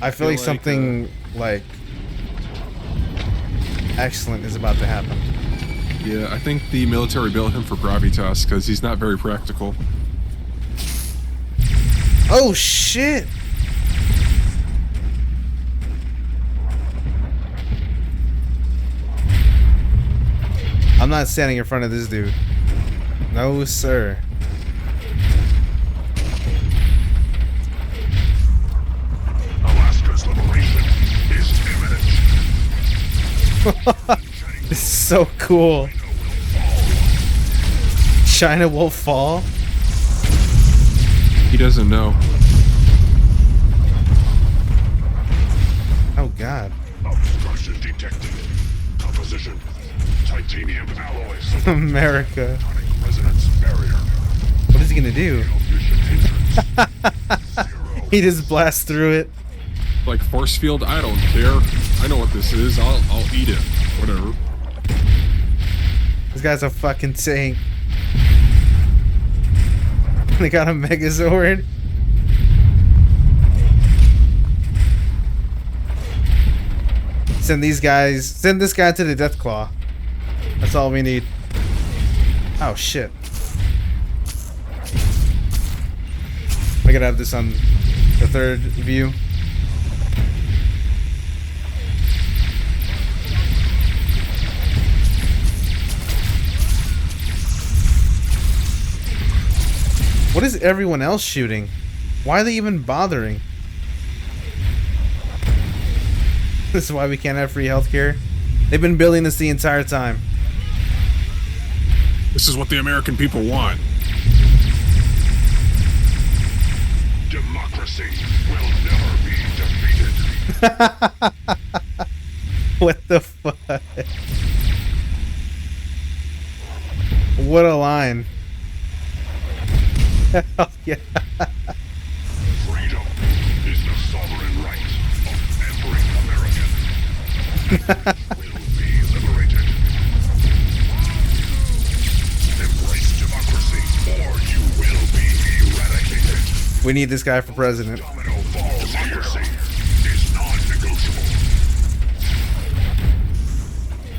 I feel like something like excellent is about to happen.
Yeah, I think the military built him for gravitas because he's not very practical.
Oh shit! I'm not standing in front of this dude. No, sir.
Alaska's liberation is imminent.
This is so cool. China will fall?
He doesn't know.
Oh god.
Obstruction detected. Composition: titanium alloys.
America.
Resonance barrier.
What is he gonna do? He just blasts through it.
Like force field, I don't care. I know what this is. I'll eat it. Whatever.
This guy's a fucking tank. They got a Megazord. Send these guys. Send this guy to the Deathclaw. That's all we need. Oh shit. I gotta have this on the third view. What is everyone else shooting? Why are they even bothering? This is why we can't have free healthcare. They've been building this the entire time.
This is what the American people want.
Democracy will never be defeated.
What the fuck? What a line. Hell yeah.
Freedom is the sovereign right of every American. Will be liberated. Embrace democracy, or you will be eradicated.
We need this guy for president.
Democracy is non-negotiable.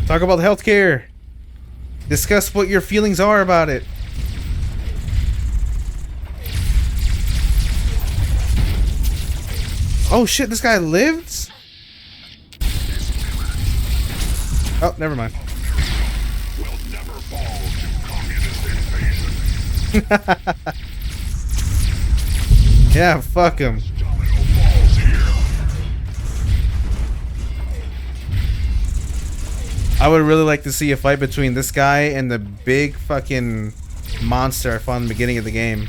Talk about healthcare. Discuss what your feelings are about it. Oh shit, this guy lives? Oh, never mind.
Will never fall to communist invasion.
Yeah, fuck him. I would really like to see a fight between this guy and the big fucking monster I fought in the beginning of the game.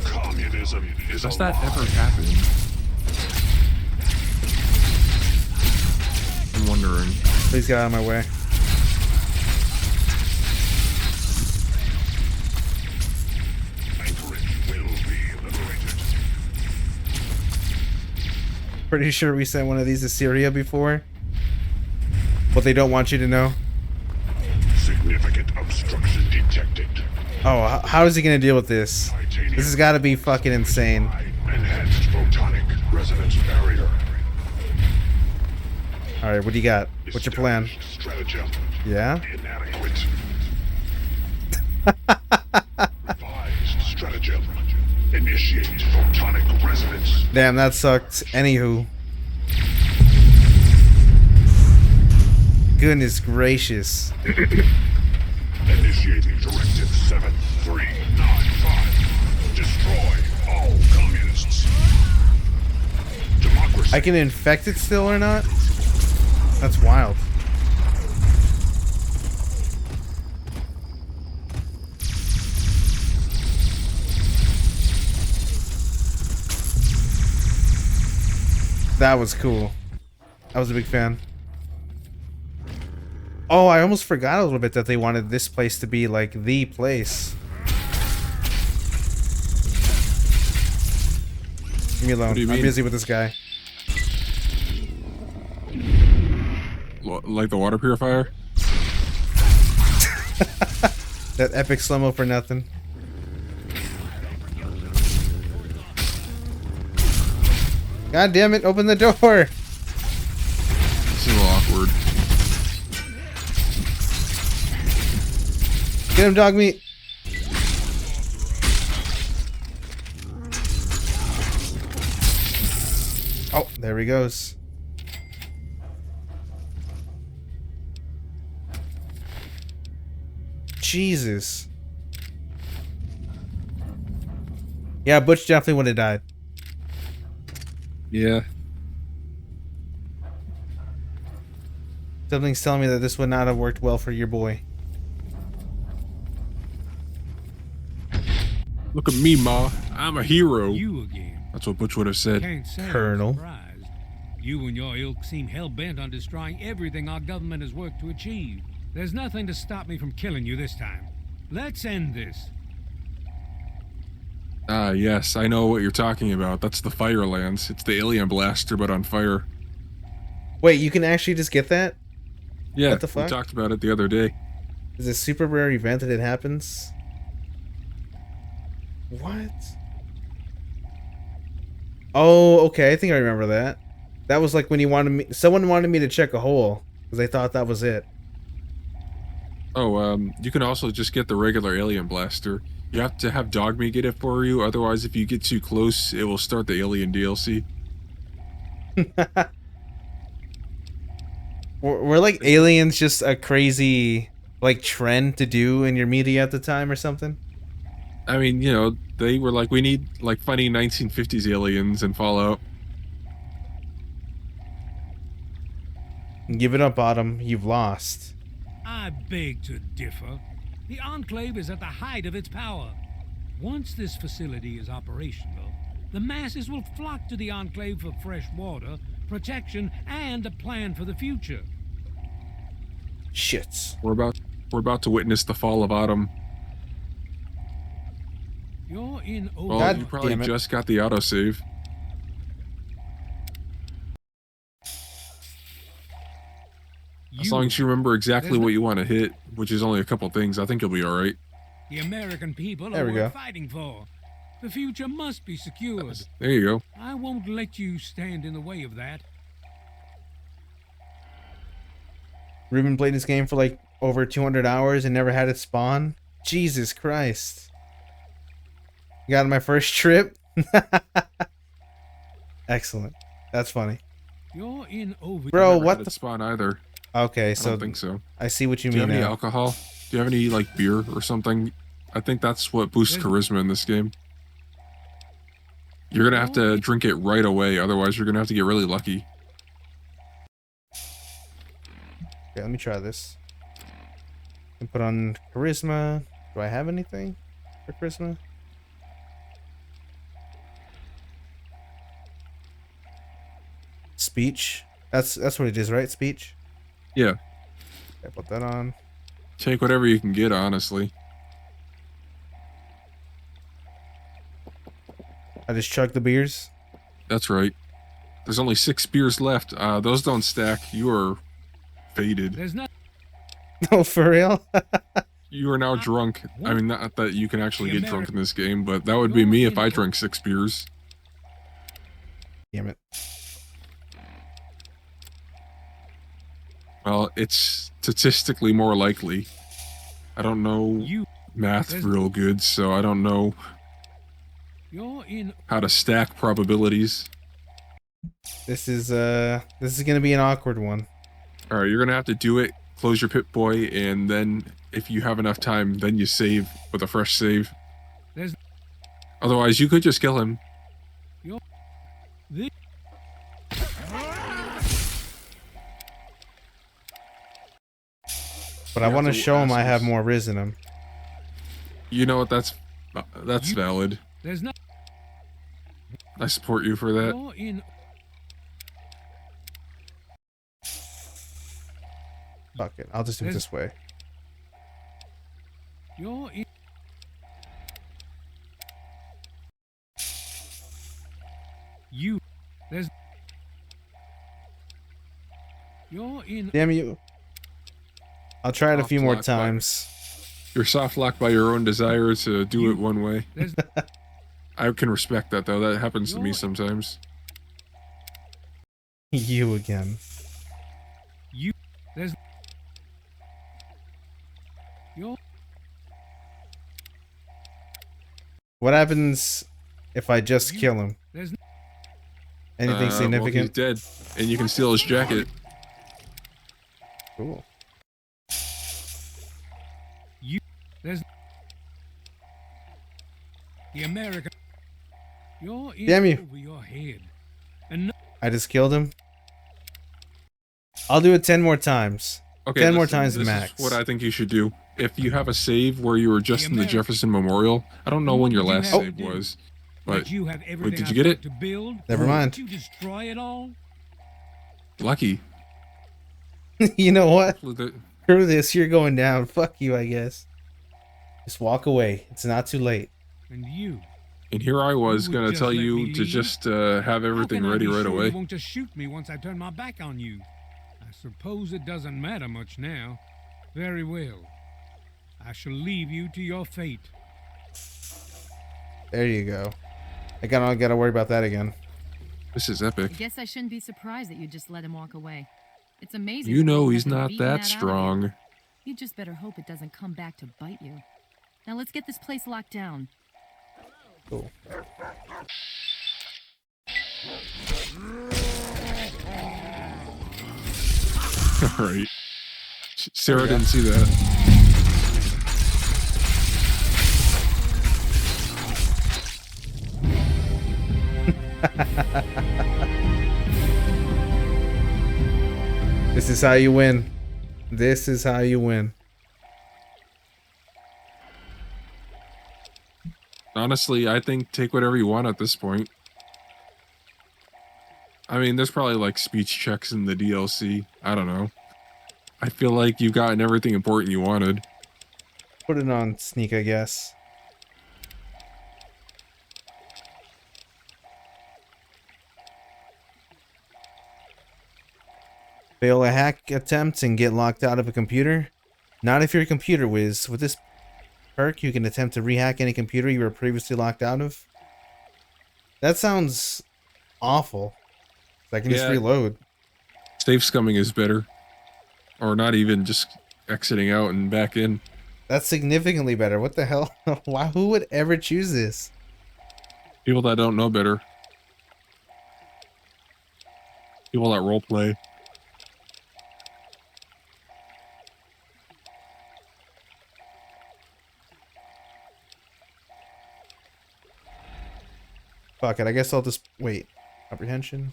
Communism is
Does that ever happen? I'm wondering.
Please get out of my way. Pretty sure we sent one of these to Syria before. What they don't want you to know.
Significant obstruction detected.
Oh, how is he gonna deal with this? This has got to be fucking insane.
Enhanced photonic resonance barrier.
All right, what do you got? What's your plan?
Stratagem.
Yeah.
Inadequate. Revised stratagem. Initiate photonic resonance.
Damn, that sucked. Anywho. Goodness gracious.
Initiating directive 7395. Destroy all communists. Democracy.
I can infect it still or not? That's wild. That was cool. I was a big fan. Oh, I almost forgot a little bit that they wanted this place to be like the place. Leave me alone. I'm busy with this guy.
Like the water purifier?
That epic slow-mo for nothing. God damn it, open the door!
This is a little awkward.
Get him, dog meat! Oh, there he goes. Jesus. Yeah, Butch definitely would have died.
Yeah.
Something's telling me that this would not have worked well for your boy.
Look at me, Ma. I'm a hero.
You again.
That's what Butch would have said.
Can't say I'm
Colonel.
surprised. You and your ilk seem hell-bent on destroying everything our government has worked to achieve. There's nothing to stop me from killing you this time. Let's end this.
Ah, yes, I know what you're talking about. That's the Fire Lance. It's the alien blaster, but on fire.
Wait, you can actually just get that?
Yeah,
What the fuck?
we talked about it the other day.
Is it a super rare event that it happens? What? Oh, okay. I think I remember that. That was like when you wanted me. Someone wanted me to check a hole because they thought that was it.
Oh, you can also just get the regular alien blaster. You have to have Dogme get it for you, otherwise if you get too close, it will start the Alien DLC.
Were like aliens just a crazy like trend to do in your media at the time or something?
I mean, you know, they were like, we need like funny 1950s aliens in Fallout.
Give it up, Autumn. You've lost.
I beg to differ. The Enclave is at the height of its power. Once this facility is operational, the masses will flock to the Enclave for fresh water, protection, and a plan for the future.
Shits.
We're about to witness the fall of Autumn.
You're in over.
Well, you probably just got the autosave. As long as you remember exactly what you want to hit, which is only a couple things, I think you'll be alright.
The American people
There
are
we
worth
go.
fighting for. The future must be secured.
There you go.
I won't let you stand in the way of that.
Ruben played this game for like over 200 hours and never had it spawn. Jesus Christ. Got on my first trip. Excellent. That's funny.
You're in over.
Bro,
Never
what
had
the
it spawn either.
Okay,
I
so
don't think so.
I see what you
Do you
mean
have any
now.
alcohol? Do you have any like beer or something? I think that's what boosts charisma in this game. You're gonna have to drink it right away, otherwise you're gonna have to get really lucky.
Okay, let me try this. And put on charisma. Do I have anything for charisma? Speech. That's what it is, right? Speech.
Yeah.
Okay, put that on.
Take whatever you can get, honestly.
I just chug the beers.
That's right. There's only 6 beers left. Those don't stack. You are faded.
There's not.
Oh, for real?
You are now drunk. I mean, not that you can actually get drunk in this game, but that would be me if I drank 6 beers.
Damn it.
Well, it's statistically more likely. I don't know math real good, so I don't know
You're in.
how to stack probabilities.
This is gonna be an awkward one.
All right, you're gonna have to do it. Close your Pip-Boy, and then if you have enough time, then you save with a fresh save.
There's.
Otherwise, you could just kill him.
You're. This.
But I want to show him I have more Riz in him.
You know what? That's valid.
There's not.
I support you for that.
You're in.
Fuck it. I'll just do it this way.
You're in. You. There's. You're in.
Damn you. I'll try it a few more times.
You're soft locked by your own desire to do it one way. I can respect that though. That happens to me sometimes.
You again.
You. There's. You're.
What happens if I just kill him?
There's.
Anything
Well,
significant?
he's dead, and you can steal his jacket.
Cool.
You. There's. The American. You're in.
Damn you.
Over your head. And no.
I just killed him. I'll do it 10 more times.
Okay,
10 more
listen,
times
this
max.
is what I think you should do. If you have a save where you were just in the Jefferson Memorial, I don't know when your last save was, but
you have
wait, did you get it?
To build?
Never mind.
Did you destroy it all?
Lucky.
You know what?
The-
Screw this. You're going down. Fuck you, I guess. Just walk away. It's not too late.
And you.
And here I was
You would
gonna
just
tell
let
you
me
to
leave?
just have everything
How can I
ready
be
right
sure
away.
You won't just shoot me once I turn my back on you. I suppose it doesn't matter much now. Very well. I shall leave you to your fate.
There you go. I gotta worry about that again.
This is
I
epic.
guess I shouldn't be surprised that you just let him walk away. It's amazing.
You
that
know
Will
he's
hasn't
not
beaten
that
out of you.
strong.
You just better hope it doesn't come back to bite you. Now let's get this place locked down.
Cool.
Alright. Sarah didn't see that.
This is how you win. This is how you win.
Honestly, I think take whatever you want at this point. I mean, there's probably like speech checks in the DLC. I don't know. I feel like you've gotten everything important you wanted.
Put it on sneak, I guess. Fail a hack attempt and get locked out of a computer? Not if you're a computer whiz. With this perk, you can attempt to rehack any computer you were previously locked out of. That sounds awful. I can just reload.
Safe scumming is better. Or not even just exiting out and back in.
That's significantly better. What the hell? Why? Who would ever choose this?
People that don't know better. People that roleplay.
Fuck it. I guess I'll just wait. Comprehension.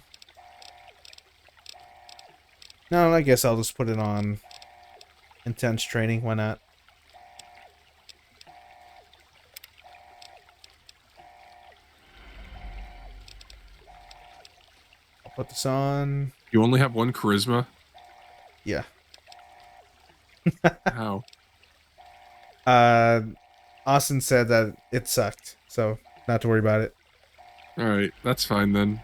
No, I guess I'll just put it on intense training. Why not? I'll put this on.
You only have one charisma?
Yeah.
How?
Austin said that it sucked, so not to worry about it.
Alright, that's fine then.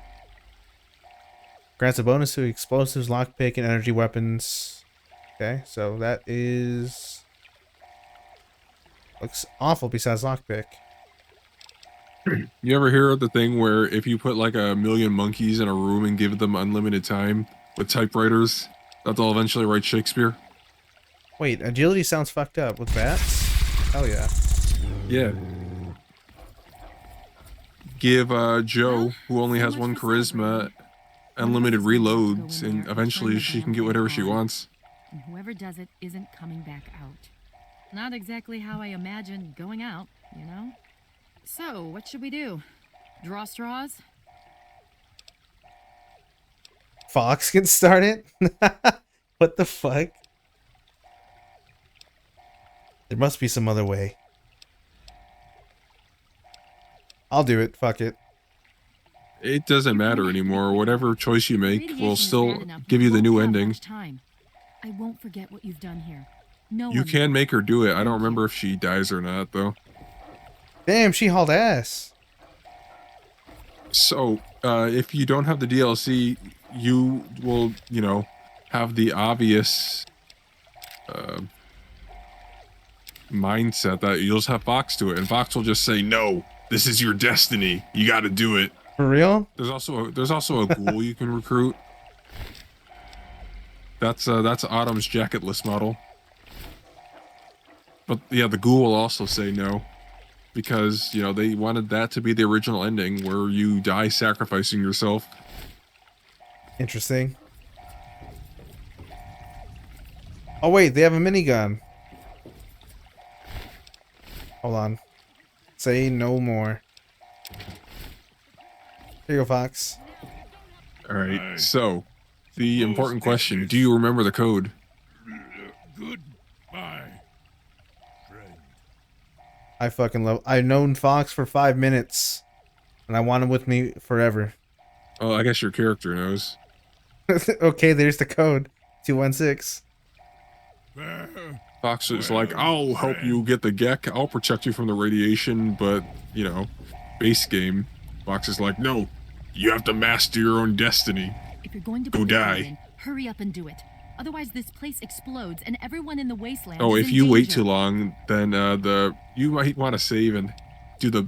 Grants a bonus to explosives, lockpick, and energy weapons. Okay, so that is... looks awful besides lockpick.
You ever hear of the thing where if you put like 1,000,000 monkeys in a room and give them unlimited time with typewriters, that they'll eventually write Shakespeare?
Wait, agility sounds fucked up with bats? Hell yeah.
Yeah. Give Joe, who only has one charisma, unlimited reloads, and eventually she can get whatever she wants.
And whoever does it isn't coming back out. Not exactly how I imagined going out, you know? So, what should we do? Draw straws?
Fox can start it? What the fuck? There must be some other way. I'll do it. Fuck it.
It doesn't matter anymore. Whatever choice you make will still give you the new ending.
I won't forget what you've done here. No
You
one
can make her do it. I don't remember if she dies or not, though.
Damn, she hauled ass.
So, if you don't have the DLC, you will, you know, have the obvious mindset that you'll just have Fox do it, and Fox will just say, "No, this is your destiny. You got to do it."
For real?
There's also a ghoul you can recruit. That's Autumn's jacketless model. But yeah, the ghoul will also say no. Because, you know, they wanted that to be the original ending, where you die sacrificing yourself.
Interesting. Oh wait, they have a minigun. Hold on. Say no more. Here you go, Fox.
Alright, so, the important question, do you remember the code?
Goodbye.
I fucking love... I've known Fox for 5 minutes. And I want him with me forever.
Oh, I guess your character knows.
Okay, there's the code. 216.
Fox is like, I'll help you get the Gek, I'll protect you from the radiation, but, you know, base game. Fox is like, no, you have to master your own destiny.
If you're going to
go die.
Hurry up and do it. Otherwise, this place explodes and everyone in the wasteland
Oh,
is
if
in
you wait
danger.
too long, then you might want to save and do the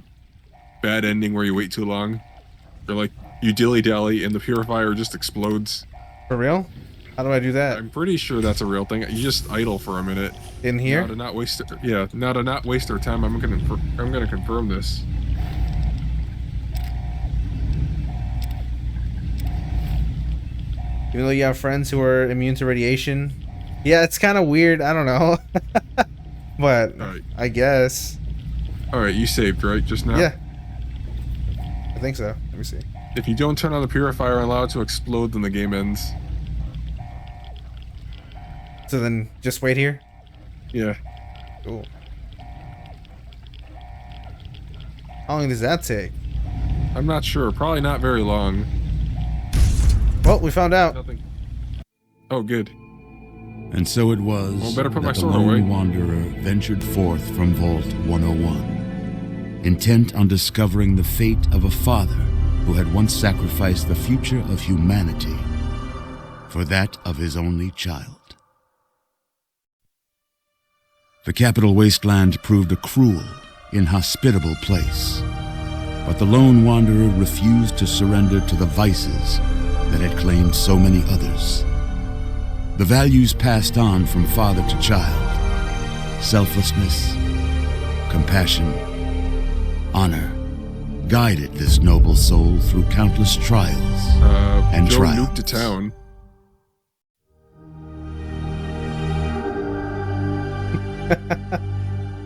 bad ending where you wait too long. Or like, you dilly-dally and the purifier just explodes.
For real? How do I do that?
I'm pretty sure that's a real thing. You just idle for a minute.
In here?
Now to not waste now to not waste our time, I'm gonna confirm this.
Even though you have friends who are immune to radiation. Yeah, it's kind of weird. I don't know. But
right.
I guess.
Alright, you saved, right? Just now?
Yeah. I think so. Let me see.
If you don't turn on the purifier and allow it to explode, then the game ends.
So then just wait here?
Yeah.
Cool. How long does that take?
I'm not sure. Probably not very long.
Well, we found out.
Nothing. Oh, good.
And so it was
Well, better put my
that the
sword
lone
away.
wanderer ventured forth from Vault 101, intent on discovering the fate of a father who had once sacrificed the future of humanity for that of his only child. The capital wasteland proved a cruel, inhospitable place, but the lone wanderer refused to surrender to the vices that had claimed so many others. The values passed on from father to child, selflessness, compassion, honor, guided this noble soul through countless trials and
Joe
triumphs.
nuked a town.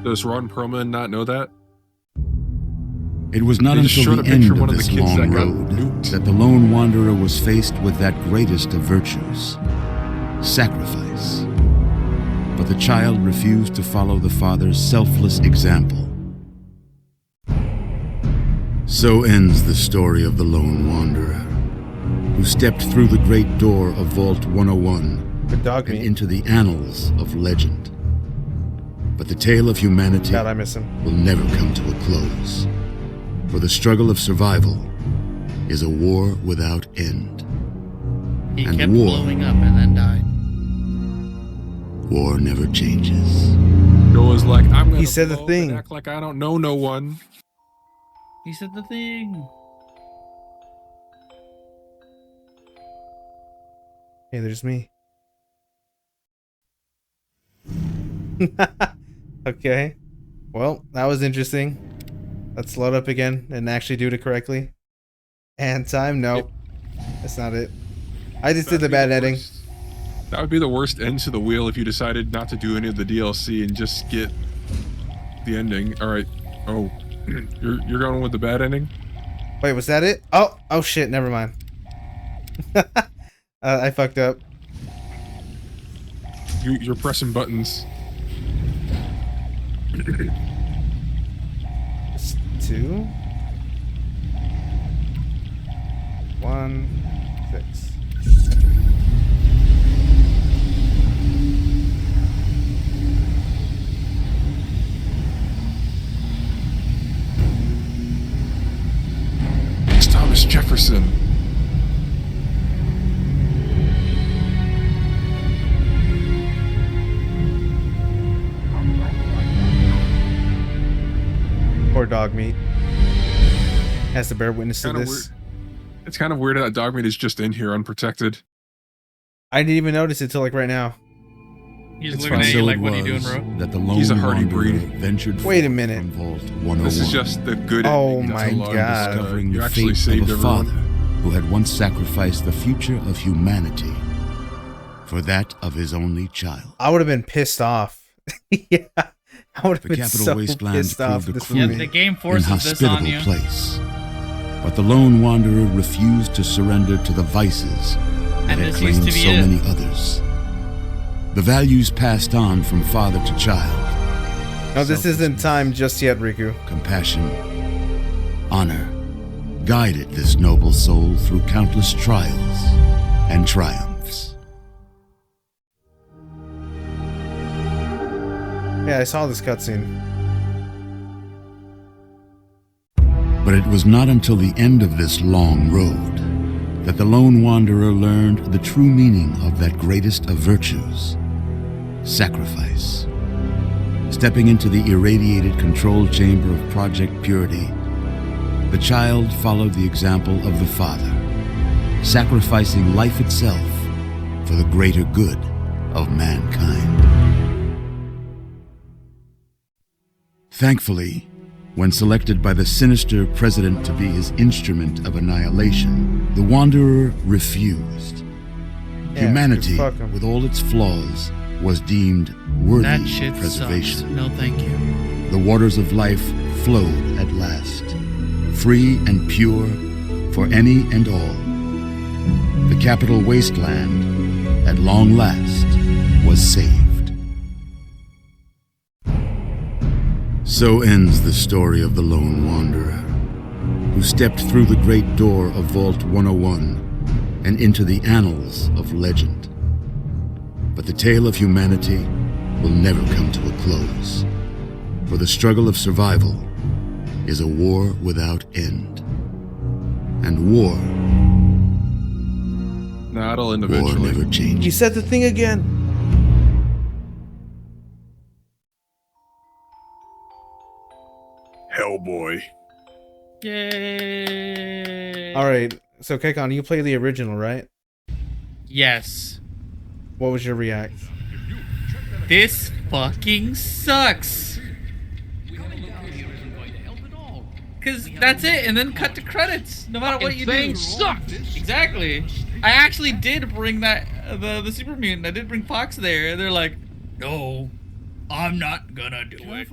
Does Ron Perlman not know that?
It was not
They just
until
showed
the
a
end
picture of
of
one of the
this
kids
long
that got
road
nuked.
that the lone wanderer was faced with that greatest of virtues, sacrifice. But the child refused to follow the father's selfless example. So ends the story of the lone wanderer, who stepped through the great door of Vault 101 and into the annals of legend. But the tale of humanity
God, I miss him.
will never come to a close. For the struggle of survival is a war without end.
He
And
kept
war,
blowing up and then died.
war never changes.
Joe was like, I'm gonna
He said the
blow
thing.
and act like I don't know no one.
He said the thing.
Hey, there's me. Okay. Well, that was interesting. Let's load up again and actually do it correctly. And time? Nope. That's not it. I just did the bad editing.
That would be the worst end to the wheel if you decided not to do any of the DLC and just get the ending. All right. Oh, you're going with the bad ending?
Wait, was that it? Oh shit, never mind. I fucked up.
You're pressing buttons.
2 1 6.
It's Thomas Jefferson.
Poor dog meat. Has to bear witness to this.
Weird. It's kind of weird that dog meat is just in here unprotected.
I didn't even notice it till like right now.
He's
It's
looking at
fine.
you
So
like,
it
what are you doing,
was
bro?
that the lone
He's a hardy
wanderer
breed.
ventured
Wait a
forth
minute.
from Vault 101.
This is just the good
Oh
ending.
my
That's a
God.
Discovering
You
the
actually
fate
saved
of a
everyone.
father who had once sacrificed the future of humanity for that of his only child.
I would have been pissed off. Yeah. I would have
The
been
capital
so
wasteland
pissed off.
proved a
This
cruel,
movie.
The game forces this on
inhospitable
you.
place. But the lone wanderer refused to surrender to the vices that
And
had
this used
claimed
to be
so
it.
many others. The values passed on from father to child.
No, this isn't time just yet, Riku.
Compassion, honor, guided this noble soul through countless trials and triumphs.
Yeah, I saw this cutscene.
But it was not until the end of this long road that the lone wanderer learned the true meaning of that greatest of virtues, sacrifice. Stepping into the irradiated control chamber of Project Purity, the child followed the example of the father, sacrificing life itself for the greater good of mankind. Thankfully, when selected by the sinister president to be his instrument of annihilation, the Wanderer refused.
Yeah,
Humanity,
fuck 'em.
with all its flaws, was deemed worthy
That
of
shit
preservation.
sucks. No, thank you.
The waters of life flowed at last, free and pure for any and all. The capital wasteland, at long last, was saved. So ends the story of the Lone Wanderer, who stepped through the great door of Vault 101 and into the annals of legend. But the tale of humanity will never come to a close, for the struggle of survival is a war without end. And war
That'll end eventually.
never changes.
You said the thing again.
Hellboy.
Yay!
All right. So Kekon, you play the original, right?
Yes.
What was your react?
This fucking sucks. Cause that's it, and then cut to credits. No matter what you do.
Thing sucked.
Exactly. I actually did bring that the super mutant. I did bring Fox there, and they're like, "No, I'm not gonna do it."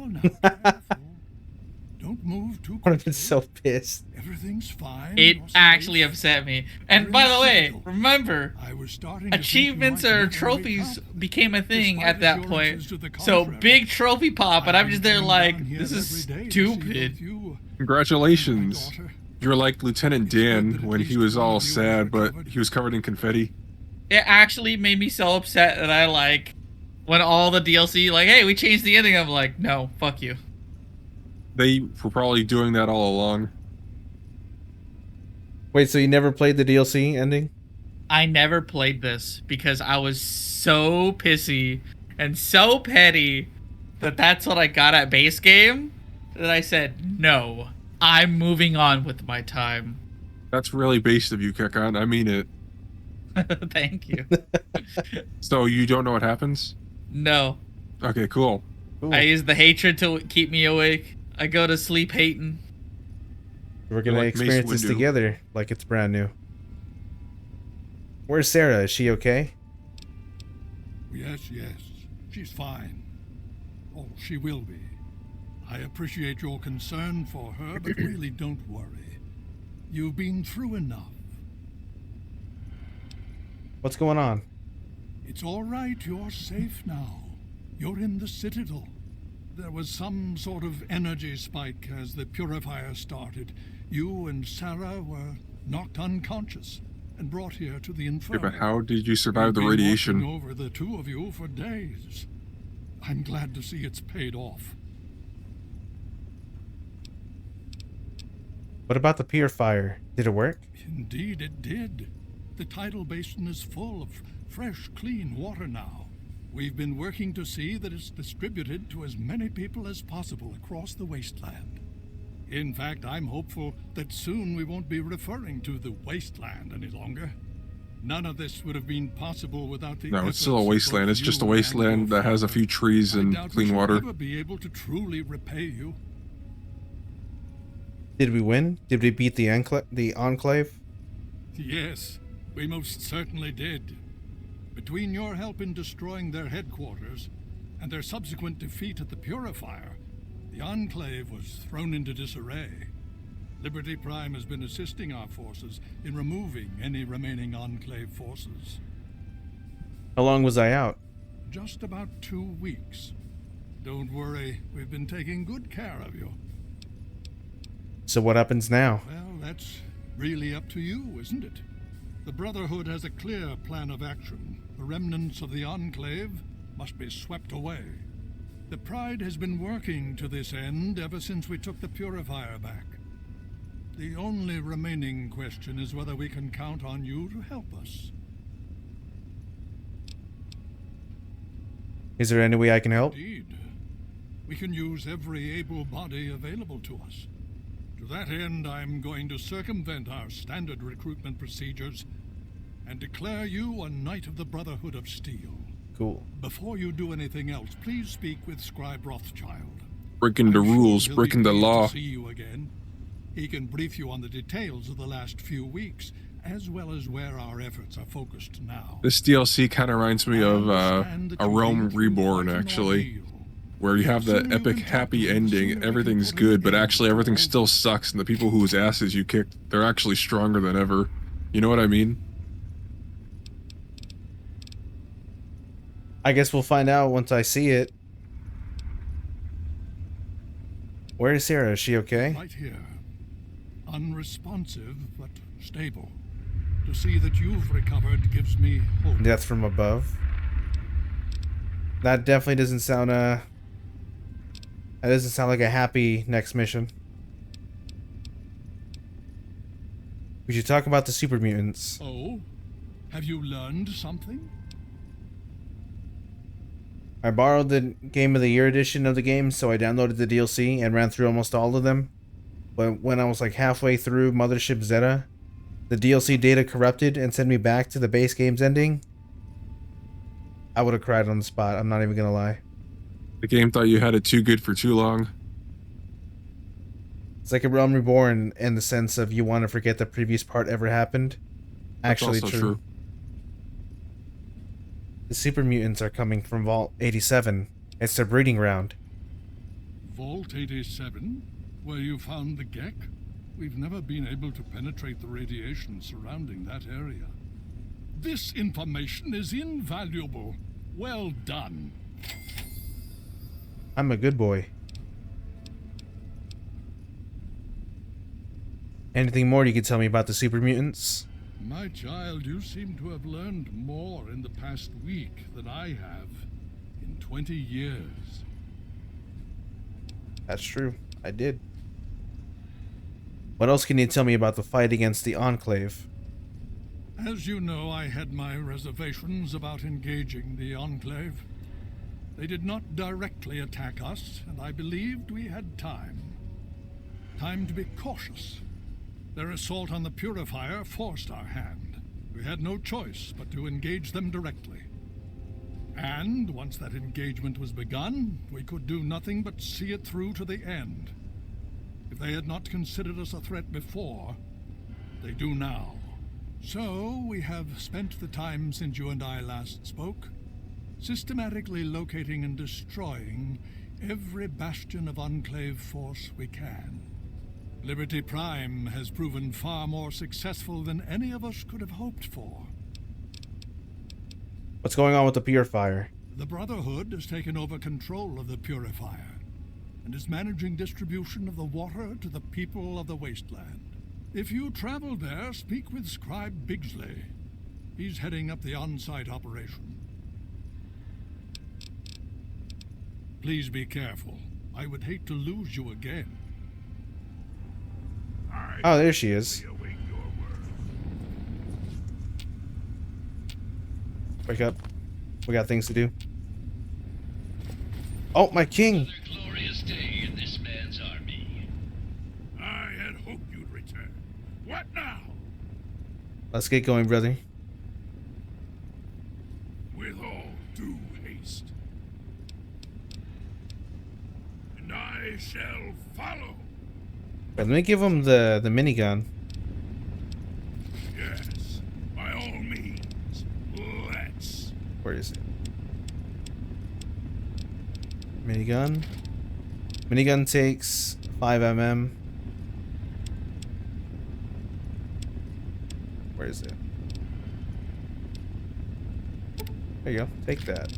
Don't move too
I would
quickly.
have been so pissed.
Everything's fine.
It
You're
actually
safe.
upset me. And by the way, remember,
I was starting to think you
achievements
might
or
never
trophies
wake up.
became a thing
Despite
at that
assurances
point.
to the
So
contrary.
big trophy pop, and I'm just there
coming
like,
down here
this is
every day to see
stupid.
both you
Congratulations. You're like Lieutenant Dan when he was all sad, but he was covered in confetti.
It actually made me so upset that I like, when all the DLC, like, hey, we changed the ending, I'm like, no, fuck you.
They were probably doing that all along.
Wait, so you never played the DLC ending?
I never played this because I was so pissy and so petty that that's what I got at base game, that I said, no, I'm moving on with my time.
That's really based of you, Kekon. I mean it.
Thank you.
So you don't know what happens?
No.
Okay, cool.
I use the hatred to keep me awake. I go to sleep hating.
We're gonna
like Mace
experience this
Windu.
together like it's brand new. Where's Sarah? Is she okay?
Yes, yes. She's fine. Oh, she will be. I appreciate your concern for her, but really don't worry. You've been through enough.
What's going on?
It's all right. You're safe now. You're in the Citadel. There was some sort of energy spike as the purifier started. You and Sarah were knocked unconscious and brought here to the
Yeah,
infirmary.
but how did you survive the
We've been
radiation?
watching over the two of you for days. I'm glad to see it's paid off.
What about the purifier? Did it work?
Indeed it did. The tidal basin is full of fresh, clean water now. We've been working to see that it's distributed to as many people as possible across the wasteland. In fact, I'm hopeful that soon we won't be referring to the wasteland any longer. None of this would have been possible without the
No, it's still a
efforts of
wasteland.
both
It's just a
you and
wasteland
your
that has a few
father.
trees
I
and
doubt we
clean
shall
water.
ever be able to truly repay you.
Did we win? Did we beat the Enclave?
Yes, we most certainly did. Between your help in destroying their headquarters and their subsequent defeat at the Purifier, the Enclave was thrown into disarray. Liberty Prime has been assisting our forces in removing any remaining Enclave forces.
How long was I out?
Just about 2 weeks. Don't worry, we've been taking good care of you.
So what happens now?
Well, that's really up to you, isn't it? The Brotherhood has a clear plan of action. The remnants of the Enclave must be swept away. The Pride has been working to this end ever since we took the Purifier back. The only remaining question is whether we can count on you to help us.
Is there any way I can help?
Indeed. We can use every able body available to us. To that end, I'm going to circumvent our standard recruitment procedures and declare you a Knight of the Brotherhood of Steel.
Cool.
Before you do anything else, please speak with Scribe Rothschild.
Breaking the rules,
He'll
breaking
be
the
pleased
law.
to see you again. He can brief you on the details of the last few weeks, as well as where our efforts are focused now.
This DLC kind of reminds me of a Rome Reborn, actually, where you have the epic happy ending, everything's good, but actually everything still sucks, and the people whose asses you kicked, they're actually stronger than ever. You know what I mean?
I guess we'll find out once I see it. Where is Sarah? Is she okay?
Right here. Unresponsive, but stable. To see that you've recovered gives me hope.
Death from above. That definitely doesn't sound that doesn't sound like a happy next mission. We should talk about the super mutants.
Oh? Have you learned something?
I borrowed the Game of the Year edition of the game, so I downloaded the DLC and ran through almost all of them. But when I was like halfway through Mothership Zeta, the DLC data corrupted and sent me back to the base game's ending. I would have cried on the spot, I'm not even gonna lie.
The game thought you had it too good for too long.
It's like a Realm Reborn in the sense of you want to forget the previous part ever happened. Actually
That's also true.
The super mutants are coming from Vault 87. It's their breeding ground.
Vault 87? Where you found the Gek? We've never been able to penetrate the radiation surrounding that area. This information is invaluable. Well done.
I'm a good boy. Anything more you could tell me about the super mutants?
My child, you seem to have learned more in the past week than I have in 20 years.
That's true. I did. What else can you tell me about the fight against the Enclave?
As you know, I had my reservations about engaging the Enclave. They did not directly attack us, and I believed we had time. Time to be cautious. Their assault on the Purifier forced our hand. We had no choice but to engage them directly. And once that engagement was begun, we could do nothing but see it through to the end. If they had not considered us a threat before, they do now. So we have spent the time since you and I last spoke, systematically locating and destroying every bastion of Enclave force we can. Liberty Prime has proven far more successful than any of us could have hoped for.
What's going on with the Purifier?
The Brotherhood has taken over control of the Purifier and is managing distribution of the water to the people of the wasteland. If you travel there, speak with Scribe Bigsley. He's heading up the on-site operation. Please be careful. I would hate to lose you again.
Oh, there she is. Wake up. We got things to do. Oh, my king!
Glorious day in this man's army. I had hoped you'd return. What now?
Let's get going, brother.
With all due haste. And I shall follow.
Wait, let me give him the minigun.
Yes, by all means. Let's.
Where is it? Minigun. Minigun takes 5 mm. Where is it? There you go. Take that.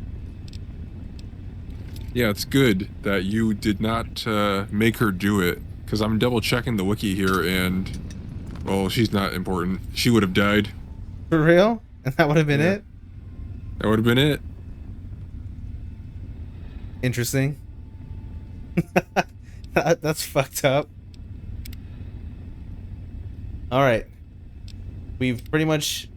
Yeah, it's good that you did not make her do it, because I'm double checking the wiki here, and well, she's not important. She would have died.
For real? And that would have been it?
That would have been it.
Interesting. That's fucked up. Alright. We've finished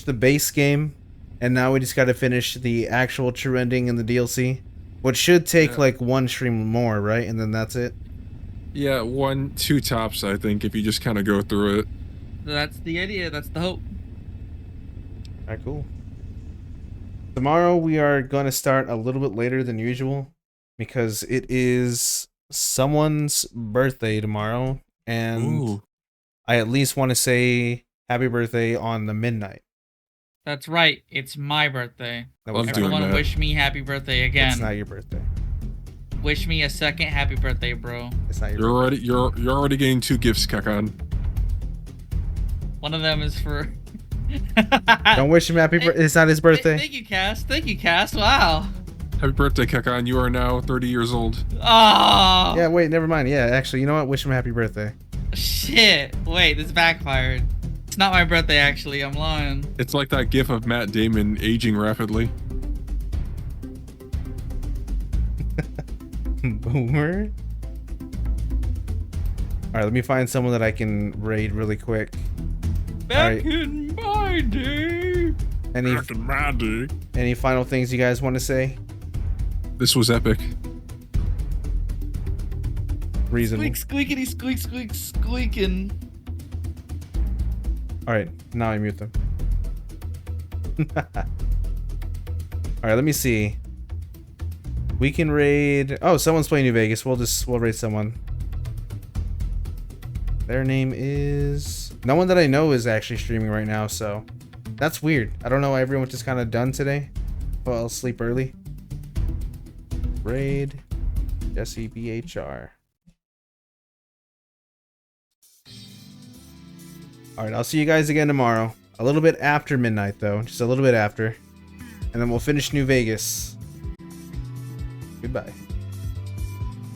the base game, and now we just gotta finish the actual true ending in the DLC. Which should take like one stream more, right? And then that's it?
Yeah, 1, 2 tops, I think, if you just kind of go through it.
That's the idea. That's the hope.
Alright, cool. Tomorrow we are going to start a little bit later than usual because it is someone's birthday tomorrow, and
Ooh.
I at least want to say happy birthday on the midnight.
That's right. It's my birthday.
Love doing
Everyone
that.
wish me happy birthday again.
It's not your birthday.
Wish me a second happy birthday, bro.
It's not your
You're already getting 2 gifts, Kakan.
One of them is for...
Don't wish him happy birthday. It's not his birthday.
Thank you, Cass. Thank you, Cass. Wow.
Happy birthday, Kakan. You are now 30 years old.
Oh.
Yeah, wait, never mind. Yeah, actually, you know what? Wish him happy birthday.
Shit. Wait, this backfired. It's not my birthday, actually. I'm lying.
It's like that gif of Matt Damon aging rapidly.
Boomer. All right, let me find someone that I can raid really quick.
Back in my day.
Any final things you guys want to say?
This was epic.
Reasonable.
Squeak, squeakity, squeak, squeak, squeaking.
All right, now I mute them. All right, let me see. We can raid. Oh, someone's playing New Vegas. We'll raid someone. Their name is... No one that I know is actually streaming right now, so that's weird. I don't know why everyone's just kind of done today. Well, I'll sleep early. Raid Jesse BHR. Alright, I'll see you guys again tomorrow. A little bit after midnight, though. Just a little bit after. And then we'll finish New Vegas. Goodbye.